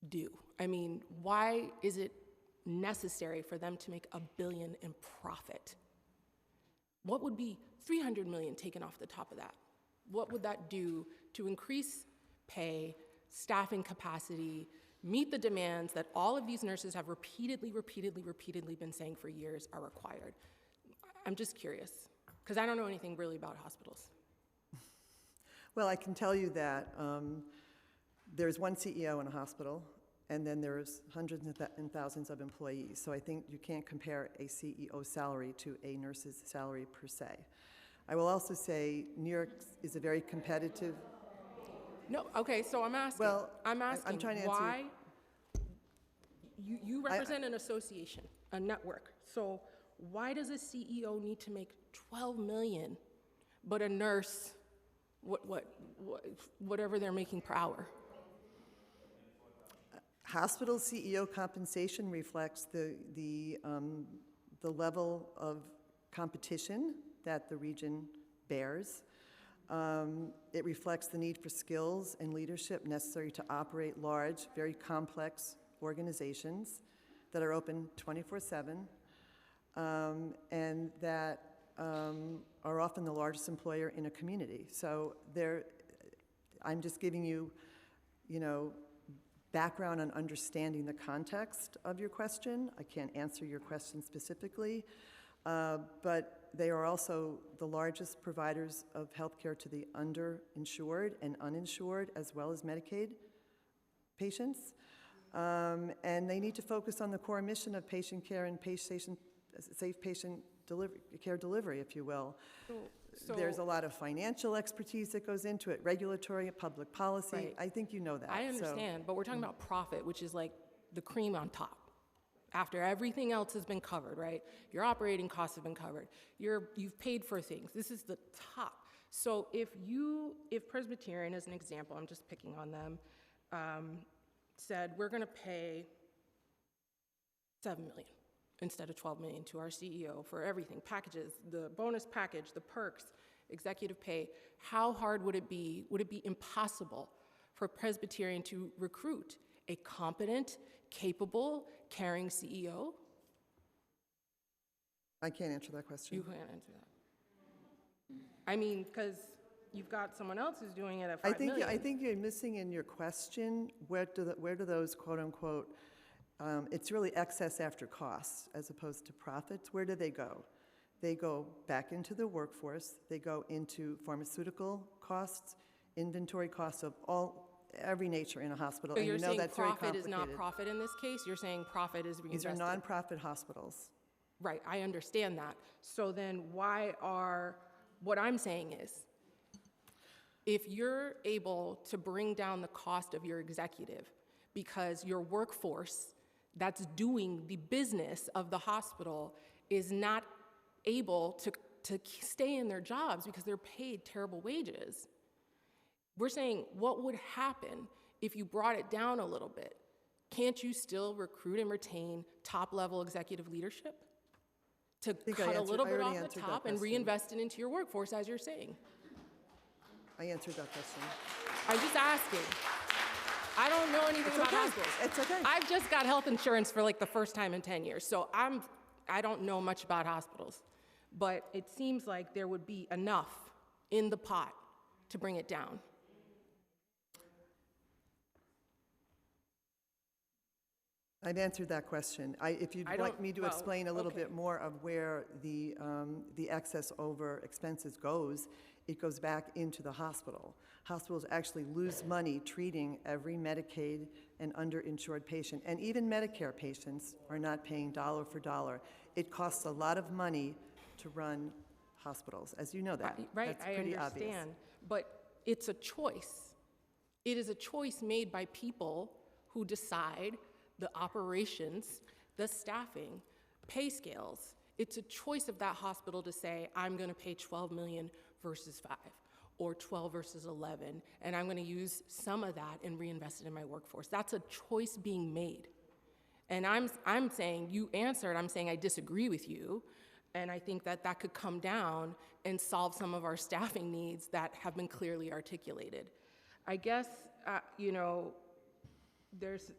do? I mean, why is it necessary for them to make $1 billion in profit? What would be $300 million taken off the top of that? What would that do to increase pay, staffing capacity, meet the demands that all of these nurses have repeatedly been saying for years are required? I'm just curious, because I don't know anything really about hospitals. Well, I can tell you that there's one CEO in a hospital, and then there's hundreds and thousands of employees. So I think you can't compare a CEO salary to a nurse's salary per se. I will also say New York is a very competitive. No, okay, so I'm asking. Well, I'm I'm asking trying to answer why you represent an association, a network. So why does a CEO need to make 12 million, but a nurse, whatever they're making per hour? Hospital CEO compensation reflects the level of competition that the region bears. It reflects the need for skills and leadership necessary to operate large, very complex organizations that are open 24/7, and that are often the largest employer in a community. So I'm just giving you, background on understanding the context of your question. I can't answer your question specifically, but they are also the largest providers of healthcare to the underinsured and uninsured, as well as Medicaid patients. And they need to focus on the core mission of patient care and safe patient care delivery, if you will. So There's a lot of financial expertise that goes into it, regulatory, public policy. Right. I think you know that. I so- understand, but we're talking about profit, which is like the cream on top. After everything else has been covered, right? Your operating costs have been covered. You've paid for things. This is the top. So if Presbyterian, as an example, I'm just picking on them, said we're going to pay $7 million instead of $12 million to our CEO for everything, packages, the bonus package, the perks, executive pay, how hard would it be? Would it be impossible for Presbyterian to recruit a competent, capable, caring CEO? I can't answer that question. You can't answer that. I mean, because you've got someone else who's doing it at $5 million. I think you're missing in your question, where do those quote-unquote, it's really excess after costs as opposed to profits. Where do they go? They go back into the workforce. They go into pharmaceutical costs, inventory costs of every nature in a hospital. So and you're you know saying that's very profit is not complicated. profit in this case? You're saying profit is These reinvested? are nonprofit hospitals. Right, I understand that. So then what I'm saying is, if you're able to bring down the cost of your executive because your workforce that's doing the business of the hospital is not able to stay in their jobs because they're paid terrible wages, we're saying, what would happen if you brought it down a little bit? Can't you still recruit and retain top-level executive leadership? To cut a little bit off the top and reinvest it into your workforce, as you're saying. I answered that question. I'm just asking. I don't know anything about hospitals. It's okay. I've just got health insurance for like the first time in 10 years, so I don't know much about hospitals. But it seems like there would be enough in the pot to bring it down. I've answered that question. If you'd like me to explain a little bit more of where the excess over expenses goes, it goes back into the hospital. Hospitals actually lose money treating every Medicaid and underinsured patient, and even Medicare patients are not paying dollar for dollar. It costs a lot of money to run hospitals, as you know that. Right, That's I pretty understand. obvious. But it's a choice. It is a choice made by people who decide the operations, the staffing, pay scales. It's a choice of that hospital to say, I'm going to pay $12 million versus 5, or 12 versus 11, and I'm going to use some of that and reinvest it in my workforce. That's a choice being made. And I'm saying, you answered, I'm saying I disagree with you, and I think that that could come down and solve some of our staffing needs that have been clearly articulated. I guess, there's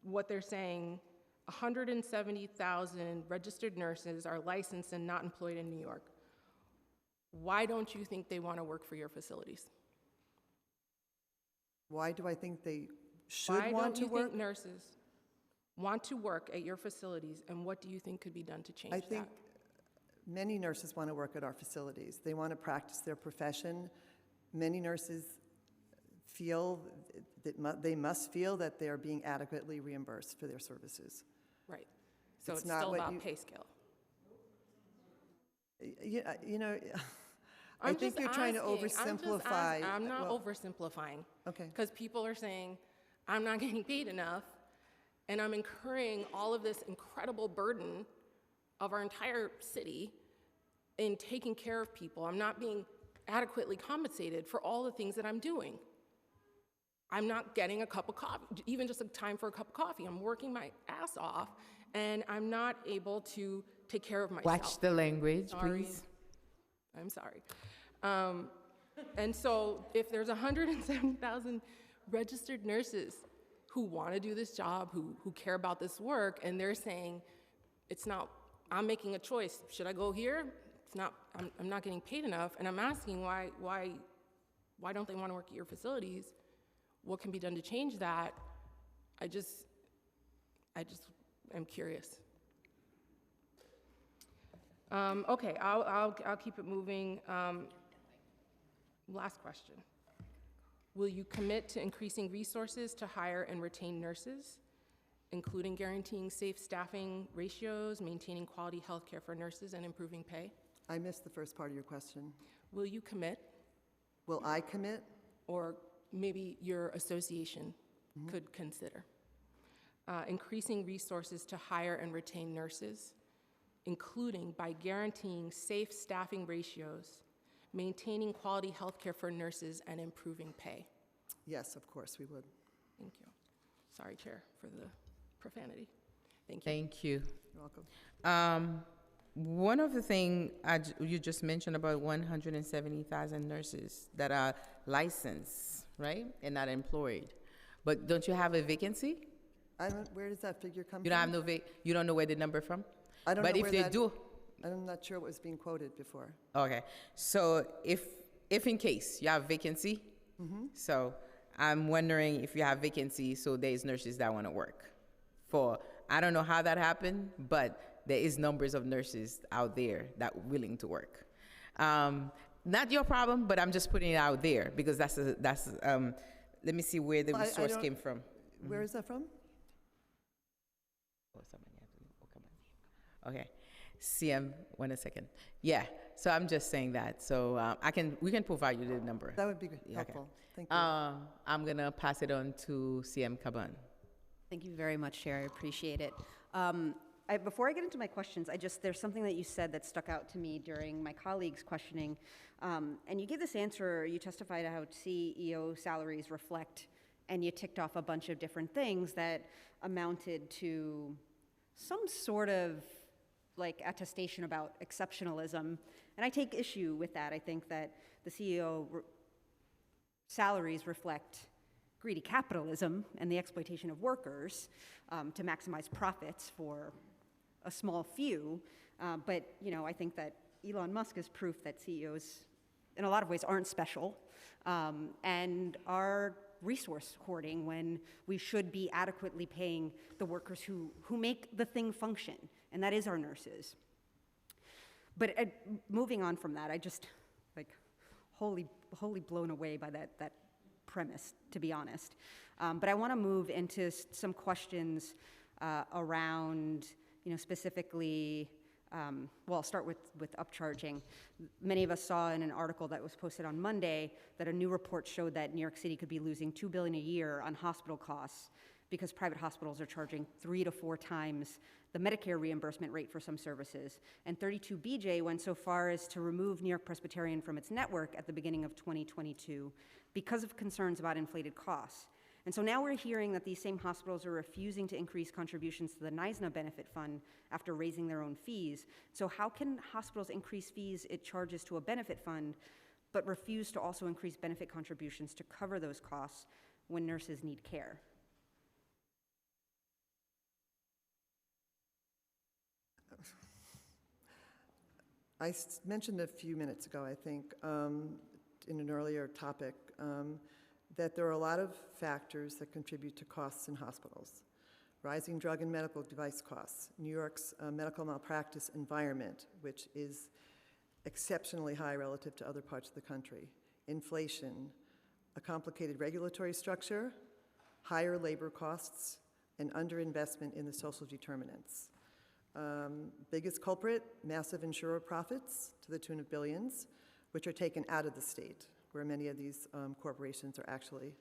what they're saying, 170,000 registered nurses are licensed and not employed in New York. Why don't you think they want to work for your facilities? Why do I think they should Why want don't to you work? think nurses want to work at your facilities, and what do you think could be done to change I that? think many nurses want to work at our facilities. They want to practice their profession. Many nurses feel that they must feel that they are being adequately reimbursed for their services. Right. So It's it's not still what about you- pay scale. I'm think just you're trying to asking. oversimplify. I'm not well, oversimplifying. Okay. Because people are saying, I'm not getting paid enough, and I'm incurring all of this incredible burden of our entire city in taking care of people. I'm not being adequately compensated for all the things that I'm doing. I'm not getting a cup of coffee, even just a time for a cup of coffee. I'm working my ass off, and I'm not able to take care of myself. Watch the language, Sorry. please. I'm sorry. And so if there's 170,000 registered nurses who want to do this job, who care about this work, and they're saying, it's not, I'm making a choice. Should I go here? It's not, I'm not getting paid enough. And I'm asking why don't they want to work at your facilities? What can be done to change that? I just am curious. Okay, I'll keep it moving. Last question. Will you commit to increasing resources to hire and retain nurses, including guaranteeing safe staffing ratios, maintaining quality health care for nurses, and improving pay? I missed the first part of your question. Will you commit, Will I commit? or maybe your association could consider, increasing resources to hire and retain nurses, including by guaranteeing safe staffing ratios, maintaining quality health care for nurses, and improving pay? Yes, of course, we would. Thank you. Sorry, Chair, for the profanity. Thank you. Thank you. You're welcome. One of the things you just mentioned about 170,000 nurses that are licensed, right, and not employed. But don't you have a vacancy? Where does that figure come You don't have from? you don't know where the number from? I don't But know if where they that- do, I'm not sure what was being quoted before. okay. So if in case you have vacancy, so I'm wondering if you have vacancy, so there's nurses that want to work. I don't know how that happened, but there is numbers of nurses out there that willing to work. Not your problem, but I'm just putting it out there because that's let me see where the Well, I resource don't- came from. Where is that from? Okay, CM, 1 second. Yeah, so I'm just saying that. So we can provide you the number. That would be Yeah, okay. helpful. Thank you. I'm gonna pass it on to CM Caban. Thank you very much, Chair. I appreciate it. Before I get into my questions, there's something that you said that stuck out to me during my colleague's questioning. And you gave this answer, you testified how CEO salaries reflect, and you ticked off a bunch of different things that amounted to some sort of like attestation about exceptionalism. And I take issue with that. I think that the CEO salaries reflect greedy capitalism and the exploitation of workers to maximize profits for a small few. But I think that Elon Musk is proof that CEOs, in a lot of ways, aren't special and are resource hoarding when we should be adequately paying the workers who make the thing function, and that is our nurses. But moving on from that, I just wholly blown away by that premise, to be honest. But I want to move into some questions around, specifically, I'll start with upcharging. Many of us saw in an article that was posted on Monday that a new report showed that New York City could be losing $2 billion a year on hospital costs because private hospitals are charging 3 to 4 times the Medicare reimbursement rate for some services. And 32BJ went so far as to remove New York Presbyterian from its network at the beginning of 2022 because of concerns about inflated costs. And so now we're hearing that these same hospitals are refusing to increase contributions to the NISNA benefit fund after raising their own fees. So how can hospitals increase fees it charges to a benefit fund, but refuse to also increase benefit contributions to cover those costs when nurses need care? I mentioned a few minutes ago, I think, in an earlier topic, that there are a lot of factors that contribute to costs in hospitals. Rising drug and medical device costs, New York's medical malpractice environment, which is exceptionally high relative to other parts of the country, inflation, a complicated regulatory structure, higher labor costs, and underinvestment in the social determinants. Biggest culprit, massive insurer profits to the tune of billions, which are taken out of the state, where many of these corporations are actually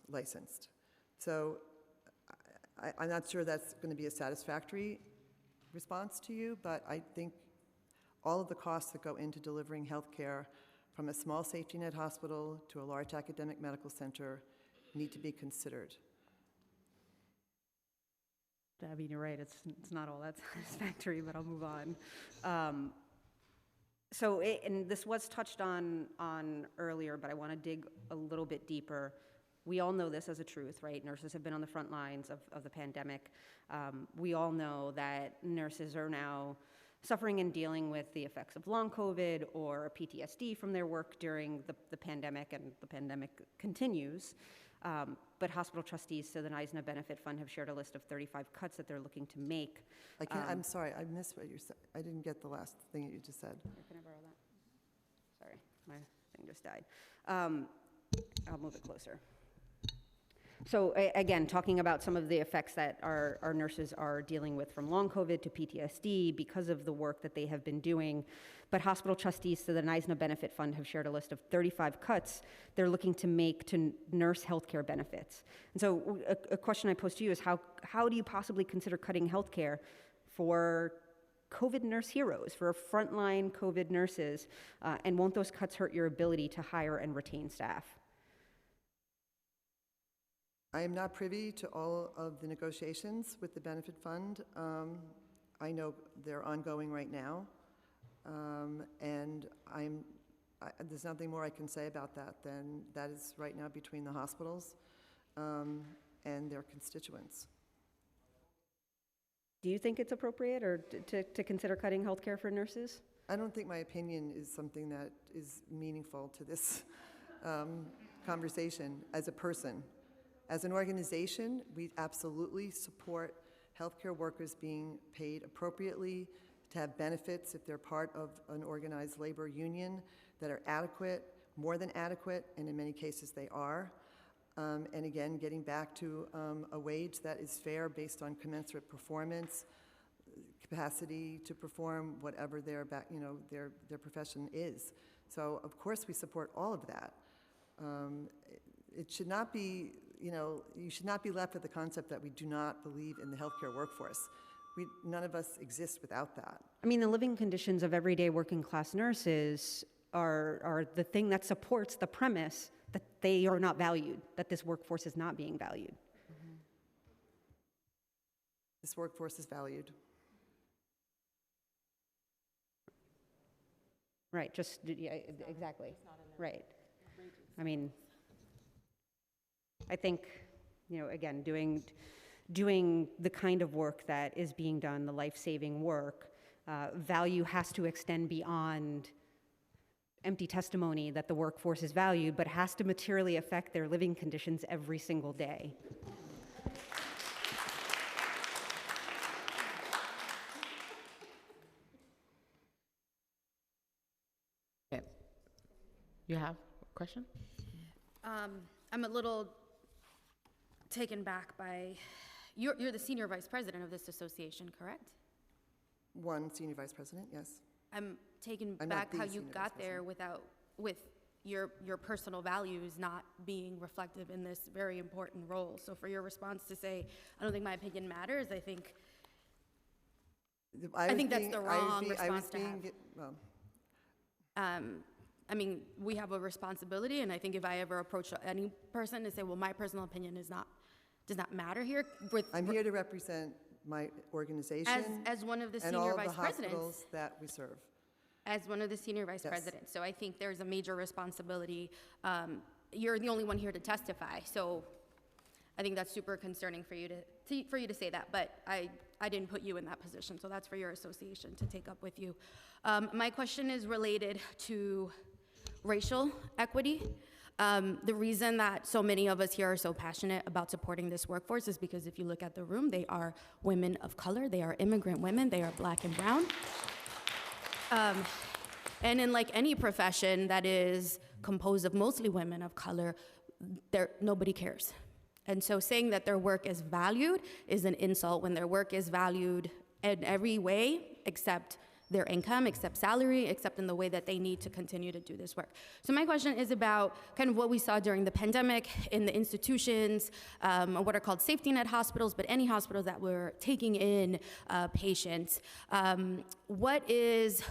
licensed. So I'm not sure that's going to be a satisfactory response to you, but I think all of the costs that go into delivering health care from a small safety net hospital to a large academic medical center need to be considered. I mean, you're right, it's not all that satisfactory, but I'll move on. And this was touched on earlier, but I want to dig a little bit deeper. We all know this as a truth, right? Nurses have been on the front lines of the pandemic. We all know that nurses are now suffering and dealing with the effects of long COVID or PTSD from their work during the pandemic, and the pandemic continues. But hospital trustees to the NISNA Benefit Fund have shared a list of 35 cuts that they're looking to make. I'm sorry, I missed what you said. I didn't get the last thing that you just said. Can I borrow that? Sorry, my thing just died. I'll move it closer. So again, talking about some of the effects that our nurses are dealing with from long COVID to PTSD because of the work that they have been doing. But hospital trustees to the NISNA Benefit Fund have shared a list of 35 cuts they're looking to make to nurse healthcare benefits. And so a question I pose to you is how do you possibly consider cutting healthcare for COVID nurse heroes, for frontline COVID nurses, and won't those cuts hurt your ability to hire and retain staff? I am not privy to all of the negotiations with the benefit fund. I know they're ongoing right now, and there's nothing more I can say about that than that is right now between the hospitals and their constituents. Do you think it's appropriate or to consider cutting healthcare for nurses? I don't think my opinion is something that is meaningful to this conversation as a person. As an organization, we absolutely support healthcare workers being paid appropriately, to have benefits if they're part of an organized labor union that are adequate, more than adequate, and in many cases they are. And again, getting back to a wage that is fair based on commensurate performance, capacity to perform whatever their profession is. So of course we support all of that. It should not be, you should not be left with the concept that we do not believe in the healthcare workforce. None of us exist without that. I mean, the living conditions of everyday working class nurses are the thing that supports the premise that they are not valued, that this workforce is not being valued. Mm-hmm. This workforce is valued. Right, exactly, right. I mean, I think, again, doing the kind of work that is being done, the life-saving work, value has to extend beyond empty testimony that the workforce is valued, but has to materially affect their living conditions every single day. Okay. You have a question? I'm a little taken back by, you're the senior vice president of this association, correct? One senior vice president, yes. I'm taken I'm back not how the you senior got vice there with your personal values not being reflective in this very important role. So for your response to say, I don't think my opinion matters, I think that's the wrong response to have. I mean, we have a responsibility, and I think if I ever approach any person and say, well, my personal opinion does not matter here. I'm here to represent my organization as one of the and senior all of vice the presidents. hospitals that we serve. As one of the senior vice Yes. presidents. So I think there's a major responsibility. You're the only one here to testify, so I think that's super concerning for you to say that, but I didn't put you in that position, so that's for your association to take up with you. My question is related to racial equity. The reason that so many of us here are so passionate about supporting this workforce is because if you look at the room, they are women of color, they are immigrant women, they are black and brown. And in like any profession that is composed of mostly women of color, nobody cares. And so saying that their work is valued is an insult when their work is valued in every way except their income, accept salary, accept in the way that they need to continue to do this work. So my question is about kind of what we saw during the pandemic in the institutions, what are called safety net hospitals, but any hospitals that were taking in patients. What is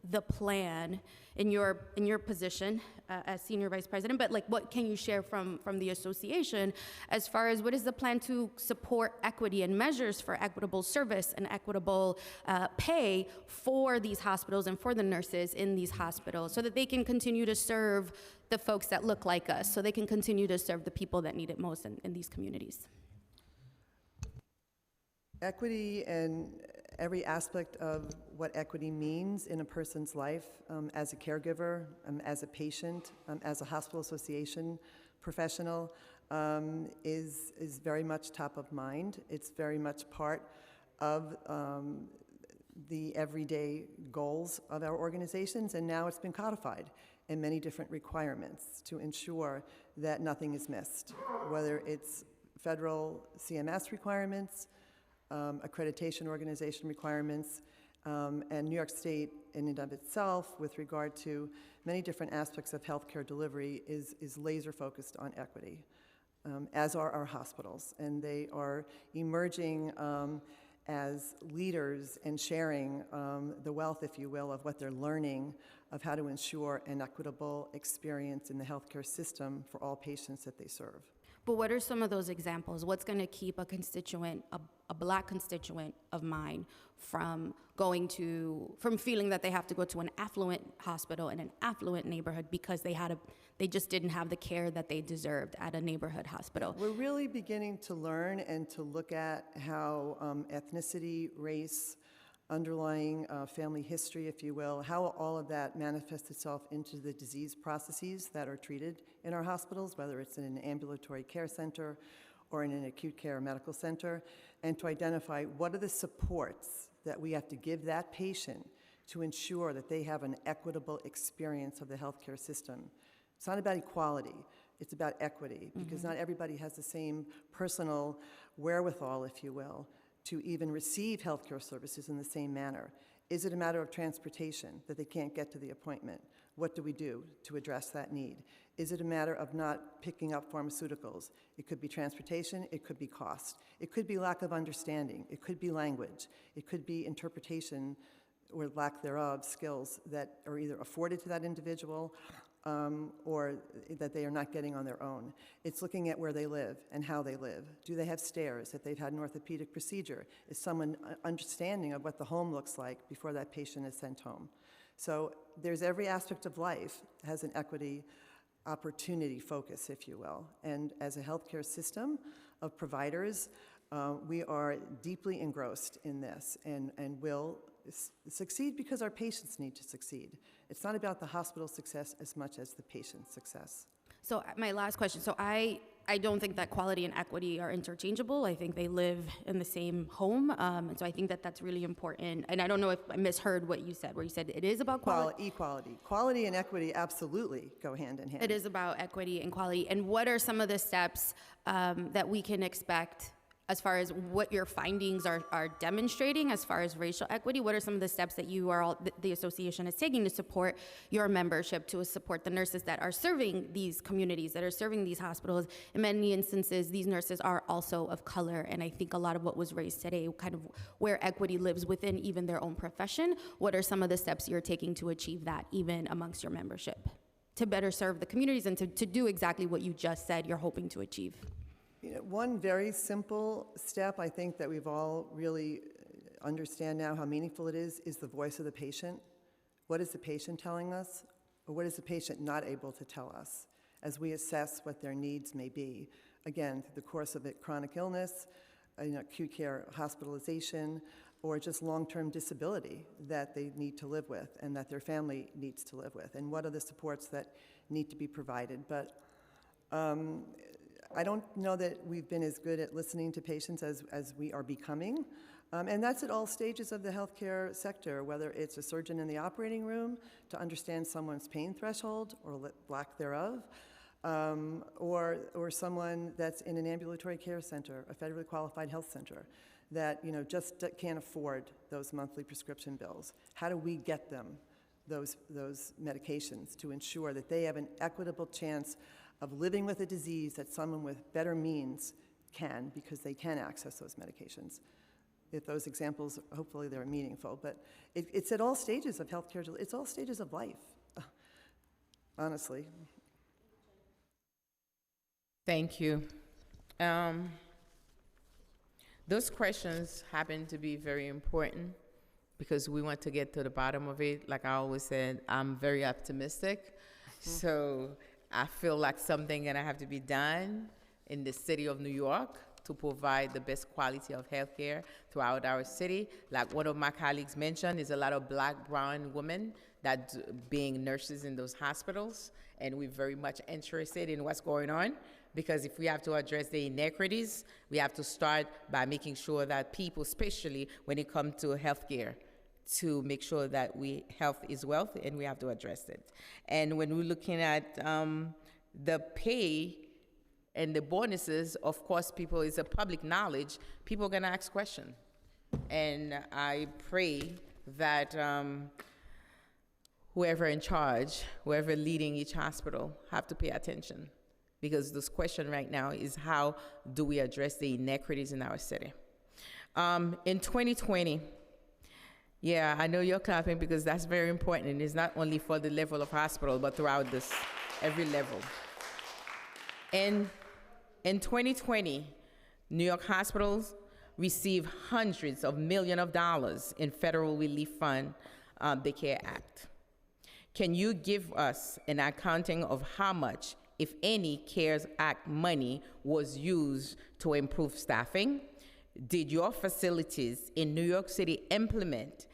the plan in your position as senior vice president, but like what can you share from the association as far as what is the plan to support equity and measures for equitable service and equitable pay for these hospitals and for the nurses in these hospitals so that they can continue to serve the folks that look like us, so they can continue to serve the people that need it most in these communities? Equity and every aspect of what equity means in a person's life, as a caregiver, as a patient, as a hospital association professional, is very much top of mind. It's very much part of the everyday goals of our organizations, and now it's been codified in many different requirements to ensure that nothing is missed, whether it's federal CMS requirements, accreditation organization requirements, and New York State in and of itself with regard to many different aspects of healthcare delivery is laser focused on equity, as are our hospitals. And they are emerging as leaders and sharing the wealth, if you will, of what they're learning of how to ensure an equitable experience in the healthcare system for all patients that they serve. But what are some of those examples? What's going to keep a constituent, a Black constituent of mine, from feeling that they have to go to an affluent hospital in an affluent neighborhood because they just didn't have the care that they deserved at a neighborhood hospital? We're really beginning to learn and to look at how ethnicity, race, underlying family history, if you will, how all of that manifests itself into the disease processes that are treated in our hospitals, whether it's in an ambulatory care center or in an acute care medical center, and to identify what are the supports that we have to give that patient to ensure that they have an equitable experience of the healthcare system. It's not about equality, it's about equity, because not everybody has the same personal wherewithal, if you will, to even receive healthcare services in the same manner. Is it a matter of transportation, that they can't get to the appointment? What do we do to address that need? Is it a matter of not picking up pharmaceuticals? It could be transportation, it could be cost. It could be lack of understanding, it could be language, it could be interpretation or lack thereof skills that are either afforded to that individual or that they are not getting on their own. It's looking at where they live and how they live. Do they have stairs? If they've had an orthopedic procedure, is someone understanding of what the home looks like before that patient is sent home? So there's every aspect of life has an equity opportunity focus, if you will. And as a healthcare system of providers, we are deeply engrossed in this and will succeed because our patients need to succeed. It's not about the hospital success as much as the patient's success. So my last question, so I don't think that quality and equity are interchangeable. I think they live in the same home, and so I think that that's really important. And I don't know if I misheard what you said, where you said it is about quality. Equality. Quality and equity absolutely go hand in hand. It is about equity and quality. And what are some of the steps that we can expect as far as what your findings are demonstrating as far as racial equity? What are some of the steps that the association is taking to support your membership, to support the nurses that are serving these communities, that are serving these hospitals? In many instances, these nurses are also of color, and I think a lot of what was raised today, kind of where equity lives within even their own profession, what are some of the steps you're taking to achieve that even amongst your membership, to better serve the communities and to do exactly what you just said you're hoping to achieve? One very simple step I think that we've all really understand now how meaningful it is the voice of the patient. What is the patient telling us, or what is the patient not able to tell us as we assess what their needs may be? Again, through the course of it, chronic illness, acute care hospitalization, or just long-term disability that they need to live with and that their family needs to live with, and what are the supports that need to be provided. But I don't know that we've been as good at listening to patients as we are becoming. And that's at all stages of the healthcare sector, whether it's a surgeon in the operating room to understand someone's pain threshold or lack thereof, or someone that's in an ambulatory care center, a federally qualified health center, that, just can't afford those monthly prescription bills. How do we get them those medications to ensure that they have an equitable chance of living with a disease that someone with better means can, because they can access those medications? If those examples, hopefully they're meaningful, but it's at all stages of healthcare, it's all stages of life, honestly. Thank you. Those questions happen to be very important because we want to get to the bottom of it. Like I always said, I'm very optimistic. So I feel like something gonna have to be done in the city of New York to provide the best quality of healthcare throughout our city. Like one of my colleagues mentioned, is a lot of Black, brown women that being nurses in those hospitals, and we're very much interested in what's going on, because if we have to address the inequities, we have to start by making sure that people, especially when it comes to healthcare, to make sure that health is wealth, and we have to address it. And when we're looking at the pay and the bonuses, of course, it's a public knowledge, people are gonna ask questions. And I pray that whoever in charge, whoever leading each hospital, have to pay attention. Because this question right now is, how do we address the inequities in our city? In 2020, yeah, I know you're clapping because that's very important, and it's not only for the level of hospital, but throughout this, every level. And in 2020, New York hospitals received hundreds of millions of dollars in federal relief fund, the CARE Act. Can you give us an accounting of how much, if any, CARES Act money was used to improve staffing? Did your facilities in New York City implement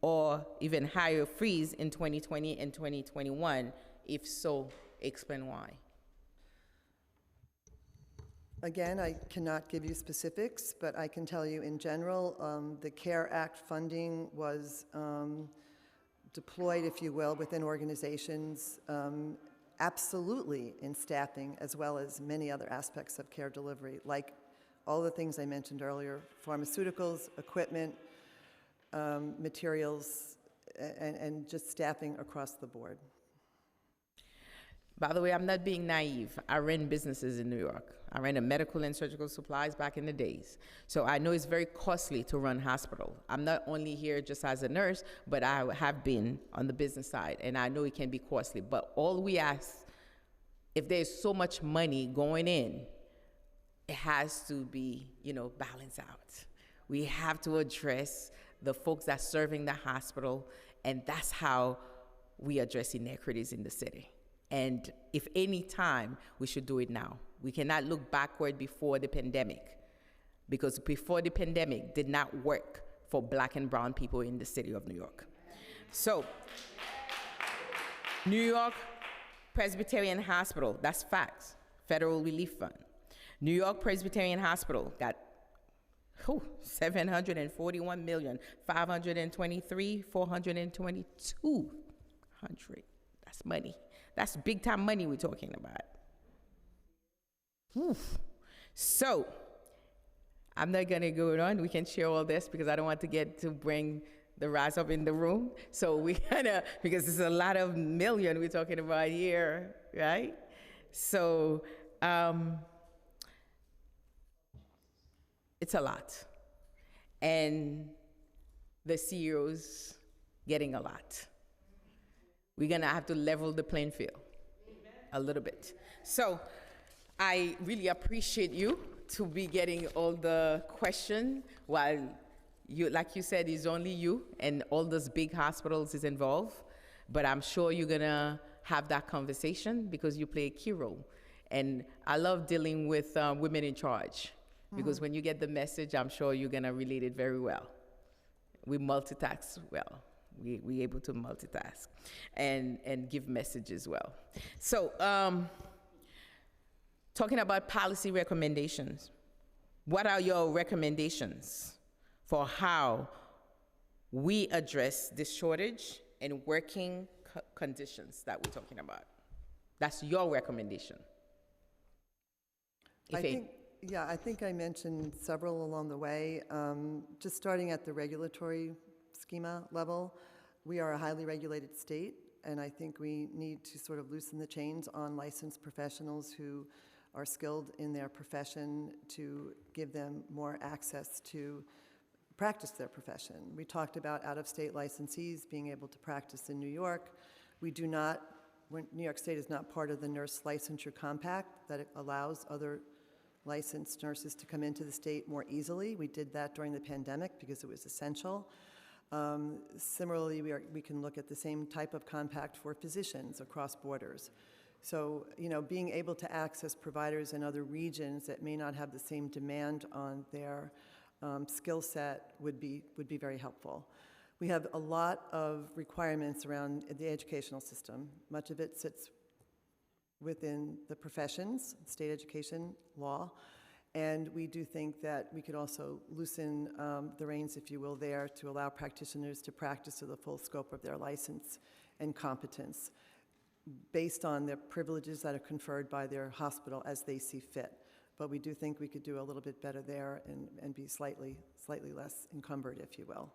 or even hire freeze in 2020 and 2021? If so, explain why. Again, I cannot give you specifics, but I can tell you in general, the CARE Act funding was deployed, if you will, within organizations, absolutely in staffing, as well as many other aspects of care delivery, like all the things I mentioned earlier: pharmaceuticals, equipment, materials, and just staffing across the board. By the way, I'm not being naive. I ran businesses in New York. I ran a medical and surgical supplies back in the days. So I know it's very costly to run hospital. I'm not only here just as a nurse, but I have been on the business side, and I know it can be costly. But all we ask, if there's so much money going in, it has to be, balanced out. We have to address the folks that are serving the hospital, and that's how we address inequities in the city. And if any time, we should do it now. We cannot look backward before the pandemic, because before the pandemic did not work for Black and brown people in the city of New York. So, New York Presbyterian Hospital, that's facts, federal relief fund. New York Presbyterian Hospital got $741,523,422. That's money. That's big time money we're talking about. Oof. So, I'm not gonna go on. We can share all this because I don't want to bring the rise up in the room. So we because there's a lot of million we're talking about here, right? So, it's a lot. And the CEO's getting a lot. We're gonna have to level the playing field a little bit. So I really appreciate you to be getting all the questions while you, like you said, it's only you and all those big hospitals is involved. But I'm sure you're gonna have that conversation because you play a key role. And I love dealing with women in charge because when you get the message, I'm sure you're gonna relate it very well. We multitask well. We able to multitask and give messages well. So talking about policy recommendations, what are your recommendations for how we address this shortage and working conditions that we're talking about? That's your recommendation. Yeah, I think I mentioned several along the way. Just starting at the regulatory schema level, we are a highly regulated state, and I think we need to sort of loosen the chains on licensed professionals who are skilled in their profession to give them more access to practice their profession. We talked about out-of-state licensees being able to practice in New York. We do not, New York State is not part of the nurse licensure compact that allows other licensed nurses to come into the state more easily. We did that during the pandemic because it was essential. Similarly, we can look at the same type of compact for physicians across borders. So, being able to access providers in other regions that may not have the same demand on their skill set would be very helpful. We have a lot of requirements around the educational system. Much of it sits within the professions, state education law, and we do think that we could also loosen the reins, if you will, there to allow practitioners to practice to the full scope of their license and competence based on the privileges that are conferred by their hospital as they see fit. But we do think we could do a little bit better there and be slightly less encumbered, if you will.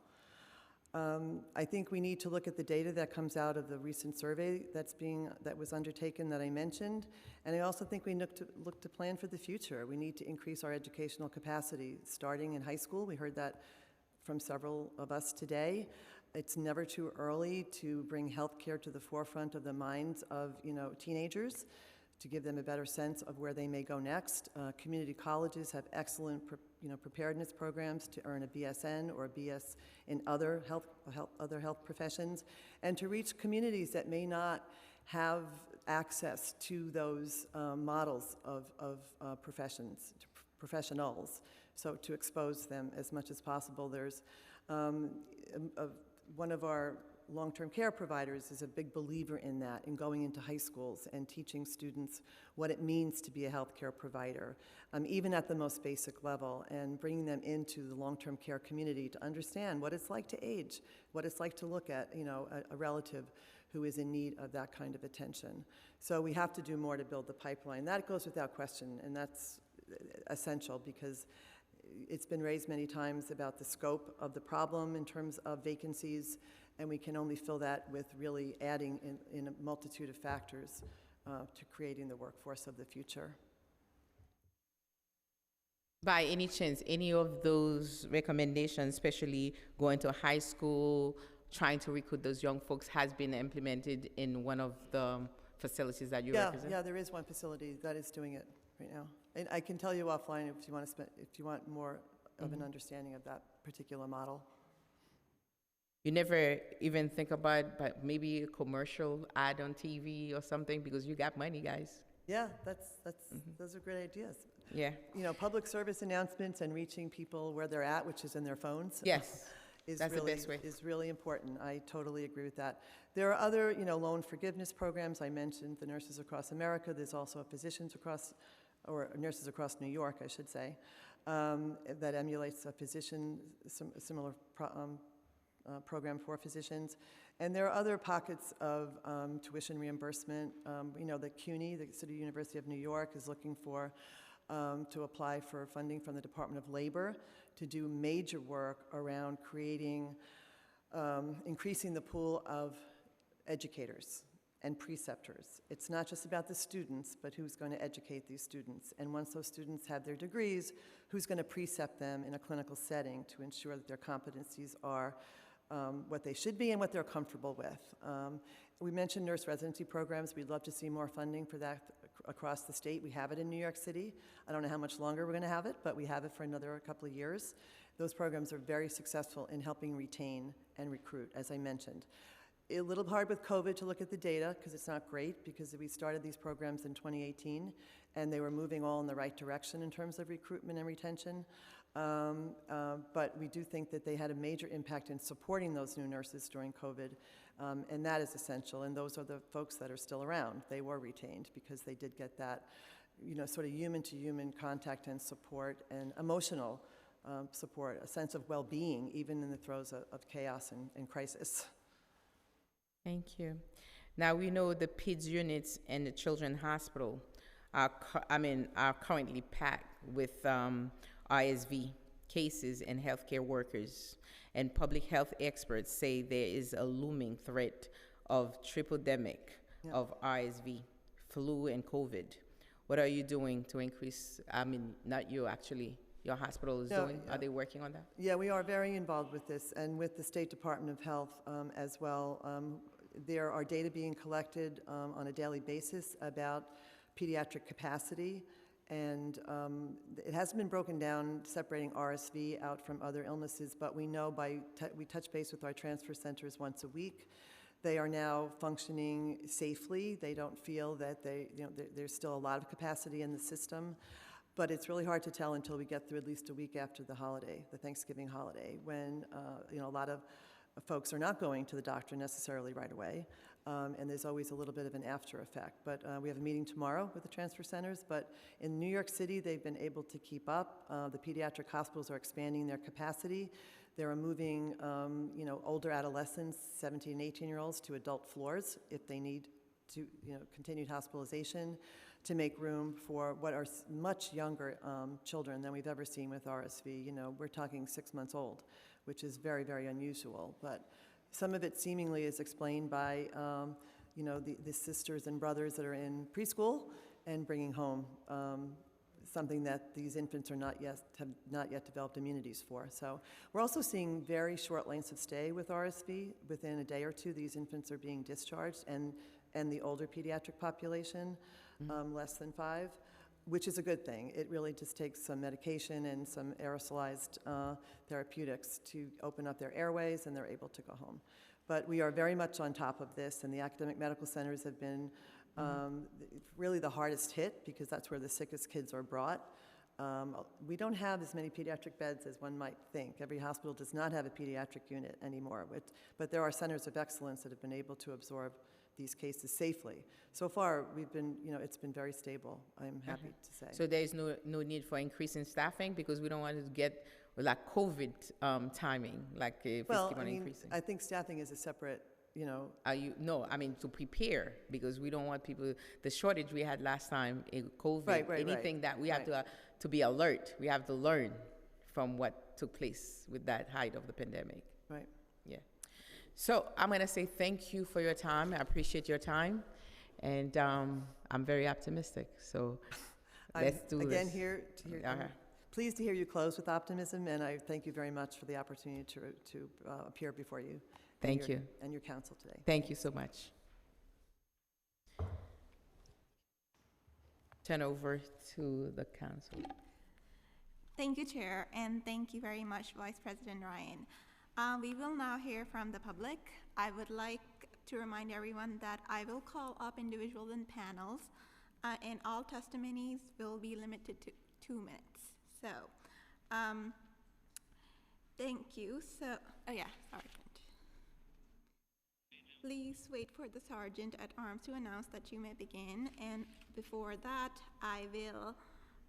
I think we need to look at the data that comes out of the recent survey that was undertaken that I mentioned, and I also think we look to plan for the future. We need to increase our educational capacity, starting in high school. We heard that from several of us today. It's never too early to bring healthcare to the forefront of the minds of teenagers, to give them a better sense of where they may go next. Community colleges have excellent preparedness programs to earn a BSN or a BS in other health professions, and to reach communities that may not have access to those models of professionals. So to expose them as much as possible. There's one of our long-term care providers is a big believer in that, in going into high schools and teaching students what it means to be a healthcare provider, even at the most basic level, and bringing them into the long-term care community to understand what it's like to age, what it's like to look at a relative who is in need of that kind of attention. So we have to do more to build the pipeline. That goes without question, and that's essential because it's been raised many times about the scope of the problem in terms of vacancies, and we can only fill that with really adding in a multitude of factors to creating the workforce of the future. By any chance, any of those recommendations, especially going to high school, trying to recruit those young folks, has been implemented in one of the facilities that you represent? Yeah, there is one facility that is doing it right now. And I can tell you offline if you want more of an understanding of that particular model. You never even think about maybe a commercial ad on TV or something, because you got money, guys. Yeah, those are great ideas. Yeah. Public service announcements and reaching people where they're at, which is in their phones. Yes, that's really, the best way. Is really important. I totally agree with that. There are other, loan forgiveness programs. I mentioned the Nurses Across America. There's also Nurses Across New York, I should say, that emulates a similar program for physicians. And there are other pockets of tuition reimbursement. The CUNY, the City University of New York, is looking to apply for funding from the Department of Labor to do major work around increasing the pool of educators and preceptors. It's not just about the students, but who's going to educate these students. And once those students have their degrees, who's going to precept them in a clinical setting to ensure that their competencies are what they should be and what they're comfortable with. We mentioned nurse residency programs. We'd love to see more funding for that across the state. We have it in New York City. I don't know how much longer we're going to have it, but we have it for another couple of years. Those programs are very successful in helping retain and recruit, as I mentioned. A little hard with COVID to look at the data because it's not great, because we started these programs in 2018 and they were moving all in the right direction in terms of recruitment and retention. But we do think that they had a major impact in supporting those new nurses during COVID, and that is essential. And those are the folks that are still around. They were retained because they did get that, sort of human-to-human contact and support and emotional support, a sense of well-being, even in the throes of chaos and crisis. Thank you. Now we know the PIDS units and the Children's Hospital are currently packed with RSV cases and healthcare workers. And public health experts say there is a looming threat of triple-demic of RSV, flu, and COVID. What are you doing to increase, not you actually, your hospital is doing, are they working on that? Yeah, we are very involved with this, and with the State Department of Health as well. There are data being collected on a daily basis about pediatric capacity, and it hasn't been broken down separating RSV out from other illnesses, but we know we touch base with our transfer centers once a week. They are now functioning safely. They don't feel that there's still a lot of capacity in the system. But it's really hard to tell until we get through at least a week after the holiday, the Thanksgiving holiday, when a lot of folks are not going to the doctor necessarily right away, and there's always a little bit of an after effect. But we have a meeting tomorrow with the transfer centers, but in New York City, they've been able to keep up. The pediatric hospitals are expanding their capacity. They're moving older adolescents, 17 and 18-year-olds, to adult floors if they need to, continued hospitalization, to make room for what are much younger children than we've ever seen with RSV. We're talking 6 months old, which is very, very unusual. But some of it seemingly is explained by, the sisters and brothers that are in preschool and bringing home something that these infants have not yet developed immunities for. So we're also seeing very short lengths of stay with RSV. Within a day or two, these infants are being discharged, and the older pediatric population, less than 5, which is a good thing. It really just takes some medication and some aerosolized therapeutics to open up their airways, and they're able to go home. But we are very much on top of this, and the academic medical centers have been really the hardest hit, because that's where the sickest kids are brought. We don't have as many pediatric beds as one might think. Every hospital does not have a pediatric unit anymore, but there are centers of excellence that have been able to absorb these cases safely. So far, we've been, it's been very stable, I'm happy to say. So there is no need for increasing staffing, because we don't want to get like COVID timing, like if it's keep on increasing. I think staffing is a separate, to prepare, because we don't want people, the shortage we had last time in COVID, anything that we have to be alert. We have to learn from what took place with that height of the pandemic. Right. Yeah. So I'm going to say thank you for your time. I appreciate your time, and I'm very optimistic. So let's do again this. Pleased to hear you close with optimism, and I thank you very much for the opportunity to appear before you. Thank you. And your council today. Thank you so much. Turn over to the council. Thank you, Chair, and thank you very much, Vice President Ryan. We will now hear from the public. I would like to remind everyone that I will call up individuals in panels, and all testimonies will be limited to 2 minutes. So, thank you. Sergeant. Please wait for the sergeant at arms to announce that you may begin. And before that, I will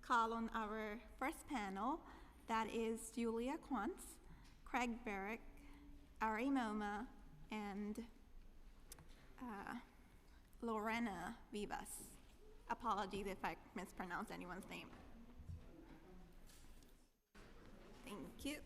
call on our first panel. That is Julia Quantz, Craig Barrick, Ari Moma, and Lorena Vivas. Apologies if I mispronounced anyone's name. Thank you.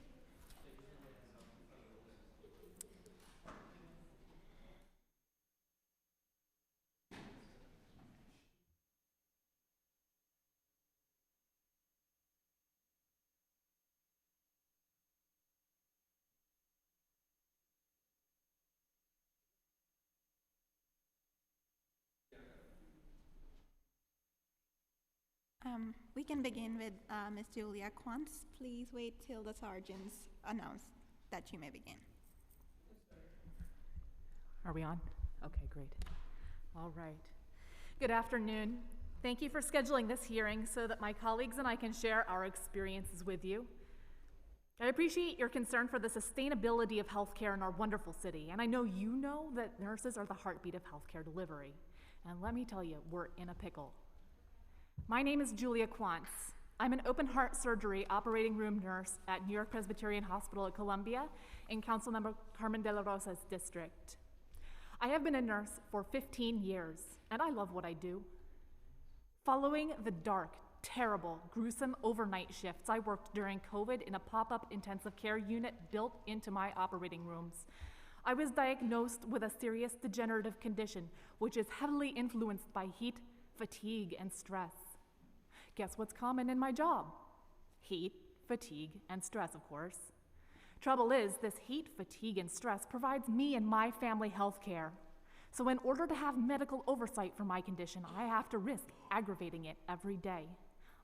We can begin with Ms. Julia Quantz. Please wait till the sergeants announce that you may begin. Are we on? Okay, great. All right. Good afternoon. Thank you for scheduling this hearing so that my colleagues and I can share our experiences with you. I appreciate your concern for the sustainability of healthcare in our wonderful city, and I know you know that nurses are the heartbeat of healthcare delivery. And let me tell you, we're in a pickle. My name is Julia Quantz. I'm an open heart surgery operating room nurse at New York Presbyterian Hospital at Columbia in Councilmember Carmen de la Rosa's district. I have been a nurse for 15 years, and I love what I do. Following the dark, terrible, gruesome overnight shifts I worked during COVID in a pop-up intensive care unit built into my operating rooms, I was diagnosed with a serious degenerative condition, which is heavily influenced by heat, fatigue, and stress. Guess what's common in my job? Heat, fatigue, and stress, of course. Trouble is, this heat, fatigue, and stress provides me and my family health care. So in order to have medical oversight for my condition, I have to risk aggravating it every day.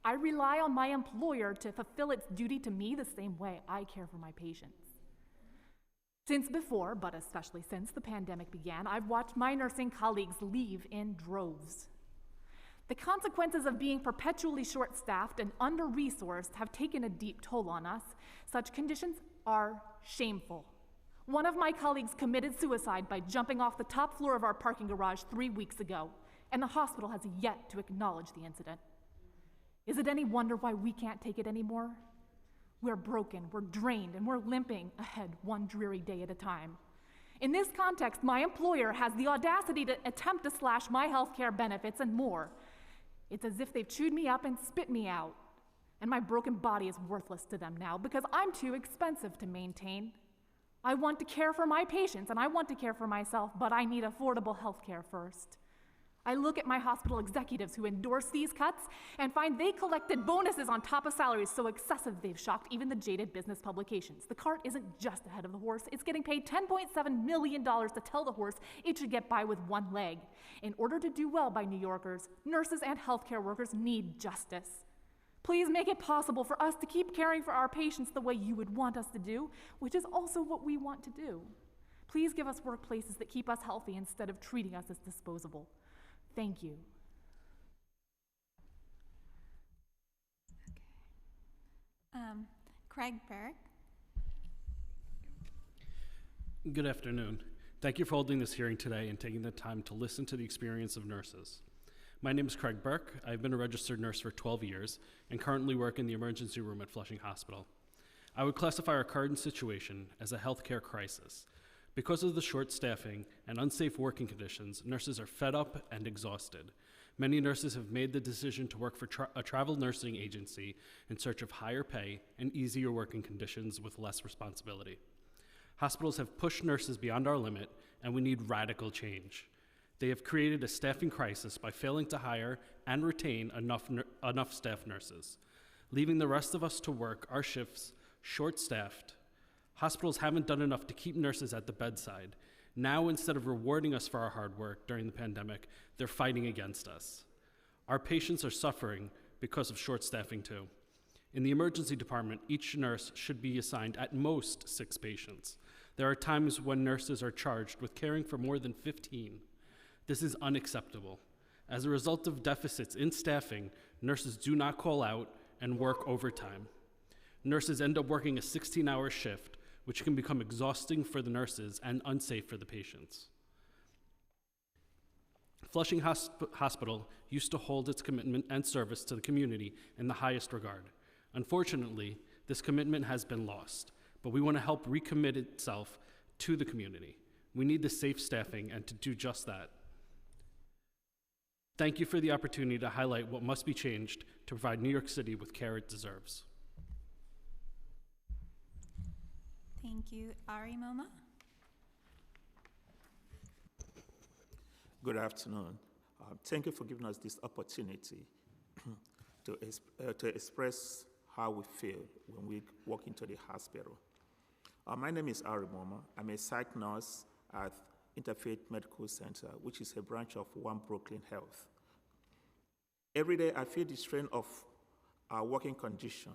I rely on my employer to fulfill its duty to me the same way I care for my patients. Since before, but especially since the pandemic began, I've watched my nursing colleagues leave in droves. The consequences of being perpetually short-staffed and under-resourced have taken a deep toll on us. Such conditions are shameful. One of my colleagues committed suicide by jumping off the top floor of our parking garage 3 weeks ago, and the hospital has yet to acknowledge the incident. Is it any wonder why we can't take it anymore? We're broken, we're drained, and we're limping ahead one dreary day at a time. In this context, my employer has the audacity to attempt to slash my health care benefits and more. It's as if they've chewed me up and spit me out, and my broken body is worthless to them now because I'm too expensive to maintain. I want to care for my patients, and I want to care for myself, but I need affordable health care first. I look at my hospital executives who endorse these cuts and find they collected bonuses on top of salaries so excessive they've shocked even the jaded business publications. The cart isn't just ahead of the horse, it's getting paid $10.7 million to tell the horse it should get by with one leg. In order to do well by New Yorkers, nurses and healthcare workers need justice. Please make it possible for us to keep caring for our patients the way you would want us to do, which is also what we want to do. Please give us workplaces that keep us healthy instead of treating us as disposable. Thank you. Craig Burke. Good afternoon. Thank you for holding this hearing today and taking the time to listen to the experience of nurses. My name is Craig Burke. I've been a registered nurse for 12 years and currently work in the emergency room at Flushing Hospital. I would classify our current situation as a healthcare crisis. Because of the short staffing and unsafe working conditions, nurses are fed up and exhausted. Many nurses have made the decision to work for a travel nursing agency in search of higher pay and easier working conditions with less responsibility. Hospitals have pushed nurses beyond our limit, and we need radical change. They have created a staffing crisis by failing to hire and retain enough staff nurses, leaving the rest of us to work our shifts short-staffed. Hospitals haven't done enough to keep nurses at the bedside. Now, instead of rewarding us for our hard work during the pandemic, they're fighting against us. Our patients are suffering because of short staffing too. In the emergency department, each nurse should be assigned at most 6 patients. There are times when nurses are charged with caring for more than 15. This is unacceptable. As a result of deficits in staffing, nurses do not call out and work overtime. Nurses end up working a 16-hour shift, which can become exhausting for the nurses and unsafe for the patients. Flushing Hospital used to hold its commitment and service to the community in the highest regard. Unfortunately, this commitment has been lost, but we want to help recommit itself to the community. We need the safe staffing and to do just that. Thank you for the opportunity to highlight what must be changed to provide New York City with care it deserves. Thank you. Ari Moma. Good afternoon. Thank you for giving us this opportunity to express how we feel when we walk into the hospital. My name is Ari Moma. I'm a psych nurse at Interfaith Medical Center, which is a branch of One Brooklyn Health. Every day I feel the strain of our working condition.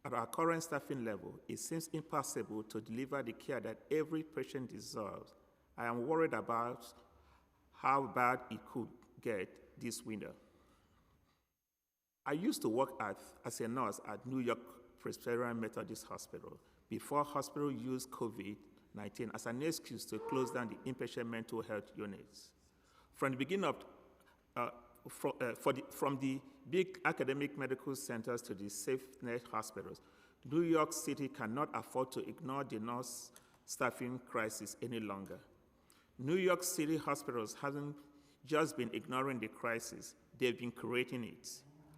At our current staffing level, it seems impossible to deliver the care that every patient deserves. I am worried about how bad it could get this winter. I used to work as a nurse at New York Presbyterian Methodist Hospital before hospital used COVID-19 as an excuse to close down the inpatient mental health units. From the beginning of from the big academic medical centers to the SafeNet hospitals, New York City cannot afford to ignore the nurse staffing crisis any longer. New York City hospitals haven't just been ignoring the crisis, they've been creating it.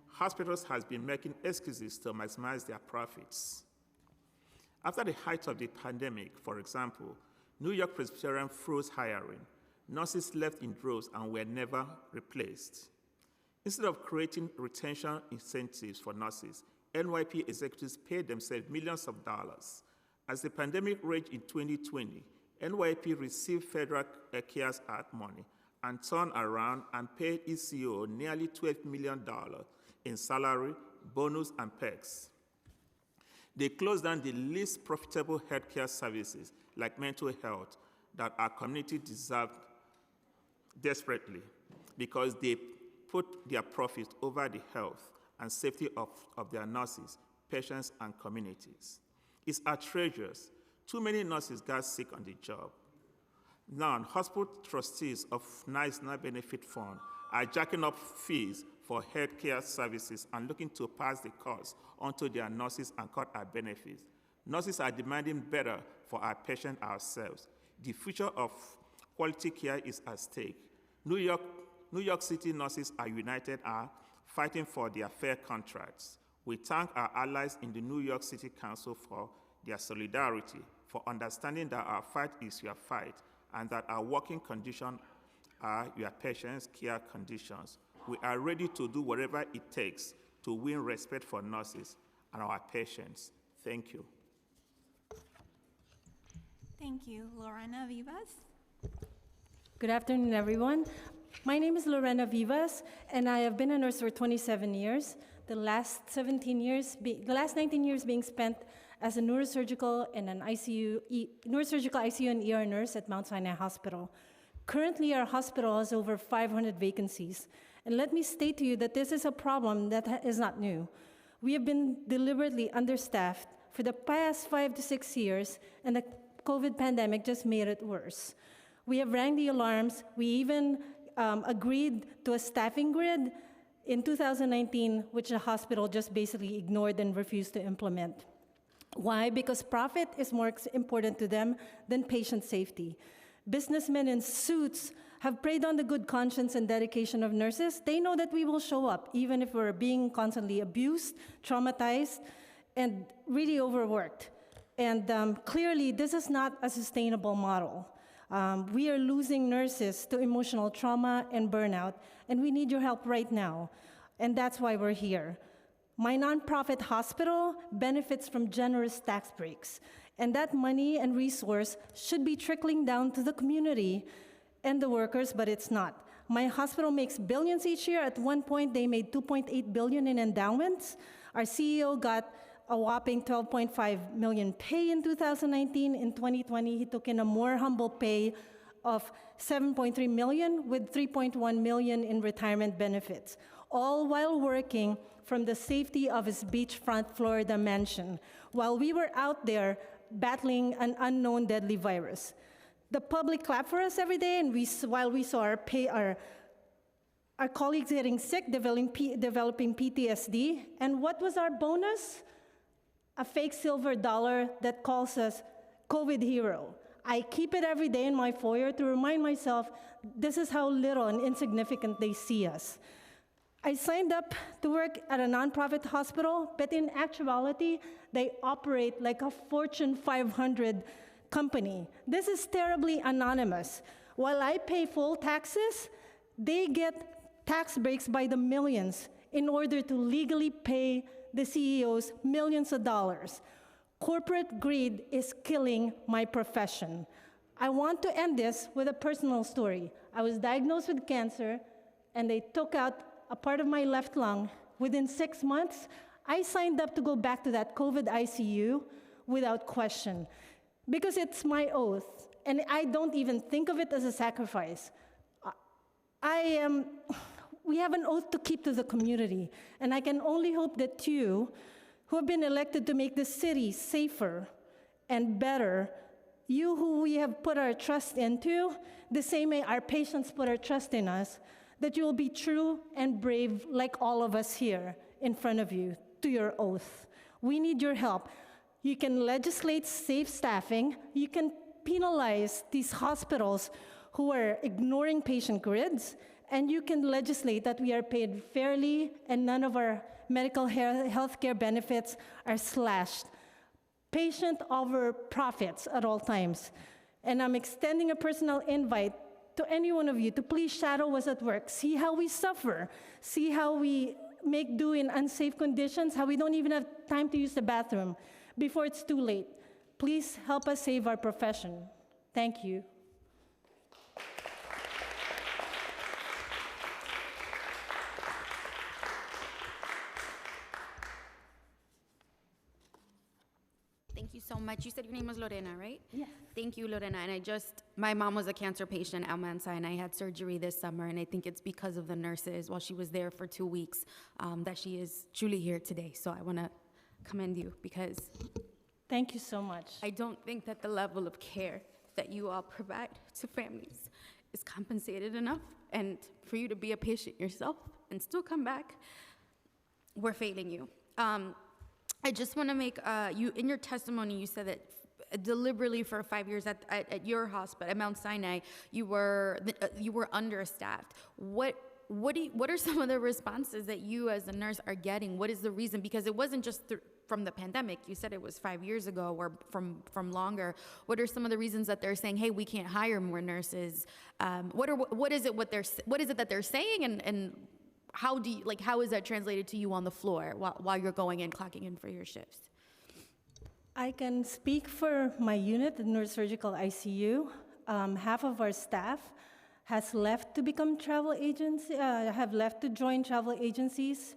Hospitals has been making excuses to maximize their profits. After the height of the pandemic, for example, New York Presbyterian froze hiring. Nurses left in droves and were never replaced. Instead of creating retention incentives for nurses, NYP executives paid themselves millions of dollars. As the pandemic raged in 2020, NYP received Federal CARES Act money and turned around and paid ECO nearly $12 million in salary, bonus, and perks. They closed down the least profitable healthcare services, like mental health, that our community deserved desperately, because they put their profits over the health and safety of their nurses, patients, and communities. It's outrageous. Too many nurses got sick on the job. Now, hospital trustees of National Benefit Fund are jacking up fees for healthcare services and looking to pass the cost onto their nurses and cut our benefits. Nurses are demanding better for our patients ourselves. The future of quality care is at stake. New York City nurses are united, are fighting for their fair contracts. We thank our allies in the New York City Council for their solidarity, for understanding that our fight is your fight, and that our working conditions are your patients' care conditions. We are ready to do whatever it takes to win respect for nurses and our patients. Thank you. Thank you. Lorena Vivas. Good afternoon, everyone. My name is Lorena Vivas, and I have been a nurse for 27 years. The last 19 years being spent as a neurosurgical and an neurosurgical ICU and ER nurse at Mount Sinai Hospital. Currently, our hospital has over 500 vacancies. And let me state to you that this is a problem that is not new. We have been deliberately understaffed for the past 5 to 6 years, and the COVID pandemic just made it worse. We have rang the alarms. We even agreed to a staffing grid in 2019, which the hospital just basically ignored and refused to implement. Why? Because profit is more important to them than patient safety. Businessmen in suits have preyed on the good conscience and dedication of nurses. They know that we will show up, even if we're being constantly abused, traumatized, and really overworked. And clearly, this is not a sustainable model. We are losing nurses to emotional trauma and burnout, and we need your help right now. And that's why we're here. My nonprofit hospital benefits from generous tax breaks, and that money and resource should be trickling down to the community and the workers, but it's not. My hospital makes billions each year. At one point, they made $2.8 billion in endowments. Our CEO got a whopping $12.5 million pay in 2019. In 2020, he took in a more humble pay of $7.3 million with $3.1 million in retirement benefits, all while working from the safety of his beachfront Florida mansion, while we were out there battling an unknown deadly virus. The public clapped for us every day, and while we saw our colleagues getting sick, developing PTSD, and what was our bonus? A fake silver dollar that calls us COVID hero. I keep it every day in my foyer to remind myself this is how little and insignificant they see us. I signed up to work at a nonprofit hospital, but in actuality, they operate like a Fortune 500 company. This is terribly anonymous. While I pay full taxes, they get tax breaks by the millions in order to legally pay the CEOs millions of dollars. Corporate greed is killing my profession. I want to end this with a personal story. I was diagnosed with cancer, and they took out a part of my left lung. Within 6 months, I signed up to go back to that COVID ICU without question, because it's my oath, and I don't even think of it as a sacrifice. We have an oath to keep to the community, and I can only hope that you, who have been elected to make this city safer and better, you who we have put our trust into, the same way our patients put our trust in us, that you will be true and brave like all of us here in front of you, to your oath. We need your help. You can legislate safe staffing. You can penalize these hospitals who are ignoring patient grids, and you can legislate that we are paid fairly and none of our medical health care benefits are slashed. Patient over profits at all times. And I'm extending a personal invite to any one of you to please shadow us at work. See how we suffer. See how we make do in unsafe conditions, how we don't even have time to use the bathroom before it's too late. Please help us save our profession. Thank you. Thank you so much. You said your name was Lorena, right? Yes. Thank you, Lorena. And my mom was a cancer patient at Mount Sinai. I had surgery this summer, and I think it's because of the nurses while she was there for 2 weeks that she is truly here today. So I want to commend you because thank you so much. I don't think that the level of care that you all provide to families is compensated enough. And for you to be a patient yourself and still come back, we're failing you. I just want to make, in your testimony, you said that deliberately for 5 years at your hospital, at Mount Sinai, you were understaffed. What are some of the responses that you as a nurse are getting? What is the reason? Because it wasn't just from the pandemic. You said it was 5 years ago or from longer. What are some of the reasons that they're saying, hey, we can't hire more nurses? What is it that they're saying, and how is that translated to you on the floor while you're going and clocking in for your shifts? I can speak for my unit, the neurosurgical ICU. Half of our staff has left to become travel agents, have left to join travel agencies,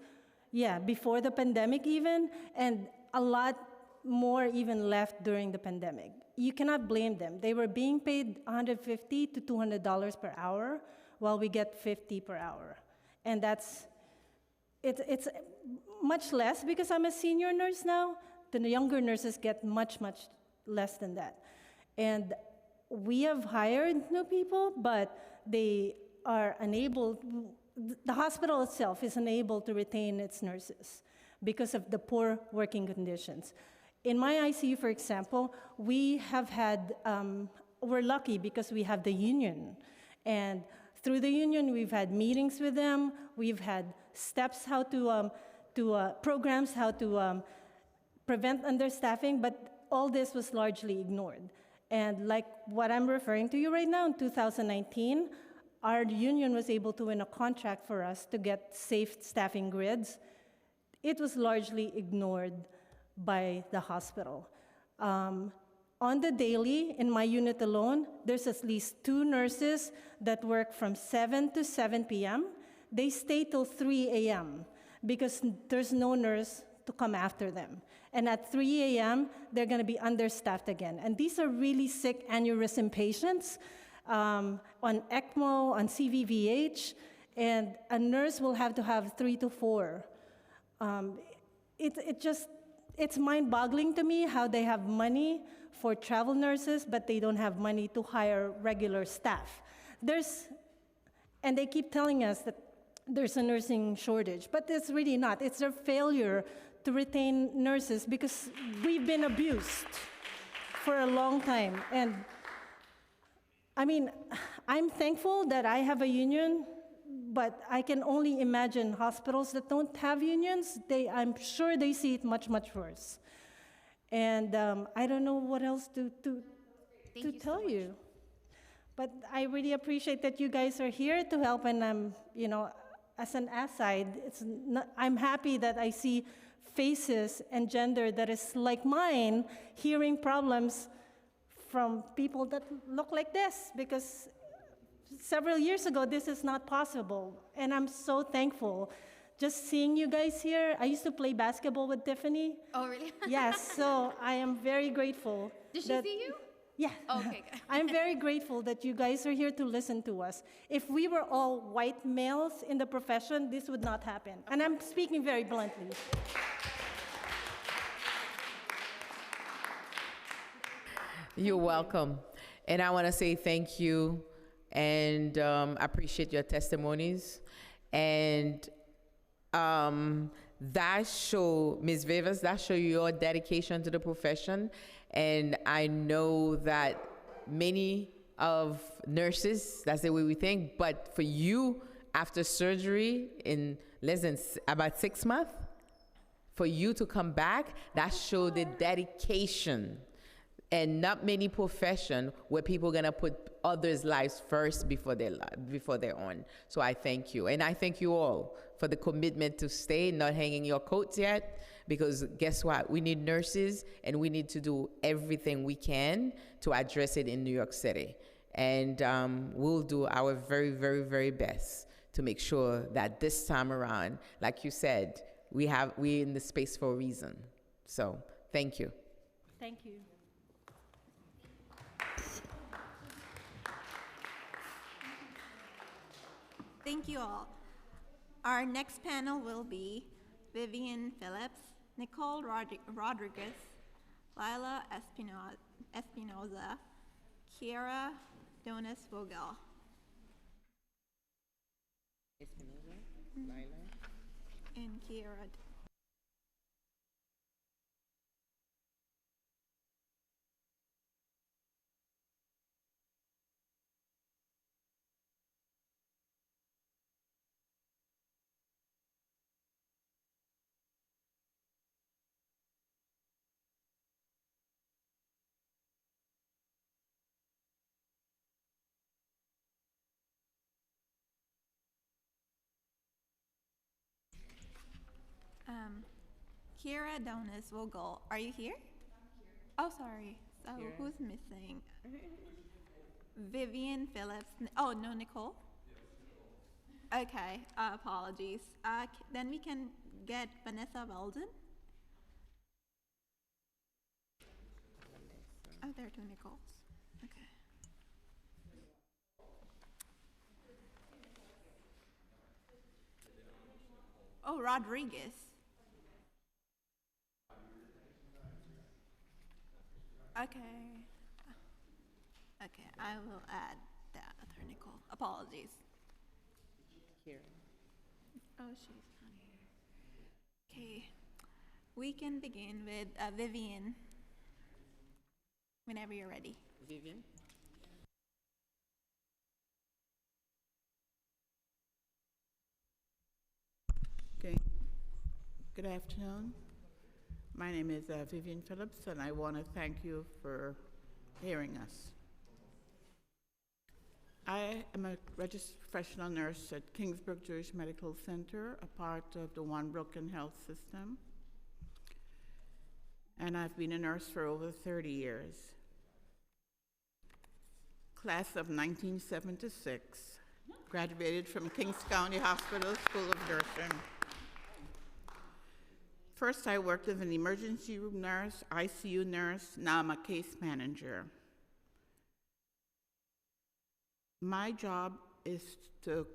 before the pandemic even, and a lot more even left during the pandemic. You cannot blame them. They were being paid $150 to $200 per hour, while we get $50 per hour. And it's much less because I'm a senior nurse now. The younger nurses get much, much less than that. And we have hired new people, but they are unable, the hospital itself is unable to retain its nurses because of the poor working conditions. In my ICU, for example, we have had, we're lucky because we have the union. And through the union, we've had meetings with them. We've had steps programs how to prevent understaffing, but all this was largely ignored. And like what I'm referring to you right now, in 2019, our union was able to win a contract for us to get safe staffing grids. It was largely ignored by the hospital. On the daily, in my unit alone, there's at least 2 nurses that work from 7 to 7 p.m. They stay till 3 a.m. because there's no nurse to come after them. And at 3 a.m., they're going to be understaffed again. And these are really sick aneurysm patients on ECMO, on CVVH, and a nurse will have to have 3 to 4. It's mind-boggling to me how they have money for travel nurses, but they don't have money to hire regular staff. And they keep telling us that there's a nursing shortage, but it's really not. It's their failure to retain nurses because we've been abused for a long time. And I mean, I'm thankful that I have a union, but I can only imagine hospitals that don't have unions. I'm sure they see it much, much worse. And I don't know what else to tell you. But I really appreciate that you guys are here to help, and I'm, as an aside, I'm happy that I see faces and gender that is like mine, hearing problems from people that look like this, because several years ago, this is not possible. And I'm so thankful. Just seeing you guys here, I used to play basketball with Tiffany. Oh, really? Yes, so I am very grateful. Did she see you? Yeah. Oh, okay, good. I'm very grateful that you guys are here to listen to us. If we were all white males in the profession, this would not happen. And I'm speaking very bluntly. You're welcome. And I want to say thank you and appreciate your testimonies. And that show, Ms. Vivas, that show your dedication to the profession. And I know that many of nurses, that's the way we think, but for you, after surgery in less than about 6 months, for you to come back, that showed the dedication. And not many profession where people are gonna put others' lives first before their own. So I thank you, and I thank you all for the commitment to stay, not hanging your coats yet, because guess what? We need nurses, and we need to do everything we can to address it in New York City. And we'll do our very, very, very best to make sure that this time around, like you said, we're in the space for a reason. So thank you. Thank you. Thank you all. Our next panel will be Vivian Phillips, Nicole Rodriguez, Lila Espinoza, Kiara Donis-Vogel. And Kiara. Kiara Donis-Vogel, are you here? Oh, sorry. So who's missing? Vivian Phillips. Oh, no, Nicole? Okay, apologies. Then we can get Vanessa Weldon. Oh, there are two Nicoles. Okay. Oh, Rodriguez. Okay. Okay, I will add that other Nicole. Apologies. Here. Oh, she's not here. Okay. We can begin with Vivian. Whenever you're ready. Vivian? Okay. Good afternoon. My name is Vivian Phillips, and I want to thank you for hearing us. I am a registered professional nurse at Kingsbrook Jewish Medical Center, a part of the One Brooklyn Health System. And I've been a nurse for over 30 years. Class of 1976, graduated from Kings County Hospital School of Nursing. First, I worked as an emergency room nurse, ICU nurse, now I'm a case manager. My job is to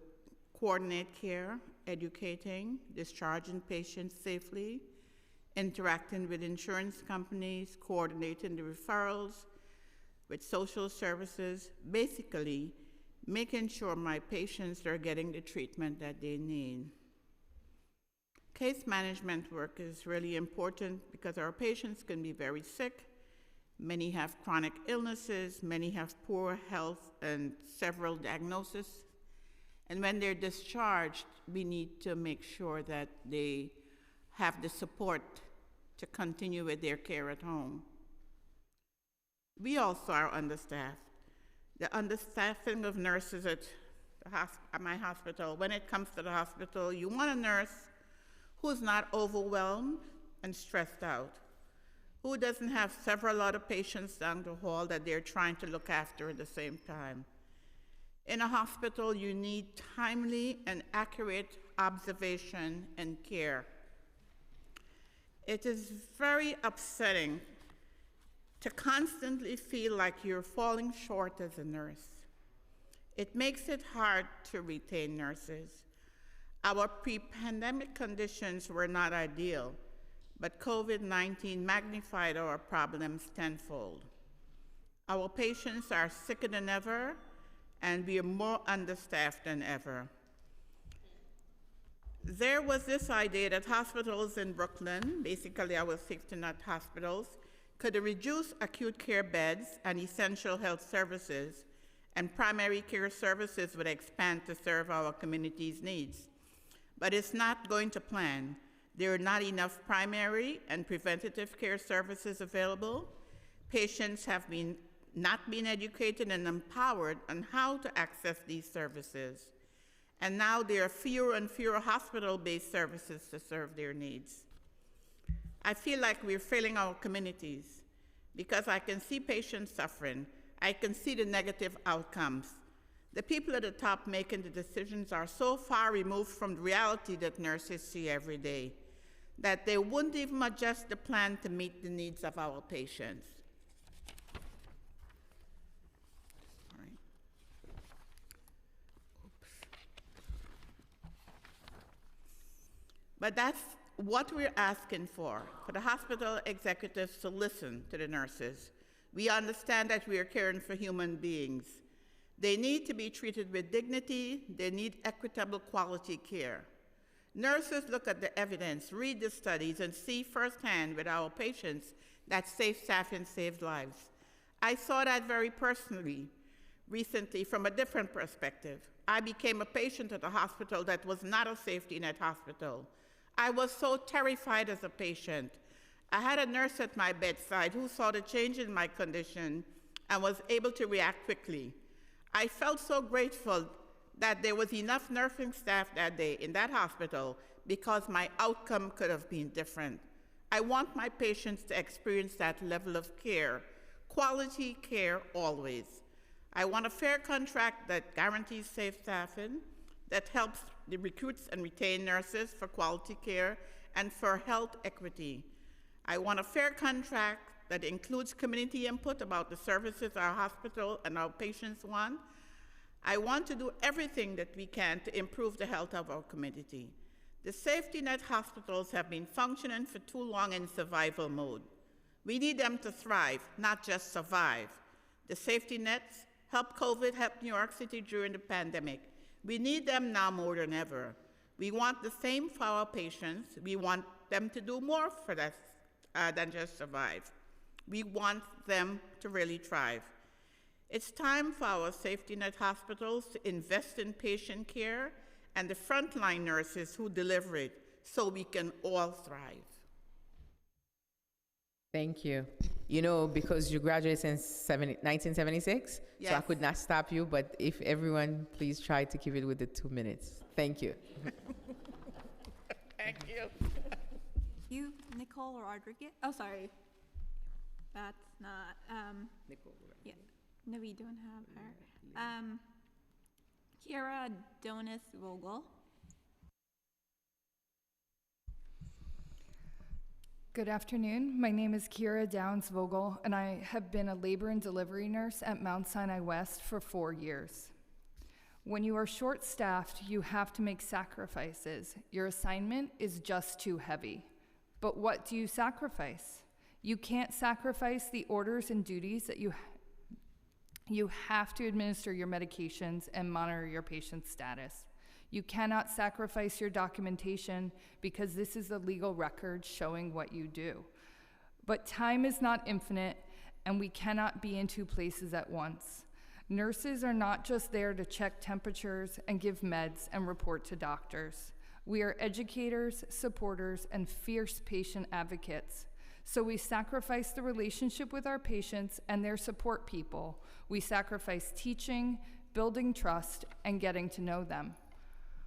coordinate care, educating, discharging patients safely, interacting with insurance companies, coordinating the referrals with social services, basically making sure my patients are getting the treatment that they need. Case management work is really important because our patients can be very sick. Many have chronic illnesses, many have poor health and several diagnoses. And when they're discharged, we need to make sure that they have the support to continue with their care at home. We also are understaffed. The understaffing of nurses at my hospital, when it comes to the hospital, you want a nurse who's not overwhelmed and stressed out, who doesn't have several other patients down the hall that they're trying to look after at the same time. In a hospital, you need timely and accurate observation and care. It is very upsetting to constantly feel like you're falling short as a nurse. It makes it hard to retain nurses. Our pre-pandemic conditions were not ideal, but COVID-19 magnified our problems tenfold. Our patients are sicker than ever, and we are more understaffed than ever. There was this idea that hospitals in Brooklyn, basically our safety net hospitals, could reduce acute care beds and essential health services, and primary care services would expand to serve our community's needs. But it's not going to plan. There are not enough primary and preventative care services available. Patients have not been educated and empowered on how to access these services. And now there are fewer and fewer hospital-based services to serve their needs. I feel like we're failing our communities because I can see patients suffering. I can see the negative outcomes. The people at the top making the decisions are so far removed from the reality that nurses see every day that they wouldn't even adjust the plan to meet the needs of our patients. All right. Oops. But that's what we're asking for the hospital executives to listen to the nurses. We understand that we are caring for human beings. They need to be treated with dignity. They need equitable quality care. Nurses look at the evidence, read the studies, and see firsthand with our patients that safe staffing saves lives. I saw that very personally recently from a different perspective. I became a patient at a hospital that was not a safety net hospital. I was so terrified as a patient. I had a nurse at my bedside who saw the change in my condition and was able to react quickly. I felt so grateful that there was enough nursing staff that day in that hospital because my outcome could have been different. I want my patients to experience that level of care, quality care always. I want a fair contract that guarantees safe staffing, that helps the recruits and retain nurses for quality care and for health equity. I want a fair contract that includes community input about the services our hospital and our patients want. I want to do everything that we can to improve the health of our community. The safety net hospitals have been functioning for too long in survival mode. We need them to thrive, not just survive. The safety nets helped COVID, helped New York City during the pandemic. We need them now more than ever. We want the same for our patients. We want them to do more for us than just survive. We want them to really thrive. It's time for our safety net hospitals to invest in patient care and the frontline nurses who deliver it so we can all thrive. Thank you. You know, because you graduated in 1976, yes. So I could not stop you, but if everyone please try to keep it with the 2 minutes. Thank you. Thank you. You, Nicole Rodriguez. Oh, sorry. That's not, Nicole. yeah, no, we don't have her. Kira Donis Vogel. Good afternoon. My name is Kira Downs Vogel, and I have been a labor and delivery nurse at Mount Sinai West for 4 years. When you are short-staffed, you have to make sacrifices. Your assignment is just too heavy. But what do you sacrifice? You can't sacrifice the orders and duties that you have to administer your medications and monitor your patient's status. You cannot sacrifice your documentation because this is a legal record showing what you do. But time is not infinite, and we cannot be in two places at once. Nurses are not just there to check temperatures and give meds and report to doctors. We are educators, supporters, and fierce patient advocates. So we sacrifice the relationship with our patients and their support people. We sacrifice teaching, building trust, and getting to know them.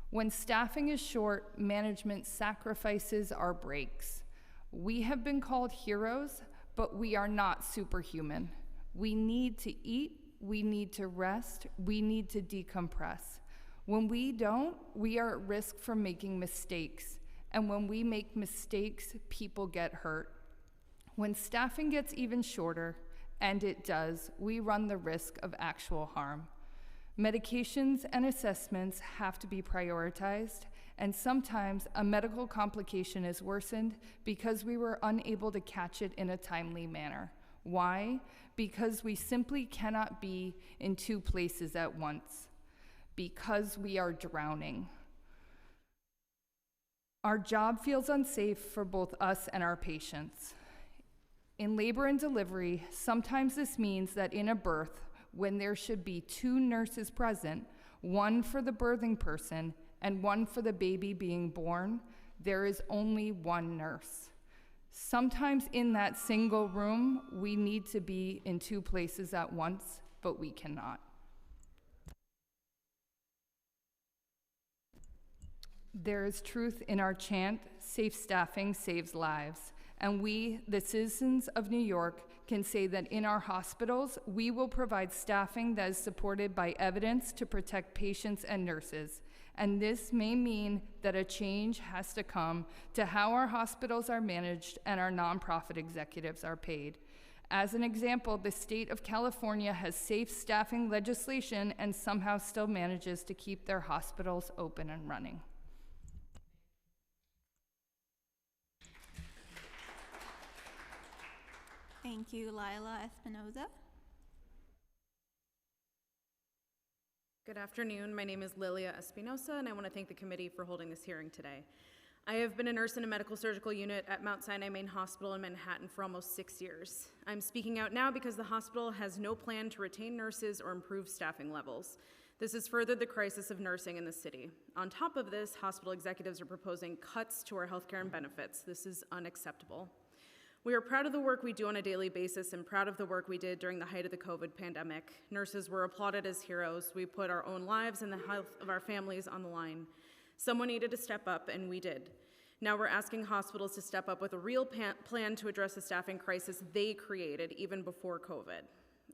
When staffing is short, management sacrifices our breaks. We have been called heroes, but we are not superhuman. We need to eat, we need to rest, we need to decompress. When we don't, we are at risk for making mistakes. And when we make mistakes, people get hurt. When staffing gets even shorter, and it does, we run the risk of actual harm. Medications and assessments have to be prioritized, and sometimes a medical complication is worsened because we were unable to catch it in a timely manner. Why? Because we simply cannot be in two places at once. Because we are drowning. Our job feels unsafe for both us and our patients. In labor and delivery, sometimes this means that in a birth, when there should be 2 nurses present, one for the birthing person and one for the baby being born, there is only 1 nurse. Sometimes in that single room, we need to be in 2 places at once, but we cannot. There is truth in our chant, safe staffing saves lives. And we, the citizens of New York, can say that in our hospitals, we will provide staffing that is supported by evidence to protect patients and nurses. And this may mean that a change has to come to how our hospitals are managed and our nonprofit executives are paid. As an example, the state of California has safe staffing legislation and somehow still manages to keep their hospitals open and running. Thank you, Lila Espinoza. Good afternoon. My name is Lilia Espinosa, and I want to thank the committee for holding this hearing today. I have been a nurse in a medical surgical unit at Mount Sinai Main Hospital in Manhattan for almost 6 years. I'm speaking out now because the hospital has no plan to retain nurses or improve staffing levels. This has furthered the crisis of nursing in the city. On top of this, hospital executives are proposing cuts to our healthcare and benefits. This is unacceptable. We are proud of the work we do on a daily basis and proud of the work we did during the height of the COVID pandemic. Nurses were applauded as heroes. We put our own lives and the health of our families on the line. Someone needed to step up, and we did. Now we're asking hospitals to step up with a real plan to address the staffing crisis they created even before COVID.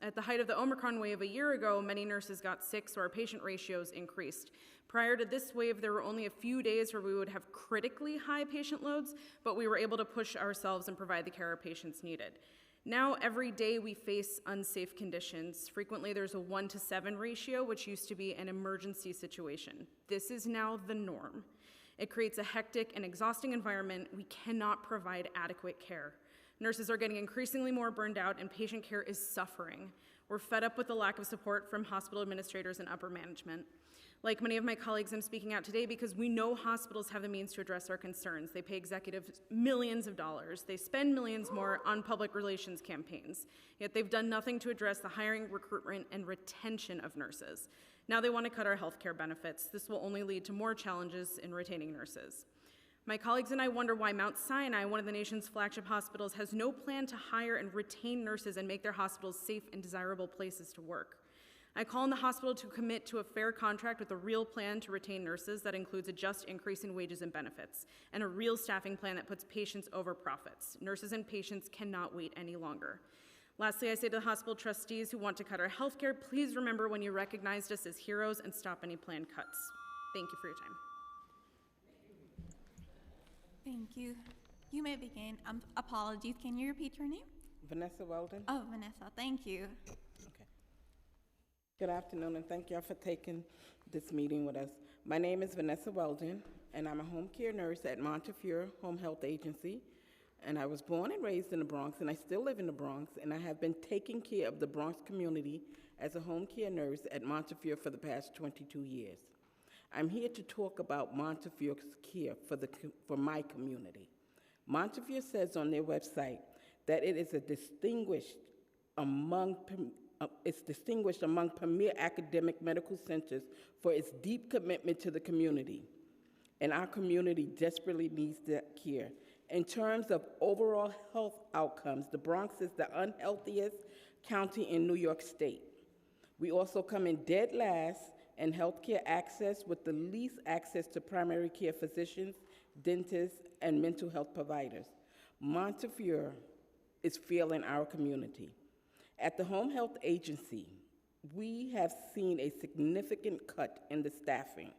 At the height of the Omicron wave a year ago, many nurses got sick, so our patient ratios increased. Prior to this wave, there were only a few days where we would have critically high patient loads, but we were able to push ourselves and provide the care our patients needed. Now, every day we face unsafe conditions. Frequently, there's a 1-to-7 ratio, which used to be an emergency situation. This is now the norm. It creates a hectic and exhausting environment. We cannot provide adequate care. Nurses are getting increasingly more burned out, and patient care is suffering. We're fed up with the lack of support from hospital administrators and upper management. Like many of my colleagues, I'm speaking out today because we know hospitals have the means to address our concerns. They pay executives millions of dollars. They spend millions more on public relations campaigns. Yet they've done nothing to address the hiring, recruitment, and retention of nurses. Now they want to cut our healthcare benefits. This will only lead to more challenges in retaining nurses. My colleagues and I wonder why Mount Sinai, one of the nation's flagship hospitals, has no plan to hire and retain nurses and make their hospitals safe and desirable places to work. I call on the hospital to commit to a fair contract with a real plan to retain nurses that includes a just increase in wages and benefits, and a real staffing plan that puts patients over profits. Nurses and patients cannot wait any longer. Lastly, I say to the hospital trustees who want to cut our health care, please remember when you recognized us as heroes and stop any planned cuts. Thank you for your time. Thank you. You may begin. Apologies. Can you repeat your name? Vanessa Weldon. Oh, Vanessa. Thank you. Okay. Good afternoon, and thank y'all for taking this meeting with us. My name is Vanessa Weldon, and I'm a home care nurse at Montefiore Home Health Agency. And I was born and raised in the Bronx, and I still live in the Bronx, and I have been taking care of the Bronx community as a home care nurse at Montefiore for the past 22 years. I'm here to talk about Montefiore's care for my community. Montefiore says on their website that it is distinguished among premier academic medical centers for its deep commitment to the community. And our community desperately needs that care. In terms of overall health outcomes, the Bronx is the unhealthiest county in New York State. We also come in dead last in healthcare access, with the least access to primary care physicians, dentists, and mental health providers. Montefiore is failing our community. At the Home Health Agency, we have seen a significant cut in the staffing.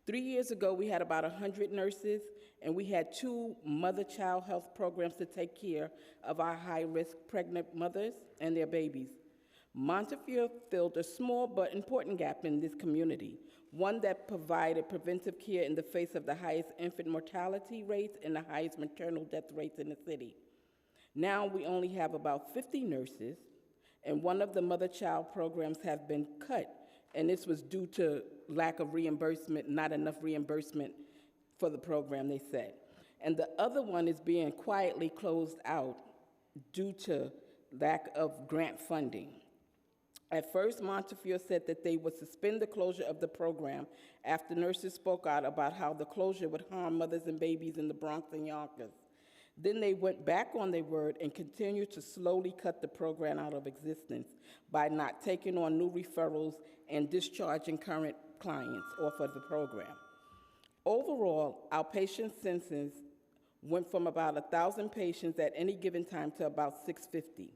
3 years ago, we had about 100 nurses, and we had 2 mother-child health programs to take care of our high-risk pregnant mothers and their babies. Montefiore filled a small but important gap in this community, one that provided preventive care in the face of the highest infant mortality rates and the highest maternal death rates in the city. Now we only have about 50 nurses, and one of the mother-child programs have been cut, and this was due to lack of reimbursement, not enough reimbursement for the program, they said. And the other one is being quietly closed out due to lack of grant funding. At first, Montefiore said that they would suspend the closure of the program after nurses spoke out about how the closure would harm mothers and babies in the Bronx and Yonkers. Then they went back on their word and continued to slowly cut the program out of existence by not taking on new referrals and discharging current clients off of the program. Overall, our patient census went from about 1,000 patients at any given time to about 650.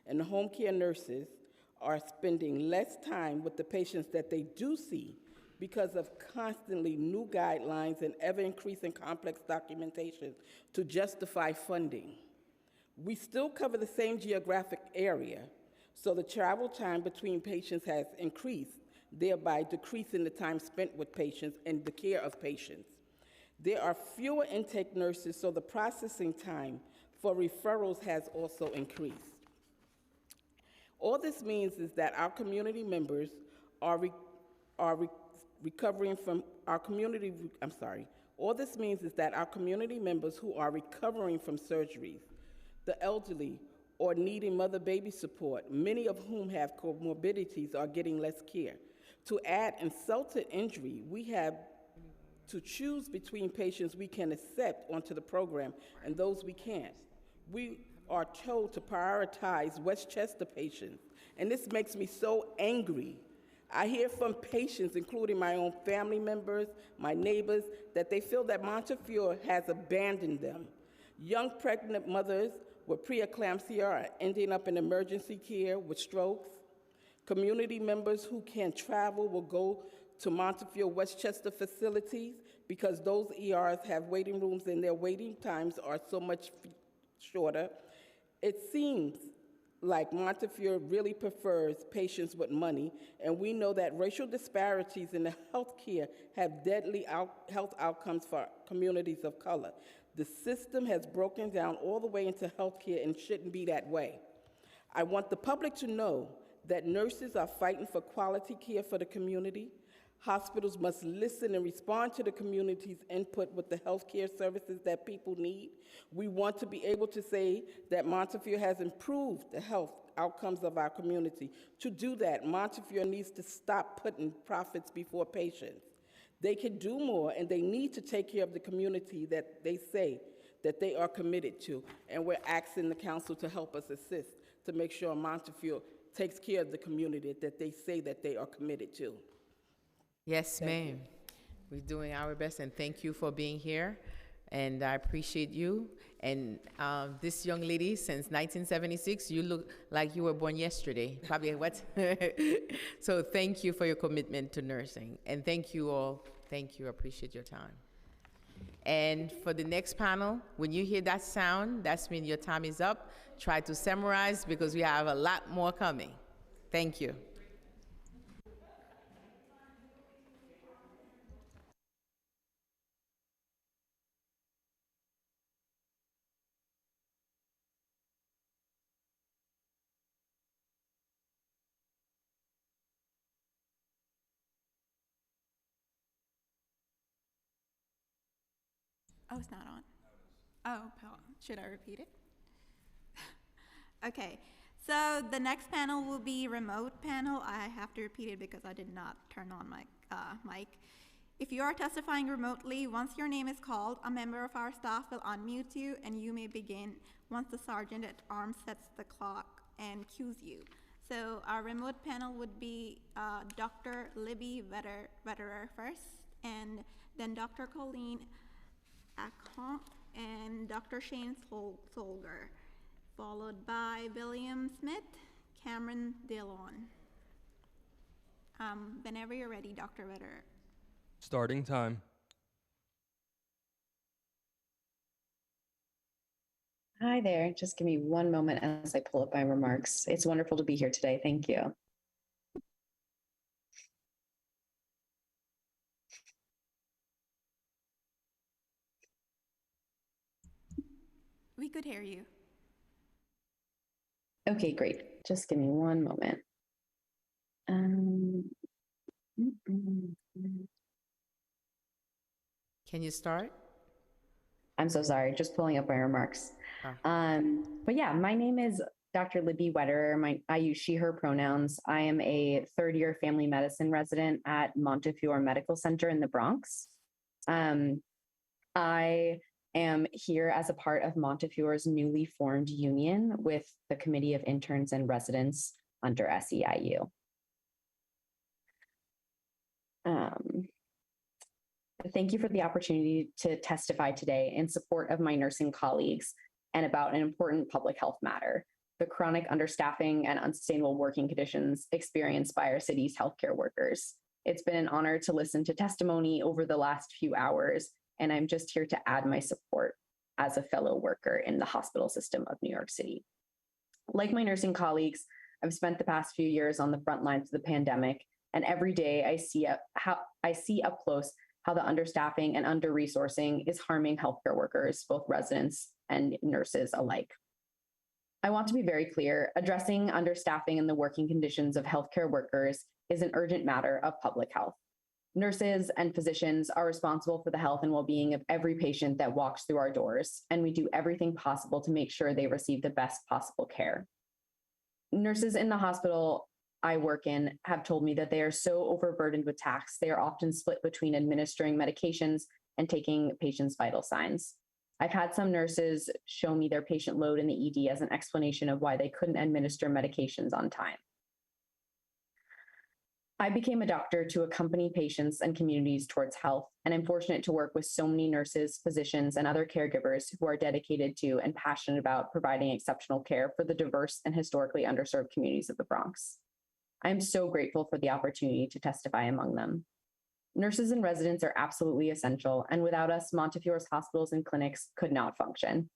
And the home care nurses are spending less time with the patients that they do see because of constantly new guidelines and ever-increasing complex documentation to justify funding. We still cover the same geographic area, so the travel time between patients has increased, thereby decreasing the time spent with patients and the care of patients. There are fewer intake nurses, so the processing time for referrals has also increased. All this means is that our community members are recovering from our community, all this means is that our community members who are recovering from surgeries, the elderly, or needing mother-baby support, many of whom have comorbidities, are getting less care. To add insult to injury, we have to choose between patients we can accept onto the program and those we can't. We are told to prioritize Westchester patients, and this makes me so angry. I hear from patients, including my own family members, my neighbors, that they feel that Montefiore has abandoned them. Young pregnant mothers with preeclampsia are ending up in emergency care with strokes. Community members who can't travel will go to Montefiore Westchester facilities because those ERs have waiting rooms and their waiting times are so much shorter. It seems like Montefiore really prefers patients with money, and we know that racial disparities in the health care have deadly health outcomes for communities of color. The system has broken down all the way into health care and shouldn't be that way. I want the public to know that nurses are fighting for quality care for the community. Hospitals must listen and respond to the community's input with the health care services that people need. We want to be able to say that Montefiore has improved the health outcomes of our community. To do that, Montefiore needs to stop putting profits before patients. They can do more, and they need to take care of the community that they say that they are committed to. And we're asking the council to help us assist to make sure Montefiore takes care of the community that they say that they are committed to. Yes, ma'am. We're doing our best, and thank you for being here. And I appreciate you. And this young lady, since 1976, you look like you were born yesterday. Probably what? So thank you for your commitment to nursing. And thank you all. Thank you. I appreciate your time. And for the next panel, when you hear that sound, that's means your time is up. Try to summarize because we have a lot more coming. Thank you. Oh, it's not on. Oh, should I repeat it? Okay, so the next panel will be remote panel. I have to repeat it because I did not turn on my mic. If you are testifying remotely, once your name is called, a member of our staff will unmute you and you may begin once the sergeant at arms sets the clock and cues you. So our remote panel would be Dr. Libby Vetterer first, and then Dr. Colleen Akon and Dr. Shane Solger, followed by William Smith, Cameron Dillon. Whenever you're ready, Dr. Vetterer. Starting time. Hi there. Just give me one moment as I pull up my remarks. It's wonderful to be here today. Thank you. We could hear you. Okay, great. Just give me one moment. Can you start? I'm so sorry, just pulling up my remarks. But yeah, my name is Dr. Libby Wetter. I use she, her pronouns. I am a third-year family medicine resident at Montefiore Medical Center in the Bronx. I am here as a part of Montefiore's newly formed union with the Committee of Interns and Residents under SEIU. Thank you for the opportunity to testify today in support of my nursing colleagues and about an important public health matter, the chronic understaffing and unsustainable working conditions experienced by our city's healthcare workers. It's been an honor to listen to testimony over the last few hours, and I'm just here to add my support as a fellow worker in the hospital system of New York City. Like my nursing colleagues, I've spent the past few years on the front lines of the pandemic, and every day I see up close how the understaffing and under-resourcing is harming healthcare workers, both residents and nurses alike. I want to be very clear, addressing understaffing and the working conditions of healthcare workers is an urgent matter of public health. Nurses and physicians are responsible for the health and well-being of every patient that walks through our doors, and we do everything possible to make sure they receive the best possible care. Nurses in the hospital I work in have told me that they are so overburdened with tasks, they are often split between administering medications and taking patients' vital signs. I've had some nurses show me their patient load in the ED as an explanation of why they couldn't administer medications on time. I became a doctor to accompany patients and communities towards health, and I'm fortunate to work with so many nurses, physicians, and other caregivers who are dedicated to and passionate about providing exceptional care for the diverse and historically underserved communities of the Bronx. I'm so grateful for the opportunity to testify among them. Nurses and residents are absolutely essential, and without us, Montefiore's hospitals and clinics could not function.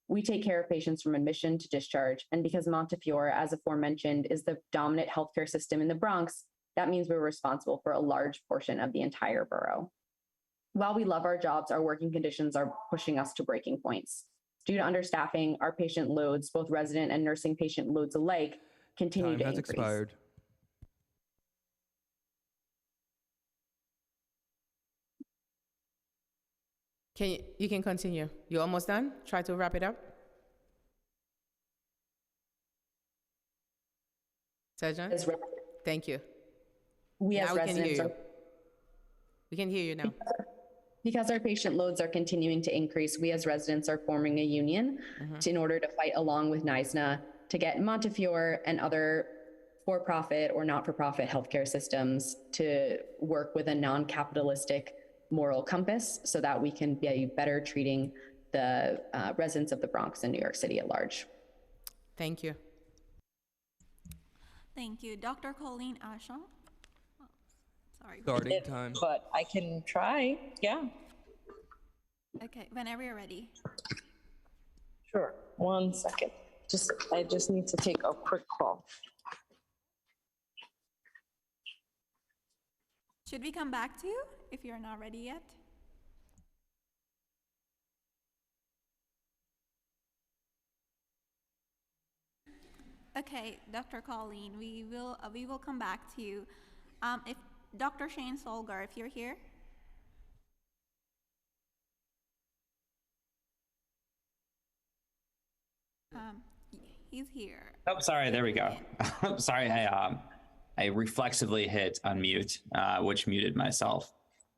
We take care of patients from admission to discharge, and because Montefiore, as aforementioned, is the dominant healthcare system in the Bronx, that means we're responsible for a large portion of the entire borough. While we love our jobs, our working conditions are pushing us to breaking points. Due to understaffing, our patient loads, both resident and nursing patient loads alike, continue to increase. Expired. You can continue. You're almost done? Try to wrap it up. Surgeon? Thank you. We as residents we can hear you now. Because our patient loads are continuing to increase, we as residents are forming a union in order to fight along with NYSNA to get Montefiore and other for-profit or not-for-profit healthcare systems to work with a non-capitalistic moral compass so that we can be better treating the residents of the Bronx and New York City at large. Thank you. Thank you. Dr. Colleen Ashon. Oh, sorry. Starting time. But I can try, yeah. Okay, whenever you're ready. Sure, 1 second. I just need to take a quick call. Should we come back to you if you're not ready yet? Okay, Dr. Colleen, we will come back to you. If Dr. Shane Solgar, if you're here. He's here. Oh, sorry. There we go. Sorry, I reflexively hit unmute, which muted myself.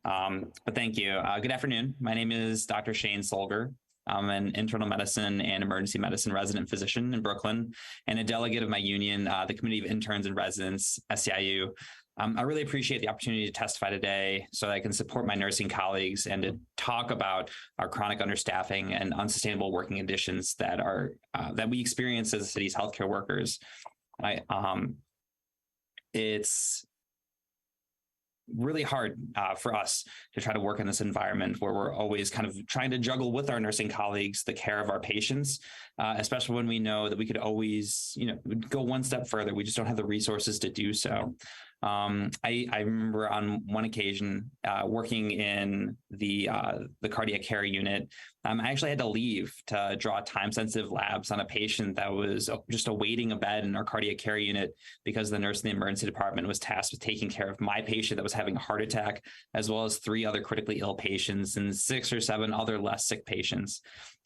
But thank you. Good afternoon. My name is Dr. Shane Solgar. I'm an internal medicine and emergency medicine resident physician in Brooklyn and a delegate of my union, the Committee of Interns and Residents, SEIU. I really appreciate the opportunity to testify today so that I can support my nursing colleagues and to talk about our chronic understaffing and unsustainable working conditions that are that we experience as the city's healthcare workers. It's really hard for us to try to work in this environment where we're always kind of trying to juggle with our nursing colleagues the care of our patients, especially when we know that we could always, go one step further. We just don't have the resources to do so. I remember on one occasion working in the cardiac care unit. I actually had to leave to draw time-sensitive labs on a patient that was just awaiting a bed in our cardiac care unit because the nurse in the emergency department was tasked with taking care of my patient that was having a heart attack, as well as 3 other critically ill patients and 6 or 7 other less sick patients.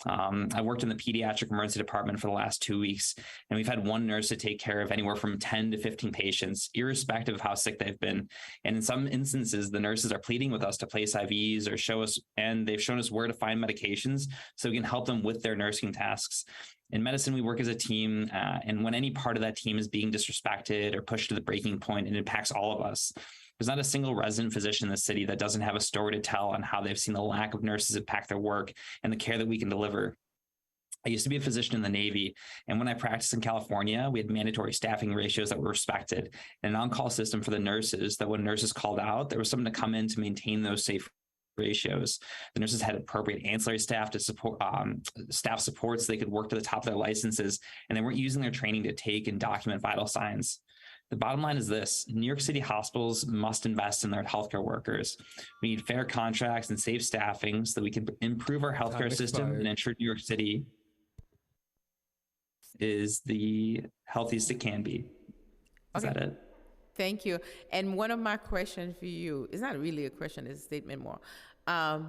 I worked in the pediatric emergency department for the last 2 weeks, and we've had one nurse to take care of anywhere from 10 to 15 patients, irrespective of how sick they've been. And in some instances, the nurses are pleading with us to place IVs or show us, and they've shown us where to find medications so we can help them with their nursing tasks. In medicine, we work as a team, and when any part of that team is being disrespected or pushed to the breaking point, it impacts all of us. There's not a single resident physician in the city that doesn't have a story to tell on how they've seen the lack of nurses impact their work and the care that we can deliver. I used to be a physician in the Navy, and when I practiced in California, we had mandatory staffing ratios that were respected, and an on-call system for the nurses that when nurses called out, there was someone to come in to maintain those safe ratios. The nurses had appropriate ancillary staff to support staff support so they could work to the top of their licenses, and they weren't using their training to take and document vital signs. The bottom line is this: New York City hospitals must invest in their healthcare workers. We need fair contracts and safe staffing so that we can improve our healthcare system and ensure New York City is the healthiest it can be. Is that it? Thank you. And one of my questions for you, it's not really a question, it's a statement more. I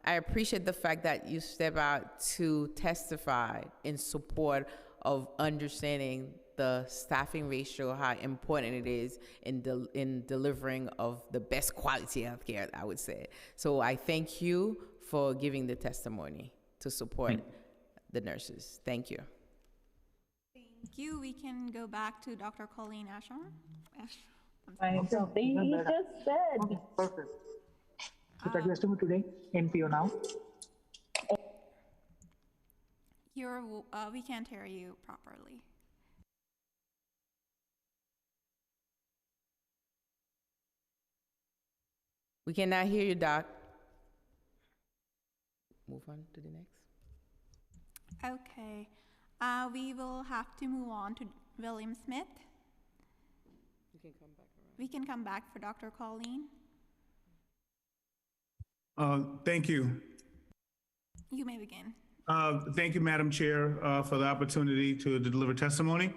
appreciate the fact that you step out to testify in support of understanding the staffing ratio, how important it is in delivering of the best quality of care, I would say. So I thank you for giving the testimony to support the nurses. Thank you. Thank you. We can go back to Dr. Colleen Ashar. I don't think he just said. Perfect. Is that testimony today? NPO now? We can't hear you properly. We cannot hear you, Doc. Move on to the next. Okay. We will have to move on to William Smith. You can come back around. We can come back for Dr. Colleen. Thank you. You may begin. Thank you, Madam Chair, for the opportunity to deliver testimony.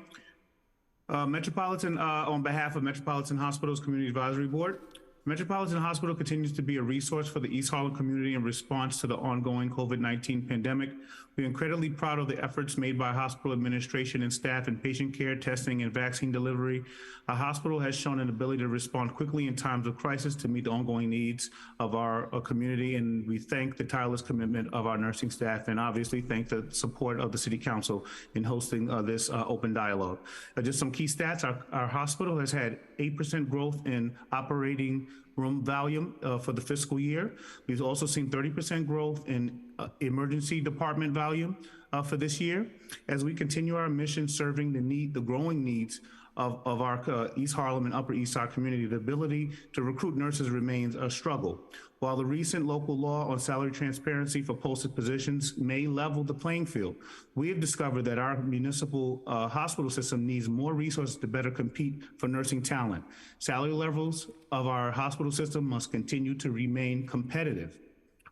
On behalf of Metropolitan Hospitals Community Advisory Board, Metropolitan Hospital continues to be a resource for the East Harlem community in response to the ongoing COVID-19 pandemic. We are incredibly proud of the efforts made by hospital administration and staff in patient care, testing, and vaccine delivery. Our hospital has shown an ability to respond quickly in times of crisis to meet the ongoing needs of our community, and we thank the tireless commitment of our nursing staff and obviously thank the support of the City Council in hosting this open dialogue. Just some key stats: our hospital has had 8% growth in operating room volume for the fiscal year. We've also seen 30% growth in emergency department volume for this year. As we continue our mission serving the growing needs of our East Harlem and Upper East Side community, the ability to recruit nurses remains a struggle. While the recent local law on salary transparency for posted positions may level the playing field, we have discovered that our municipal hospital system needs more resources to better compete for nursing talent. Salary levels of our hospital system must continue to remain competitive.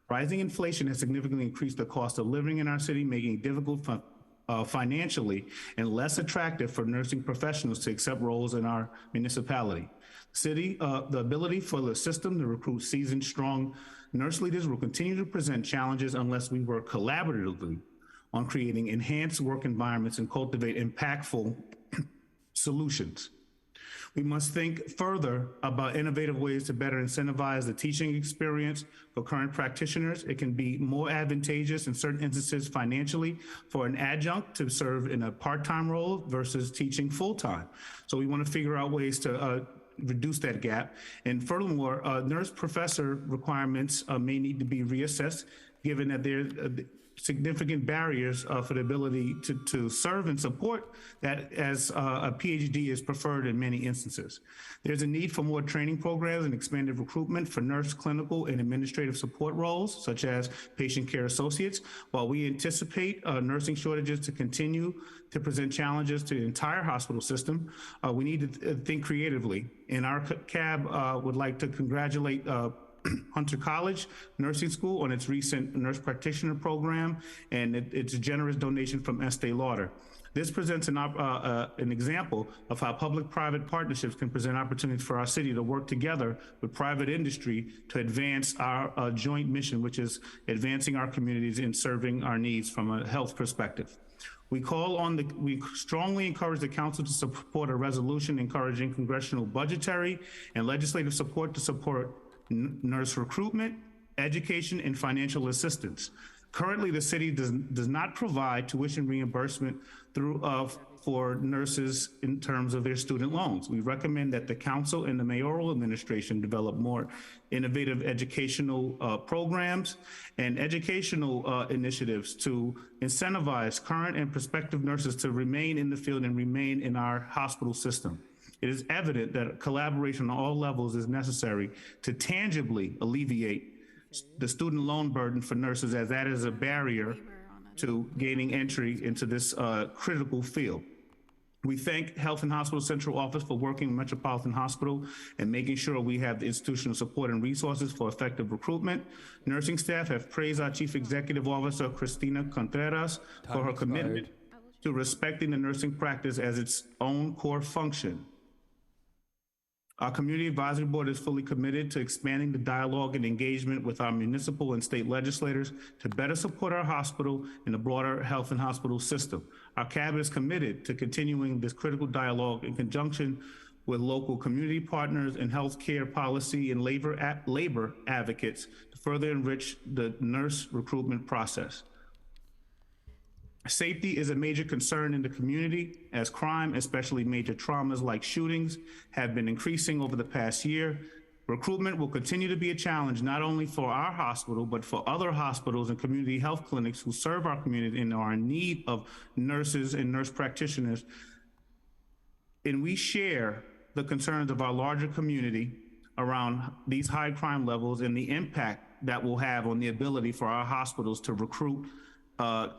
Rising inflation has significantly increased the cost of living in our city, making it difficult financially and less attractive for nursing professionals to accept roles in our municipality. The ability for the system to recruit seasoned, strong nurse leaders will continue to present challenges unless we work collaboratively on creating enhanced work environments and cultivate impactful solutions. We must think further about innovative ways to better incentivize the teaching experience for current practitioners. It can be more advantageous in certain instances financially for an adjunct to serve in a part-time role versus teaching full-time. So we want to figure out ways to reduce that gap. And furthermore, nurse professor requirements may need to be reassessed, given that significant barriers for the ability to serve and support that, as a PhD is preferred in many instances. There's a need for more training programs and expanded recruitment for nurse, clinical, and administrative support roles, such as patient care associates. While we anticipate nursing shortages to continue to present challenges to the entire hospital system, we need to think creatively. And our CAB would like to congratulate Hunter College Nursing School on its recent nurse practitioner program and its generous donation from Estee Lauder. This presents an example of how public-private partnerships can present opportunities for our city to work together with private industry to advance our joint mission, which is advancing our communities and serving our needs from a health perspective. We strongly encourage the council to support a resolution encouraging congressional budgetary and legislative support to support nurse recruitment, education, and financial assistance. Currently, the city does not provide tuition reimbursement for nurses in terms of their student loans. We recommend that the council and the mayoral administration develop more innovative educational programs and educational initiatives to incentivize current and prospective nurses to remain in the field and remain in our hospital system. It is evident that collaboration on all levels is necessary to tangibly alleviate the student loan burden for nurses, as that is a barrier to gaining entry into this critical field. We thank Health and Hospital Central Office for working with Metropolitan Hospital and making sure we have the institutional support and resources for effective recruitment. Nursing staff have praised our Chief Executive Officer, Cristina Contreras, for her commitment to respecting the nursing practice as its own core function. Our Community Advisory Board is fully committed to expanding the dialogue and engagement with our municipal and state legislators to better support our hospital and the broader health and hospital system. Our cabinet is committed to continuing this critical dialogue in conjunction with local community partners and healthcare policy and labor advocates to further enrich the nurse recruitment process. Safety is a major concern in the community as crime, especially major traumas like shootings, have been increasing over the past year. Recruitment will continue to be a challenge not only for our hospital, but for other hospitals and community health clinics who serve our community and are in need of nurses and nurse practitioners. And we share the concerns of our larger community around these high crime levels and the impact that will have on the ability for our hospitals to recruit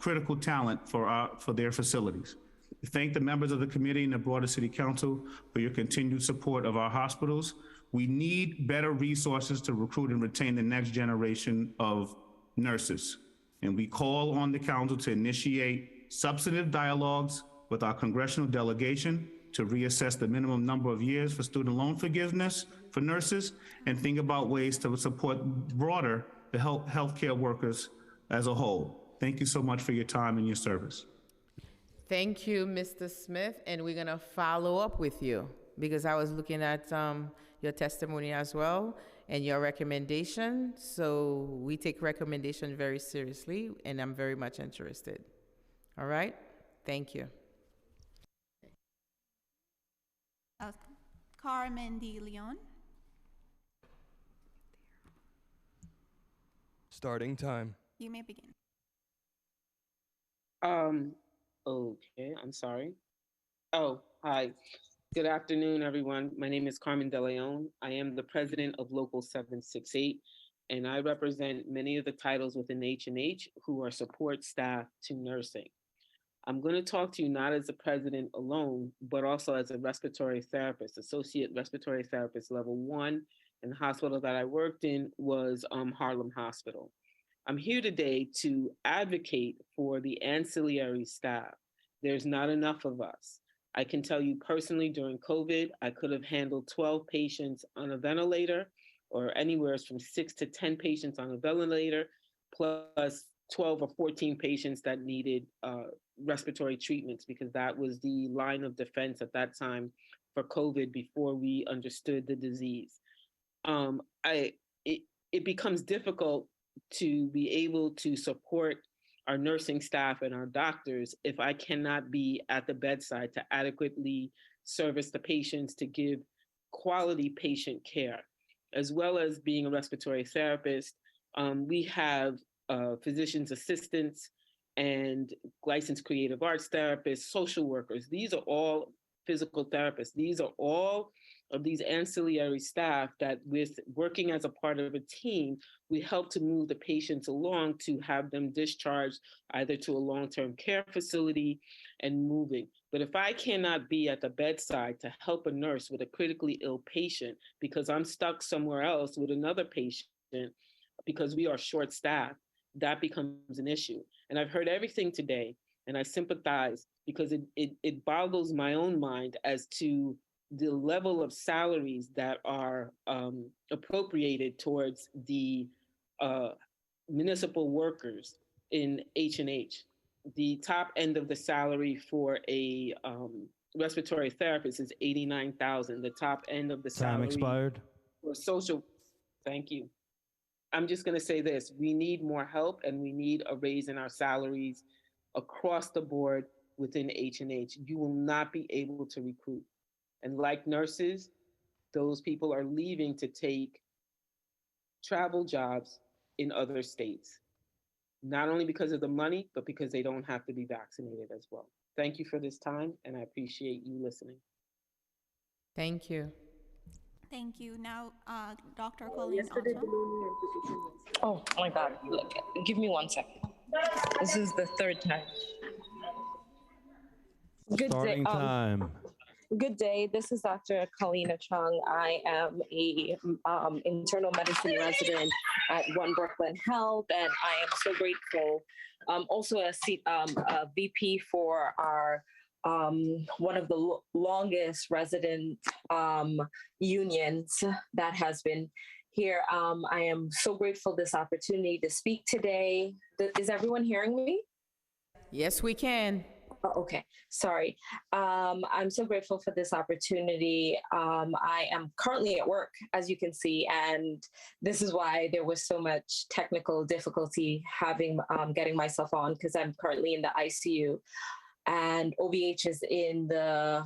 critical talent for their facilities. We thank the members of the committee and the broader City Council for your continued support of our hospitals. We need better resources to recruit and retain the next generation of nurses. And we call on the council to initiate substantive dialogues with our congressional delegation to reassess the minimum number of years for student loan forgiveness for nurses and think about ways to support broader the healthcare workers as a whole. Thank you so much for your time and your service. Thank you, Mr. Smith, and we're gonna follow up with you because I was looking at your testimony as well and your recommendation. So we take recommendation very seriously, and I'm very much interested. All right, thank you. Carmen De Leon. Starting time. You may begin. Okay, I'm sorry. Oh, hi. Good afternoon, everyone. My name is Carmen De Leon. I am the president of Local 768, and I represent many of the titles within H&H who are support staff to nursing. I'm going to talk to you not as a president alone, but also as a respiratory therapist, associate respiratory therapist level 1, and the hospital that I worked in was Harlem Hospital. I'm here today to advocate for the ancillary staff. There's not enough of us. I can tell you personally, during COVID, I could have handled 12 patients on a ventilator, or anywhere from 6 to 10 patients on a ventilator, plus 12 or 14 patients that needed respiratory treatments, because that was the line of defense at that time for COVID before we understood the disease. It becomes difficult to be able to support our nursing staff and our doctors if I cannot be at the bedside to adequately service the patients, to give quality patient care. As well as being a respiratory therapist, we have physician's assistants, and licensed creative arts therapists, social workers. These are all physical therapists. These are all of these ancillary staff that, with working as a part of a team, we help to move the patients along to have them discharged either to a long-term care facility and moving. But if I cannot be at the bedside to help a nurse with a critically ill patient because I'm stuck somewhere else with another patient because we are short-staffed, that becomes an issue. And I've heard everything today, and I sympathize because it boggles my own mind as to the level of salaries that are appropriated towards the municipal workers in H&H. The top end of the salary for a respiratory therapist is $89,000. The top end of the salary Time expired. for social, thank you. I'm just gonna say this, we need more help and we need a raise in our salaries across the board within H&H. You will not be able to recruit. And like nurses, those people are leaving to take travel jobs in other states, not only because of the money, but because they don't have to be vaccinated as well. Thank you for this time, and I appreciate you listening. Thank you. Thank you. Now, Dr. Colleen Alto. Oh my God, look, give me 1 second. This is the third time. Good Starting day. time. Good day. This is Dr. Kalina Chung. I am a internal medicine resident at One Brooklyn Health, and I am so grateful. Also a VP for our one of the longest resident unions that has been here. I am so grateful this opportunity to speak today. Is everyone hearing me? Yes, we can. Oh, okay, sorry. I'm so grateful for this opportunity. I am currently at work, as you can see, and this is why there was so much technical difficulty getting myself on, because I'm currently in the ICU, and OVH is in the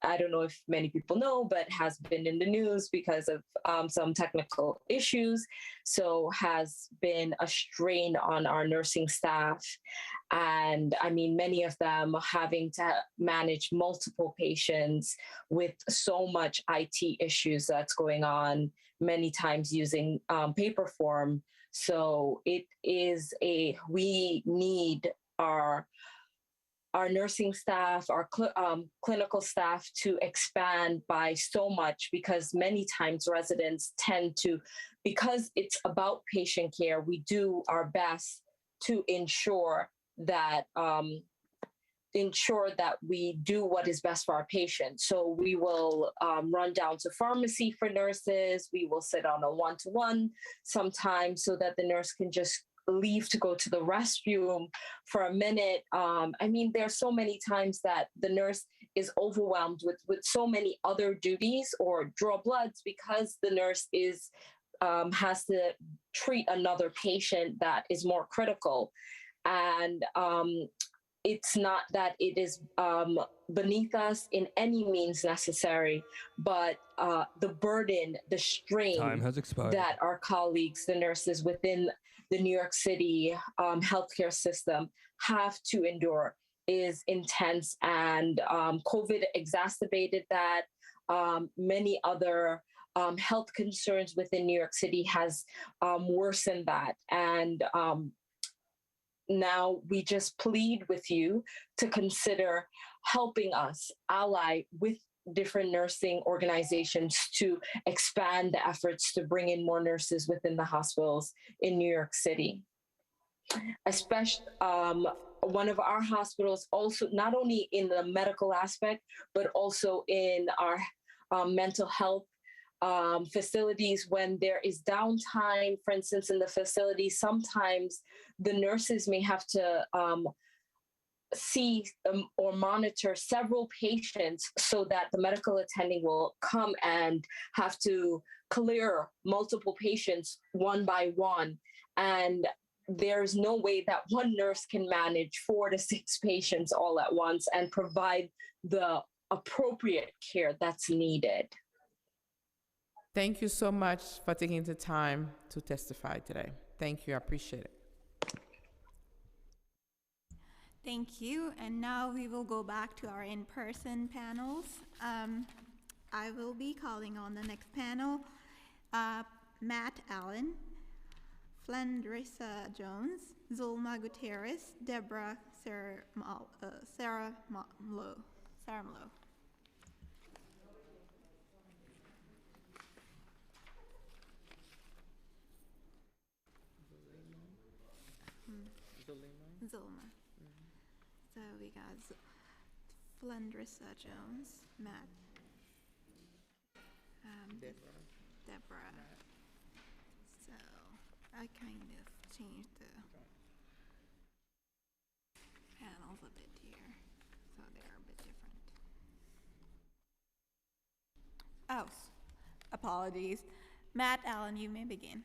I don't know if many people know, but has been in the news because of some technical issues. So has been a strain on our nursing staff. And I mean, many of them having to manage multiple patients with so much IT issues that's going on, many times using paper form. So we need our nursing staff, our clinical staff to expand by so much, because many times residents tend to, because it's about patient care, we do our best to ensure that we do what is best for our patients. So we will run down to pharmacy for nurses. We will sit on a one-to-one sometimes so that the nurse can just leave to go to the restroom for a minute. I mean, there's so many times that the nurse is overwhelmed with so many other duties or draw bloods because the nurse has to treat another patient that is more critical. And it's not that it is beneath us in any means necessary, but the burden, the strain that our colleagues, the nurses within the New York City healthcare system have to endure is intense. And COVID exacerbated that. Many other health concerns within New York City has worsened that. And now we just plead with you to consider helping us ally with different nursing organizations to expand the efforts to bring in more nurses within the hospitals in New York City. Especially one of our hospitals also, not only in the medical aspect, but also in our mental health facilities. When there is downtime, for instance, in the facility, sometimes the nurses may have to see or monitor several patients so that the medical attending will come and have to clear multiple patients one by one. And there's no way that one nurse can manage 4 to 6 patients all at once and provide the appropriate care that's needed. Thank you so much for taking the time to testify today. Thank you, I appreciate it. Thank you. And now we will go back to our in-person panels. I will be calling on the next panel, Matt Allen, Flandrisa Jones, Zulma Gutierrez, Deborah Saramlo. Zulma. So we got Flandrisa Jones, Matt, Deborah. So I kind of changed the panels a bit here, so they're a bit different. Oh, apologies. Matt Allen, you may begin.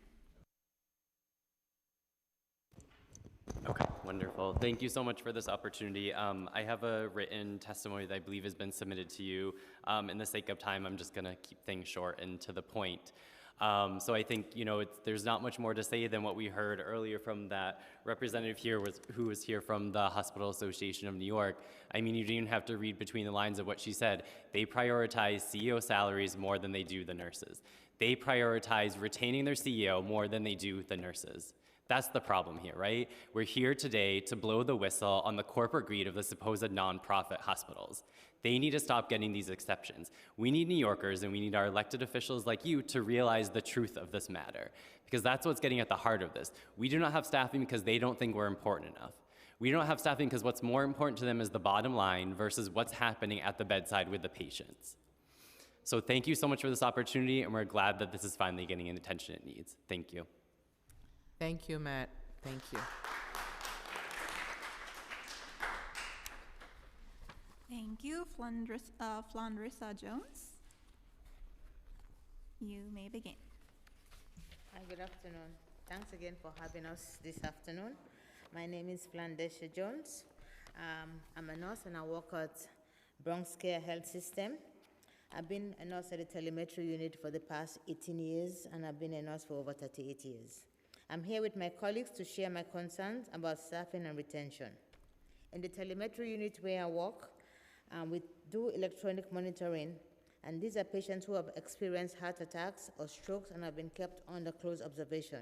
Okay, wonderful. Thank you so much for this opportunity. I have a written testimony that I believe has been submitted to you. In the sake of time, I'm just going to keep things short and to the point. So I think, there's not much more to say than what we heard earlier from that representative here who was here from the Hospital Association of New York. I mean, you didn't even have to read between the lines of what she said. They prioritize CEO salaries more than they do the nurses. They prioritize retaining their CEO more than they do the nurses. That's the problem here, right? We're here today to blow the whistle on the corporate greed of the supposed nonprofit hospitals. They need to stop getting these exceptions. We need New Yorkers and we need our elected officials like you to realize the truth of this matter, because that's what's getting at the heart of this. We do not have staffing because they don't think we're important enough. We don't have staffing because what's more important to them is the bottom line versus what's happening at the bedside with the patients. So thank you so much for this opportunity, and we're glad that this is finally getting the attention it needs. Thank you. Thank you, Matt. Thank you. Thank you, Flandrisa Jones. You may begin. Hi, good afternoon. Thanks again for having us this afternoon. My name is Flandrisa Jones. I'm a nurse and I work at Bronx Care Health System. I've been a nurse at the telemetry unit for the past 18 years, and I've been a nurse for over 38 years. I'm here with my colleagues to share my concerns about staffing and retention. In the telemetry unit where I work, we do electronic monitoring, and these are patients who have experienced heart attacks or strokes and have been kept under close observation.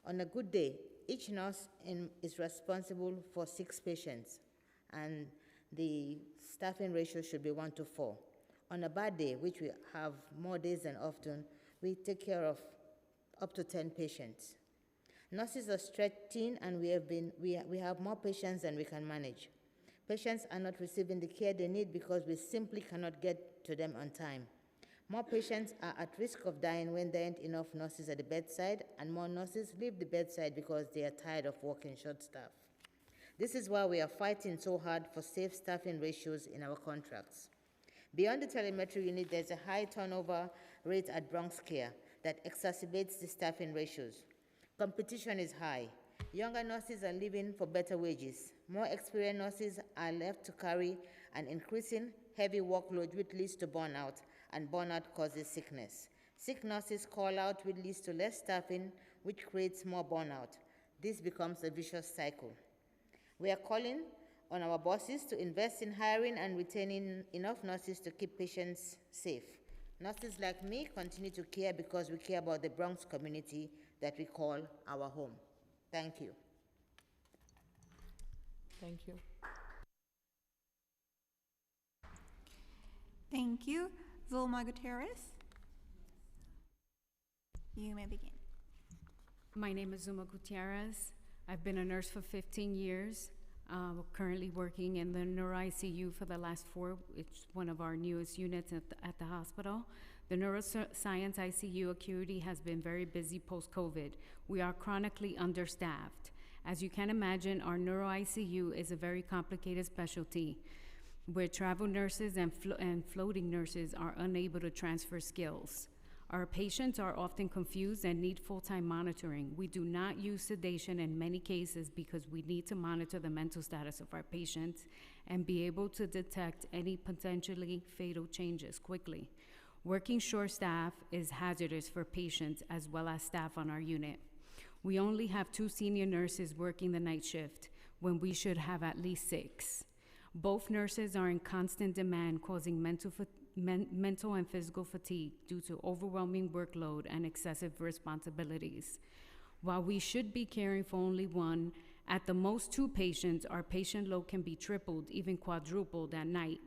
On a good day, each nurse is responsible for 6 patients, and the staffing ratio should be 1:4. On a bad day, which we have more days than often, we take care of up to 10 patients. Nurses are stretched thin, and we have more patients than we can manage. Patients are not receiving the care they need because we simply cannot get to them on time. More patients are at risk of dying when there aren't enough nurses at the bedside, and more nurses leave the bedside because they are tired of working short staff. This is why we are fighting so hard for safe staffing ratios in our contracts. Beyond the telemetry unit, there's a high turnover rate at Bronx Care that exacerbates the staffing ratios. Competition is high. Younger nurses are leaving for better wages. More experienced nurses are left to carry an increasing heavy workload, which leads to burnout, and burnout causes sickness. Sick nurses call out, which leads to less staffing, which creates more burnout. This becomes a vicious cycle. We are calling on our bosses to invest in hiring and retaining enough nurses to keep patients safe. Nurses like me continue to care because we care about the Bronx community that we call our home. Thank you. Thank you. Thank you. Zulma Gutierrez. You may begin. My name is Zuma Gutierrez. I've been a nurse for 15 years, currently working in the neuro ICU for the last 4. It's one of our newest units at the hospital. The neuroscience ICU acuity has been very busy post-COVID. We are chronically understaffed. As you can imagine, our neuro ICU is a very complicated specialty where travel nurses and floating nurses are unable to transfer skills. Our patients are often confused and need full-time monitoring. We do not use sedation in many cases because we need to monitor the mental status of our patients and be able to detect any potentially fatal changes quickly. Working short staff is hazardous for patients as well as staff on our unit. We only have 2 senior nurses working the night shift when we should have at least 6. Both nurses are in constant demand, causing mental and physical fatigue due to overwhelming workload and excessive responsibilities. While we should be caring for only 1, at the most 2 patients, our patient load can be tripled, even quadrupled at night.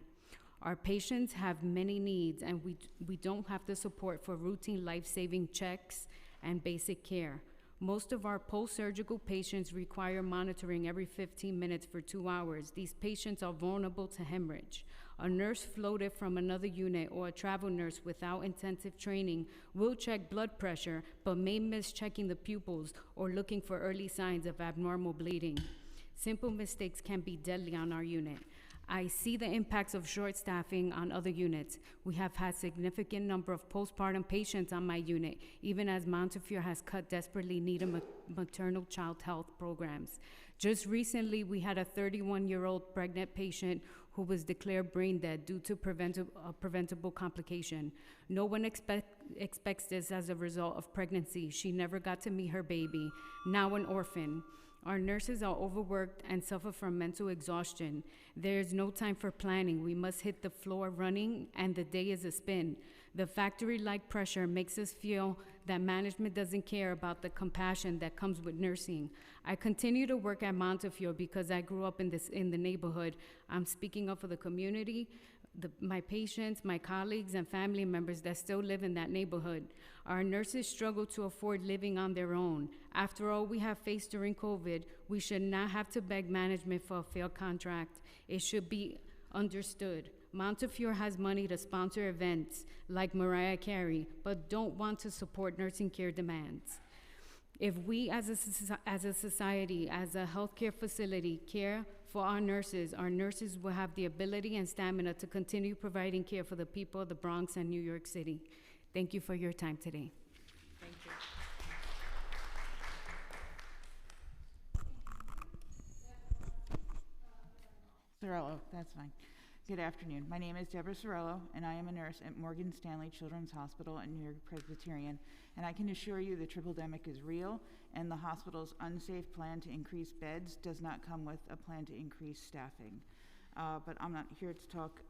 Our patients have many needs, and we don't have the support for routine life-saving checks and basic care. Most of our post-surgical patients require monitoring every 15 minutes for 2 hours. These patients are vulnerable to hemorrhage. A nurse floated from another unit or a travel nurse without intensive training will check blood pressure, but may miss checking the pupils or looking for early signs of abnormal bleeding. Simple mistakes can be deadly on our unit. I see the impacts of short staffing on other units. We have had significant number of postpartum patients on my unit, even as Montefiore has cut desperately needed maternal child health programs. Just recently, we had a 31-year-old pregnant patient who was declared brain dead due to preventable complication. No one expects this as a result of pregnancy. She never got to meet her baby, now an orphan. Our nurses are overworked and suffer from mental exhaustion. There is no time for planning. We must hit the floor running, and the day is a spin. The factory-like pressure makes us feel that management doesn't care about the compassion that comes with nursing. I continue to work at Montefiore because I grew up in the neighborhood. I'm speaking up for the community, my patients, my colleagues, and family members that still live in that neighborhood. Our nurses struggle to afford living on their own. After all we have faced during COVID, we should not have to beg management for a failed contract. It should be understood. Montefiore has money to sponsor events like Mariah Carey, but don't want to support nursing care demands. If we as a society, as a healthcare facility, care for our nurses will have the ability and stamina to continue providing care for the people of the Bronx and New York City. Thank you for your time today. Thank you. Sorello, that's fine. Good afternoon. My name is Deborah Sorello, and I am a nurse at Morgan Stanley Children's Hospital and New York Presbyterian. And I can assure you the triple-demic is real, and the hospital's unsafe plan to increase beds does not come with a plan to increase staffing. But I'm not here to talk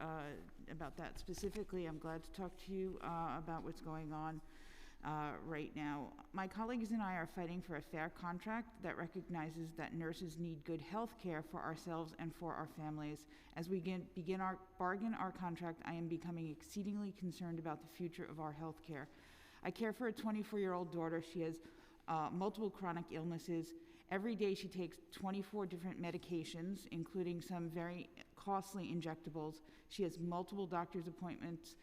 about that specifically. I'm glad to talk to you about what's going on right now. My colleagues and I are fighting for a fair contract that recognizes that nurses need good health care for ourselves and for our families. As we begin our contract, I am becoming exceedingly concerned about the future of our health care. I care for a 24-year-old daughter. She has multiple chronic illnesses. Every day she takes 24 different medications, including some very costly injectables. She has multiple doctor's appointments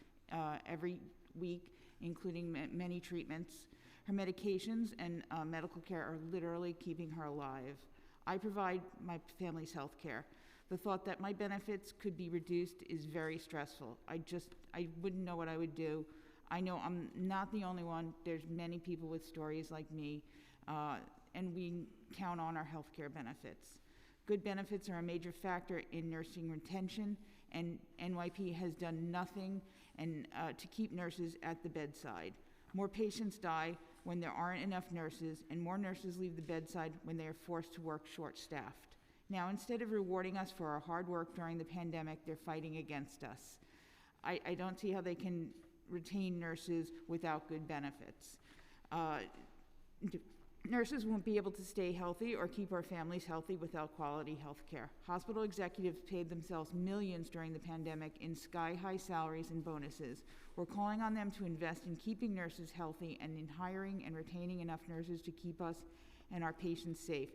every week, including many treatments. Her medications and medical care are literally keeping her alive. I provide my family's health care. The thought that my benefits could be reduced is very stressful. I wouldn't know what I would do. I know I'm not the only one. There's many people with stories like me, and we count on our health care benefits. Good benefits are a major factor in nursing retention, and NYP has done nothing to keep nurses at the bedside. More patients die when there aren't enough nurses, and more nurses leave the bedside when they are forced to work short-staffed. Now, instead of rewarding us for our hard work during the pandemic, they're fighting against us. I don't see how they can retain nurses without good benefits. Nurses won't be able to stay healthy or keep our families healthy without quality health care. Hospital executives paid themselves millions during the pandemic in sky-high salaries and bonuses. We're calling on them to invest in keeping nurses healthy and in hiring and retaining enough nurses to keep us and our patients safe.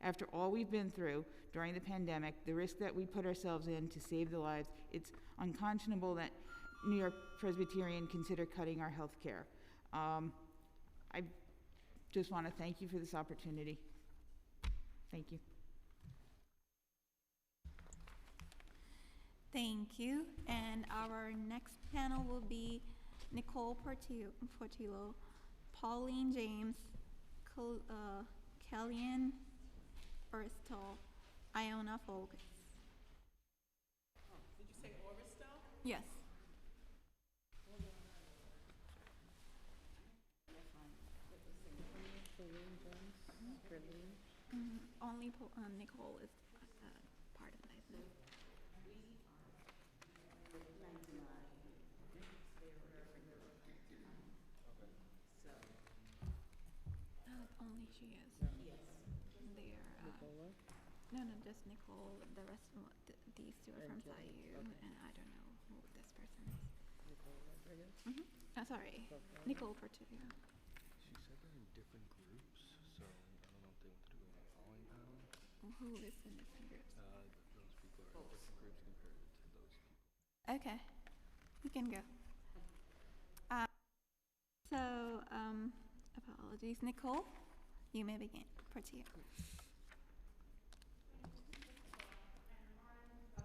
After all we've been through during the pandemic, the risk that we put ourselves in to save the lives, it's unconscionable that New York Presbyterian consider cutting our health care. I just want to thank you for this opportunity. Thank you. Thank you. And our next panel will be Nicole Portillo, Pauline James, Kellyanne Oristal, Iona Folks. Did you say Oristal? Yes. only Nicole is part of it. Only she is. Yes. No, just Nicole. The rest of these two are from SIU, and I don't know who this person is. Sorry, Nicole Portillo. She said they're in different groups, so I don't know if they want to do a following panel. Who is in different groups? Those people are in different groups compared to those people. Okay, we can go. Apologies, Nicole. You may begin. Portillo.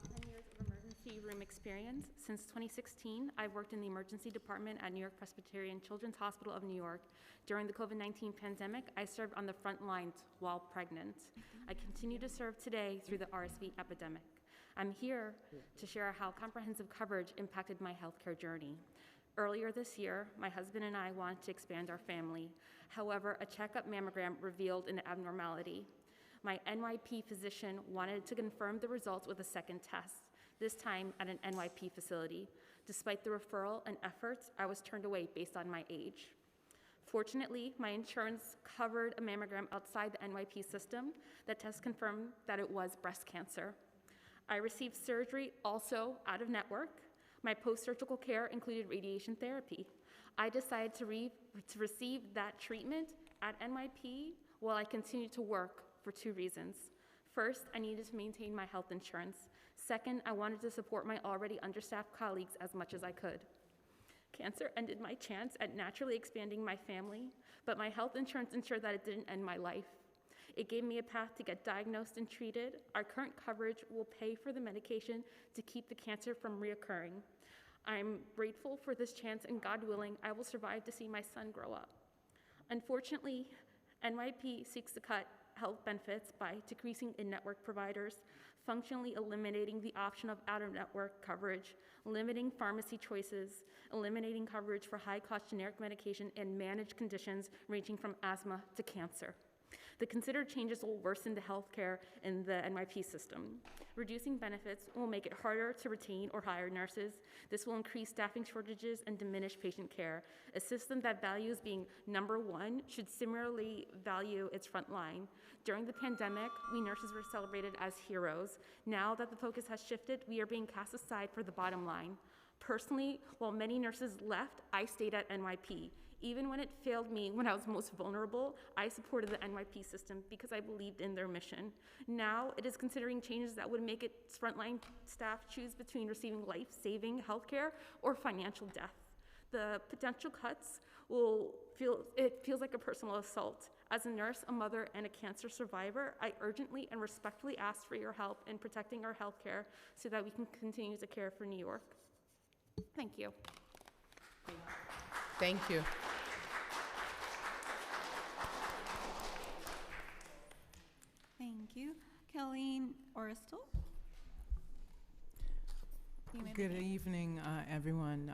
10 years of emergency room experience. Since 2016, I've worked in the emergency department at New York Presbyterian Children's Hospital of New York. During the COVID-19 pandemic, I served on the front lines while pregnant. I continue to serve today through the RSV epidemic. I'm here to share how comprehensive coverage impacted my healthcare journey. Earlier this year, my husband and I wanted to expand our family. However, a checkup mammogram revealed an abnormality. My NYP physician wanted to confirm the results with a second test, this time at an NYP facility. Despite the referral and efforts, I was turned away based on my age. Fortunately, my insurance covered a mammogram outside the NYP system. The test confirmed that it was breast cancer. I received surgery also out of network. My post-surgical care included radiation therapy. I decided to receive that treatment at NYP while I continued to work for two reasons. First, I needed to maintain my health insurance. Second, I wanted to support my already understaffed colleagues as much as I could. Cancer ended my chance at naturally expanding my family, but my health insurance ensured that it didn't end my life. It gave me a path to get diagnosed and treated. Our current coverage will pay for the medication to keep the cancer from reoccurring. I'm grateful for this chance, and God willing, I will survive to see my son grow up. Unfortunately, NYP seeks to cut health benefits by decreasing in-network providers, functionally eliminating the option of out-of-network coverage, limiting pharmacy choices, eliminating coverage for high-cost generic medication and managed conditions ranging from asthma to cancer. The considered changes will worsen the healthcare in the NYP system. Reducing benefits will make it harder to retain or hire nurses. This will increase staffing shortages and diminish patient care. A system that values being number one should similarly value its front line. During the pandemic, we nurses were celebrated as heroes. Now that the focus has shifted, we are being cast aside for the bottom line. Personally, while many nurses left, I stayed at NYP. Even when it failed me when I was most vulnerable, I supported the NYP system because I believed in their mission. Now it is considering changes that would make its frontline staff choose between receiving life-saving healthcare or financial death. The potential cuts feels like a personal assault. As a nurse, a mother, and a cancer survivor, I urgently and respectfully ask for your help in protecting our healthcare so that we can continue to care for New York. Thank you. Thank you. Thank you. Colleen Oristel. Good evening, everyone,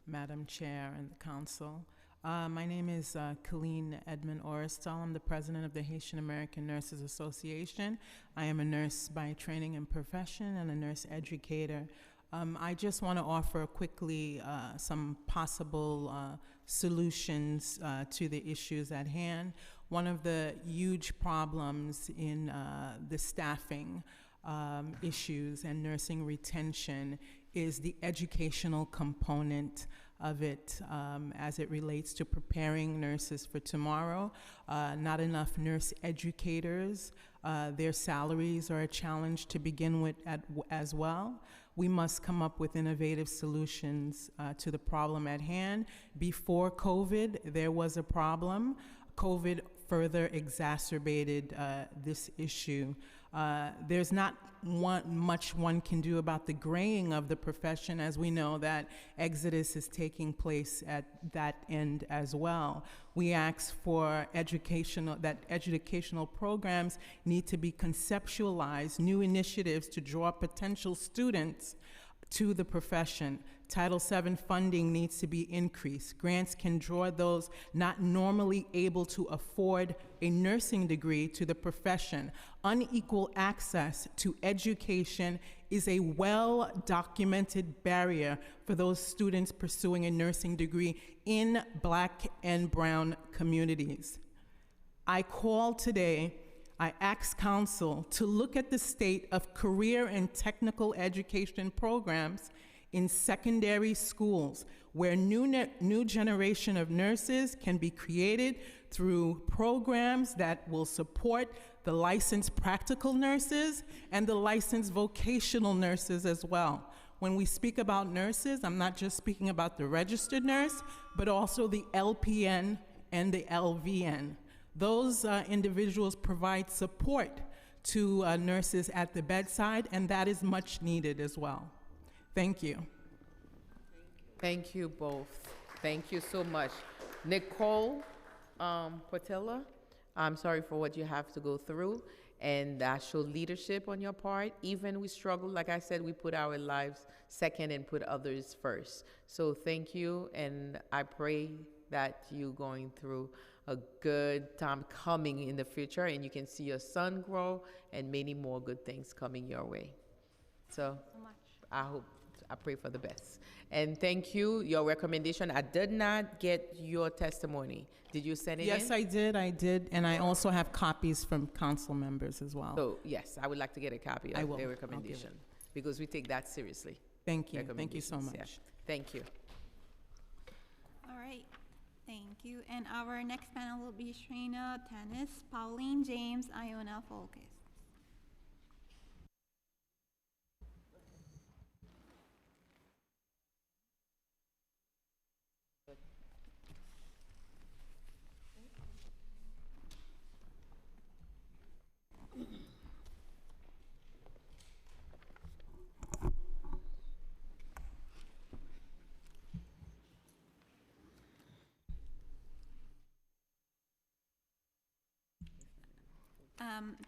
Madam Chair and the Council. My name is Colleen Edmond Oristel. I'm the president of the Haitian American Nurses Association. I am a nurse by training and profession and a nurse educator. I just want to offer quickly some possible solutions to the issues at hand. One of the huge problems in the staffing issues and nursing retention is the educational component of it as it relates to preparing nurses for tomorrow. Not enough nurse educators. Their salaries are a challenge to begin with as well. We must come up with innovative solutions to the problem at hand. Before COVID, there was a problem. COVID further exacerbated this issue. There's not much one can do about the graying of the profession, as we know that exodus is taking place at that end as well. We ask for educational programs need to be conceptualized, new initiatives to draw potential students to the profession. Title VII funding needs to be increased. Grants can draw those not normally able to afford a nursing degree to the profession. Unequal access to education is a well-documented barrier for those students pursuing a nursing degree in Black and brown communities. I call today, I ask Council to look at the state of career and technical education programs in secondary schools, where new generation of nurses can be created through programs that will support the licensed practical nurses and the licensed vocational nurses as well. When we speak about nurses, I'm not just speaking about the registered nurse, but also the LPN and the LVN. Those individuals provide support to nurses at the bedside, and that is much needed as well. Thank you. Thank you both. Thank you so much. Nicole Portella, I'm sorry for what you have to go through, and that showed leadership on your part. Even we struggle, like I said, we put our lives second and put others first. So thank you, and I pray that you going through a good time coming in the future, and you can see your son grow and many more good things coming your way. So I pray for the best. And thank you, your recommendation. I did not get your testimony. Did you send it in? Yes, I did, and I also have copies from council members as well. So yes, I would like to get a copy I of will. their I'll give recommendation, because we take that seriously. Thank you so Recommendations, much. yeah. Thank you. All right, thank you. And our next panel will be Shrina Tanis, Pauline James, Iona Folkes.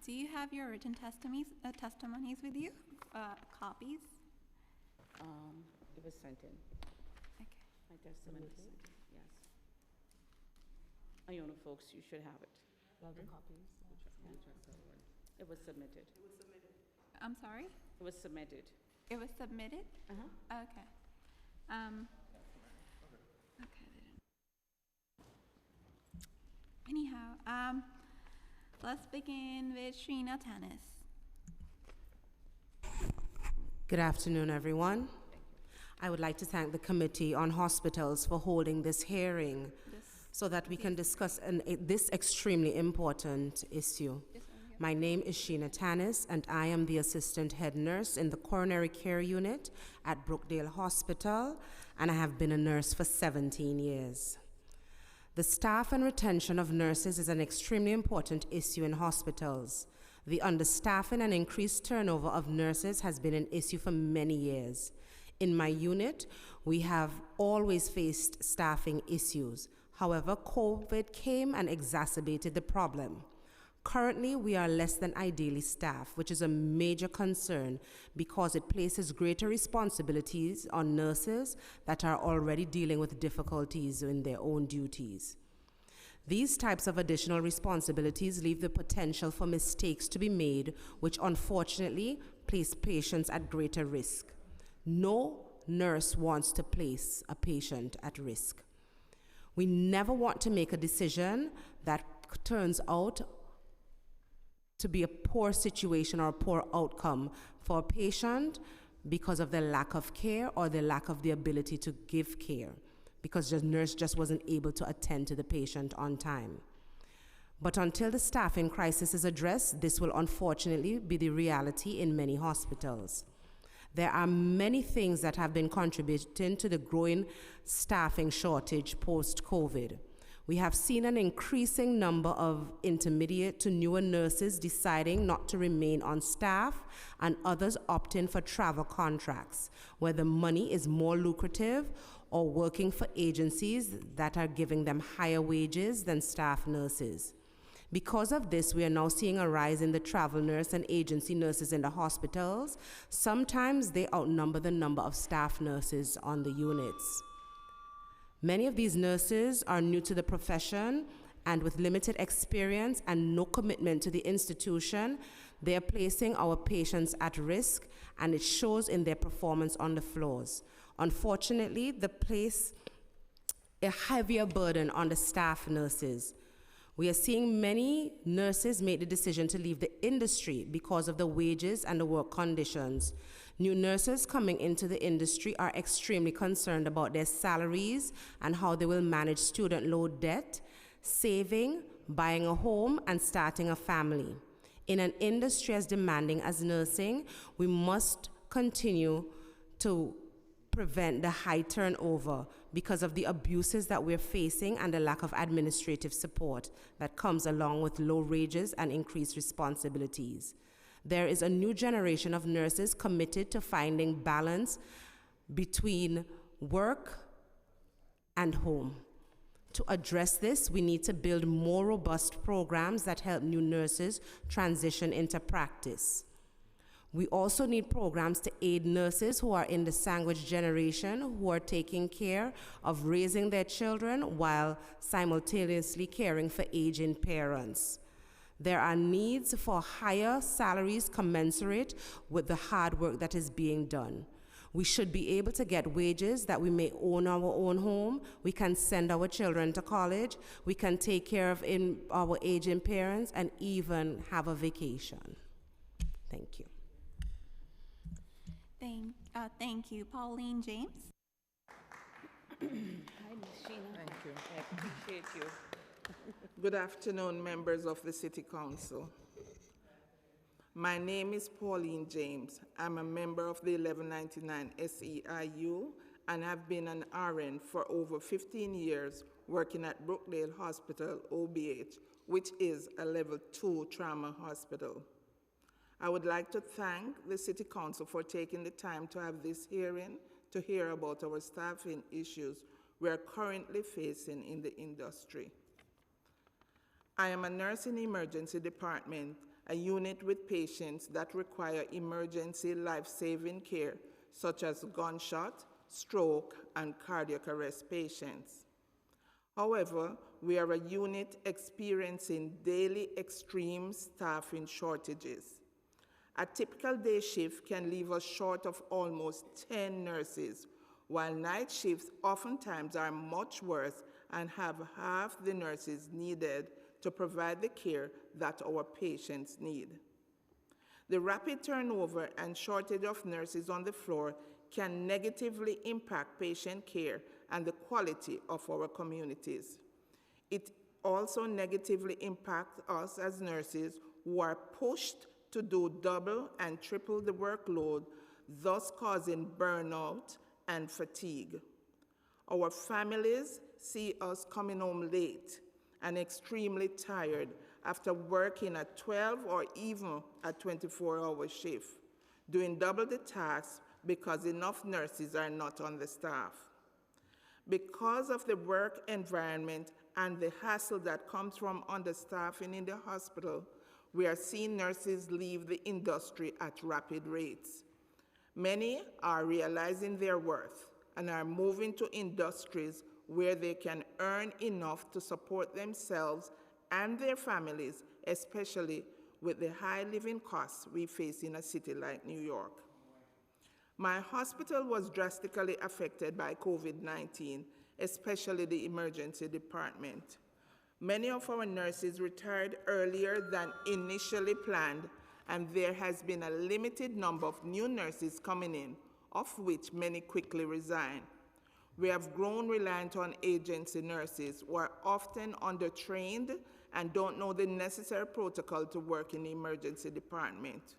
Do you have your written testimonies with you? Copies? It was sent in. Okay. My testimony was sent in, yes. Iona folks, you should have it. Love the copies. It was submitted. I'm sorry? It was submitted. It was submitted? Uh-huh. Okay. Okay. Anyhow, let's begin with Shrina Tanis. Good afternoon, everyone. I would like to thank the Committee on Hospitals for holding this hearing so that we can discuss this extremely important issue. My name is Sheena Tanis, and I am the Assistant Head Nurse in the Coronary Care Unit at Brookdale Hospital, and I have been a nurse for 17 years. The staff and retention of nurses is an extremely important issue in hospitals. The understaffing and increased turnover of nurses has been an issue for many years. In my unit, we have always faced staffing issues. However, COVID came and exacerbated the problem. Currently, we are less than ideally staffed, which is a major concern because it places greater responsibilities on nurses that are already dealing with difficulties in their own duties. These types of additional responsibilities leave the potential for mistakes to be made, which unfortunately place patients at greater risk. No nurse wants to place a patient at risk. We never want to make a decision that turns out to be a poor situation or a poor outcome for a patient because of the lack of care or the lack of the ability to give care, because the nurse just wasn't able to attend to the patient on time. But until the staffing crisis is addressed, this will unfortunately be the reality in many hospitals. There are many things that have been contributing to the growing staffing shortage post-COVID. We have seen an increasing number of intermediate to newer nurses deciding not to remain on staff and others opting for travel contracts, where the money is more lucrative, or working for agencies that are giving them higher wages than staff nurses. Because of this, we are now seeing a rise in the travel nurse and agency nurses in the hospitals. Sometimes they outnumber the number of staff nurses on the units. Many of these nurses are new to the profession, and with limited experience and no commitment to the institution, they are placing our patients at risk, and it shows in their performance on the floors. Unfortunately, they place a heavier burden on the staff nurses. We are seeing many nurses make the decision to leave the industry because of the wages and the work conditions. New nurses coming into the industry are extremely concerned about their salaries and how they will manage student loan debt, saving, buying a home, and starting a family. In an industry as demanding as nursing, we must continue to prevent the high turnover because of the abuses that we're facing and the lack of administrative support that comes along with low wages and increased responsibilities. There is a new generation of nurses committed to finding balance between work and home. To address this, we need to build more robust programs that help new nurses transition into practice. We also need programs to aid nurses who are in the sandwich generation, who are taking care of raising their children while simultaneously caring for aging parents. There are needs for higher salaries commensurate with the hard work that is being done. We should be able to get wages that we may own our own home. We can send our children to college. We can take care of our aging parents and even have a vacation. Thank you. Thank you. Pauline James. Hi, Ms. Sheena. Thank you. I appreciate you. Good afternoon, members of the City Council. My name is Pauline James. I'm a member of the 1199 SEIU and have been an RN for over 15 years working at Brookdale Hospital, OBH, which is a level 2 trauma hospital. I would like to thank the City Council for taking the time to have this hearing to hear about our staffing issues we are currently facing in the industry. I am a nurse in the emergency department, a unit with patients that require emergency life-saving care, such as gunshot, stroke, and cardiac arrest patients. However, we are a unit experiencing daily extreme staffing shortages. A typical day shift can leave us short of almost 10 nurses, while night shifts oftentimes are much worse and have half the nurses needed to provide the care that our patients need. The rapid turnover and shortage of nurses on the floor can negatively impact patient care and the quality of our communities. It also negatively impacts us as nurses who are pushed to do double and triple the workload, thus causing burnout and fatigue. Our families see us coming home late and extremely tired after working a 12 or even a 24-hour shift, doing double the tasks because enough nurses are not on the staff. Because of the work environment and the hassle that comes from understaffing in the hospital, we are seeing nurses leave the industry at rapid rates. Many are realizing their worth and are moving to industries where they can earn enough to support themselves and their families, especially with the high living costs we face in a city like New York. My hospital was drastically affected by COVID-19, especially the emergency department. Many of our nurses retired earlier than initially planned, and there has been a limited number of new nurses coming in, of which many quickly resign. We have grown reliant on agency nurses who are often undertrained and don't know the necessary protocol to work in the emergency department.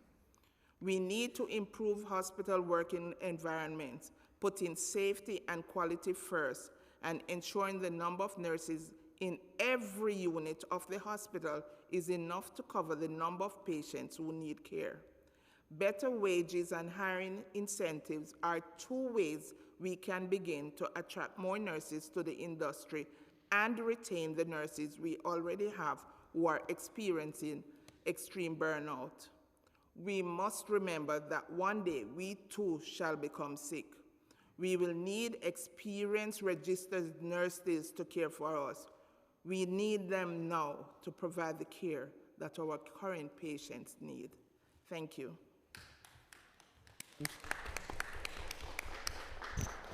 We need to improve hospital working environments, putting safety and quality first, and ensuring the number of nurses in every unit of the hospital is enough to cover the number of patients who need care. Better wages and hiring incentives are two ways we can begin to attract more nurses to the industry and retain the nurses we already have who are experiencing extreme burnout. We must remember that one day we too shall become sick. We will need experienced registered nurses to care for us. We need them now to provide the care that our current patients need. Thank you.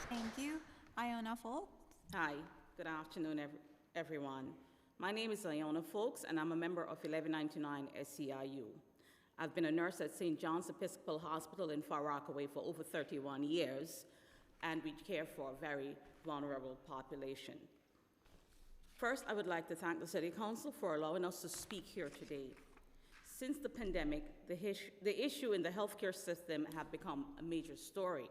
Thank you. Iona Folk. Hi, good afternoon, everyone. My name is Iona Folks, and I'm a member of 1199 SCIU. I've been a nurse at St. John's Episcopal Hospital in Far Rockaway for over 31 years, and we care for a very vulnerable population. First, I would like to thank the City Council for allowing us to speak here today. Since the pandemic, the issue in the healthcare system have become a major story.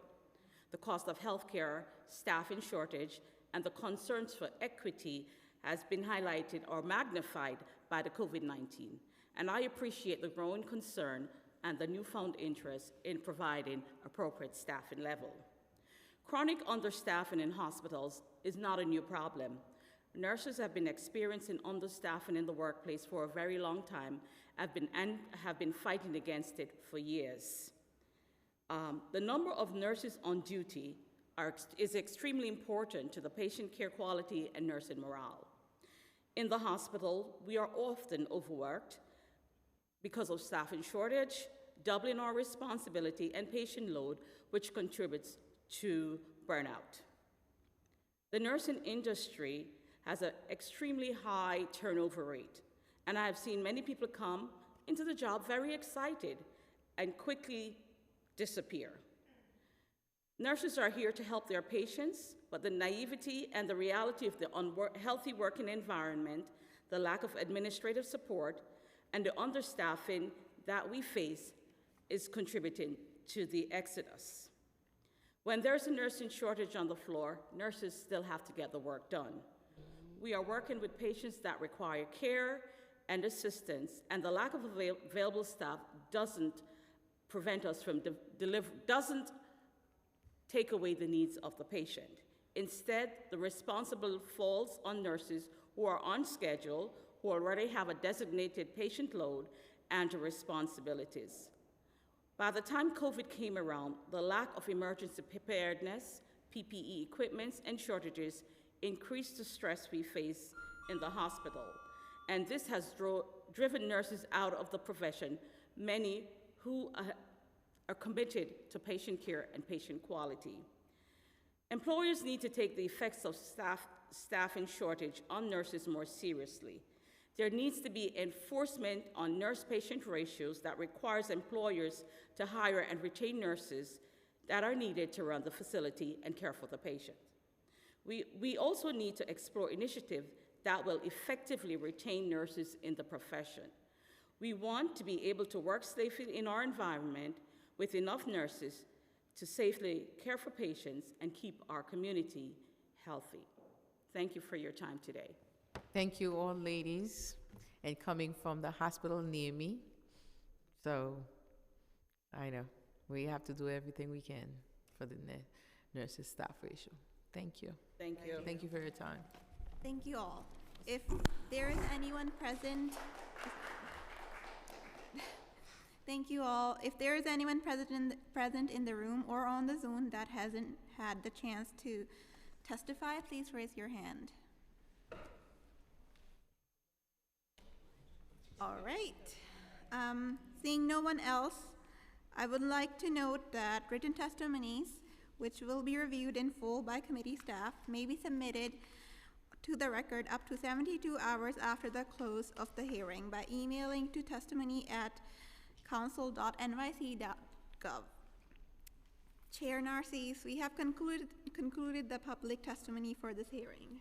The cost of healthcare, staffing shortage, and the concerns for equity has been highlighted or magnified by the COVID-19. And I appreciate the growing concern and the newfound interest in providing appropriate staffing level. Chronic understaffing in hospitals is not a new problem. Nurses have been experiencing understaffing in the workplace for a very long time and have been fighting against it for years. The number of nurses on duty is extremely important to the patient care quality and nursing morale. In the hospital, we are often overworked because of staffing shortage, doubling our responsibility and patient load, which contributes to burnout. The nursing industry has an extremely high turnover rate, and I have seen many people come into the job very excited and quickly disappear. Nurses are here to help their patients, but the naivety and the reality of the unhealthy working environment, the lack of administrative support, and the understaffing that we face is contributing to the exodus. When there's a nursing shortage on the floor, nurses still have to get the work done. We are working with patients that require care and assistance, and the lack of available staff doesn't prevent us from doesn't take away the needs of the patient. Instead, the responsibility falls on nurses who are on schedule, who already have a designated patient load and responsibilities. By the time COVID came around, the lack of emergency preparedness, PPE equipment, and shortages increased the stress we face in the hospital. And this has driven nurses out of the profession, many who are committed to patient care and patient quality. Employers need to take the effects of staffing shortage on nurses more seriously. There needs to be enforcement on nurse-patient ratios that requires employers to hire and retain nurses that are needed to run the facility and care for the patient. We also need to explore initiatives that will effectively retain nurses in the profession. We want to be able to work safely in our environment with enough nurses to safely care for patients and keep our community healthy. Thank you for your time today. Thank you all ladies, and coming from the hospital near me. So I know we have to do everything we can for the nurses staff ratio. Thank you. Thank you. Thank you for your time. Thank you all. If there is anyone present, thank you all. If there is anyone present in the room or on the Zoom that hasn't had the chance to testify, please raise your hand. All right. Seeing no one else, I would like to note that written testimonies, which will be reviewed in full by committee staff, may be submitted to the record up to 72 hours after the close of the hearing by emailing to testimony@council.nyc.gov. Chair Narcisse, we have concluded the public testimony for this hearing.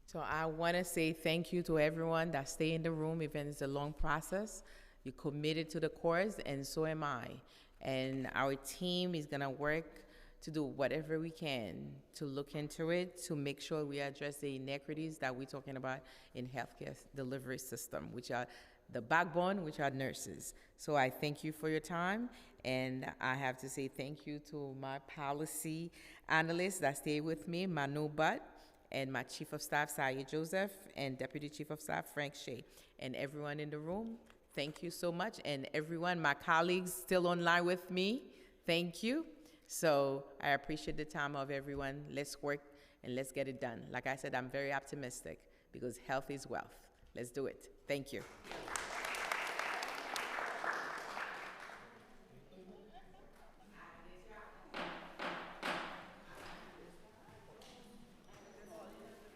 So I want to say thank you to everyone that stay in the room, even it's a long process. You're committed to the cause, and so am I. And our team is going to work to do whatever we can to look into it, to make sure we address the inequities that we're talking about in healthcare delivery system, which are the backbone, which are nurses. So I thank you for your time, and I have to say thank you to my policy analysts that stay with me, Manu Butt and my Chief of Staff, Saya Joseph, and Deputy Chief of Staff, Frank Shea. And everyone in the room, thank you so much. And everyone, my colleagues still online with me, thank you. So I appreciate the time of everyone. Let's work and let's get it done. Like I said, I'm very optimistic because health is wealth. Let's do it. Thank you.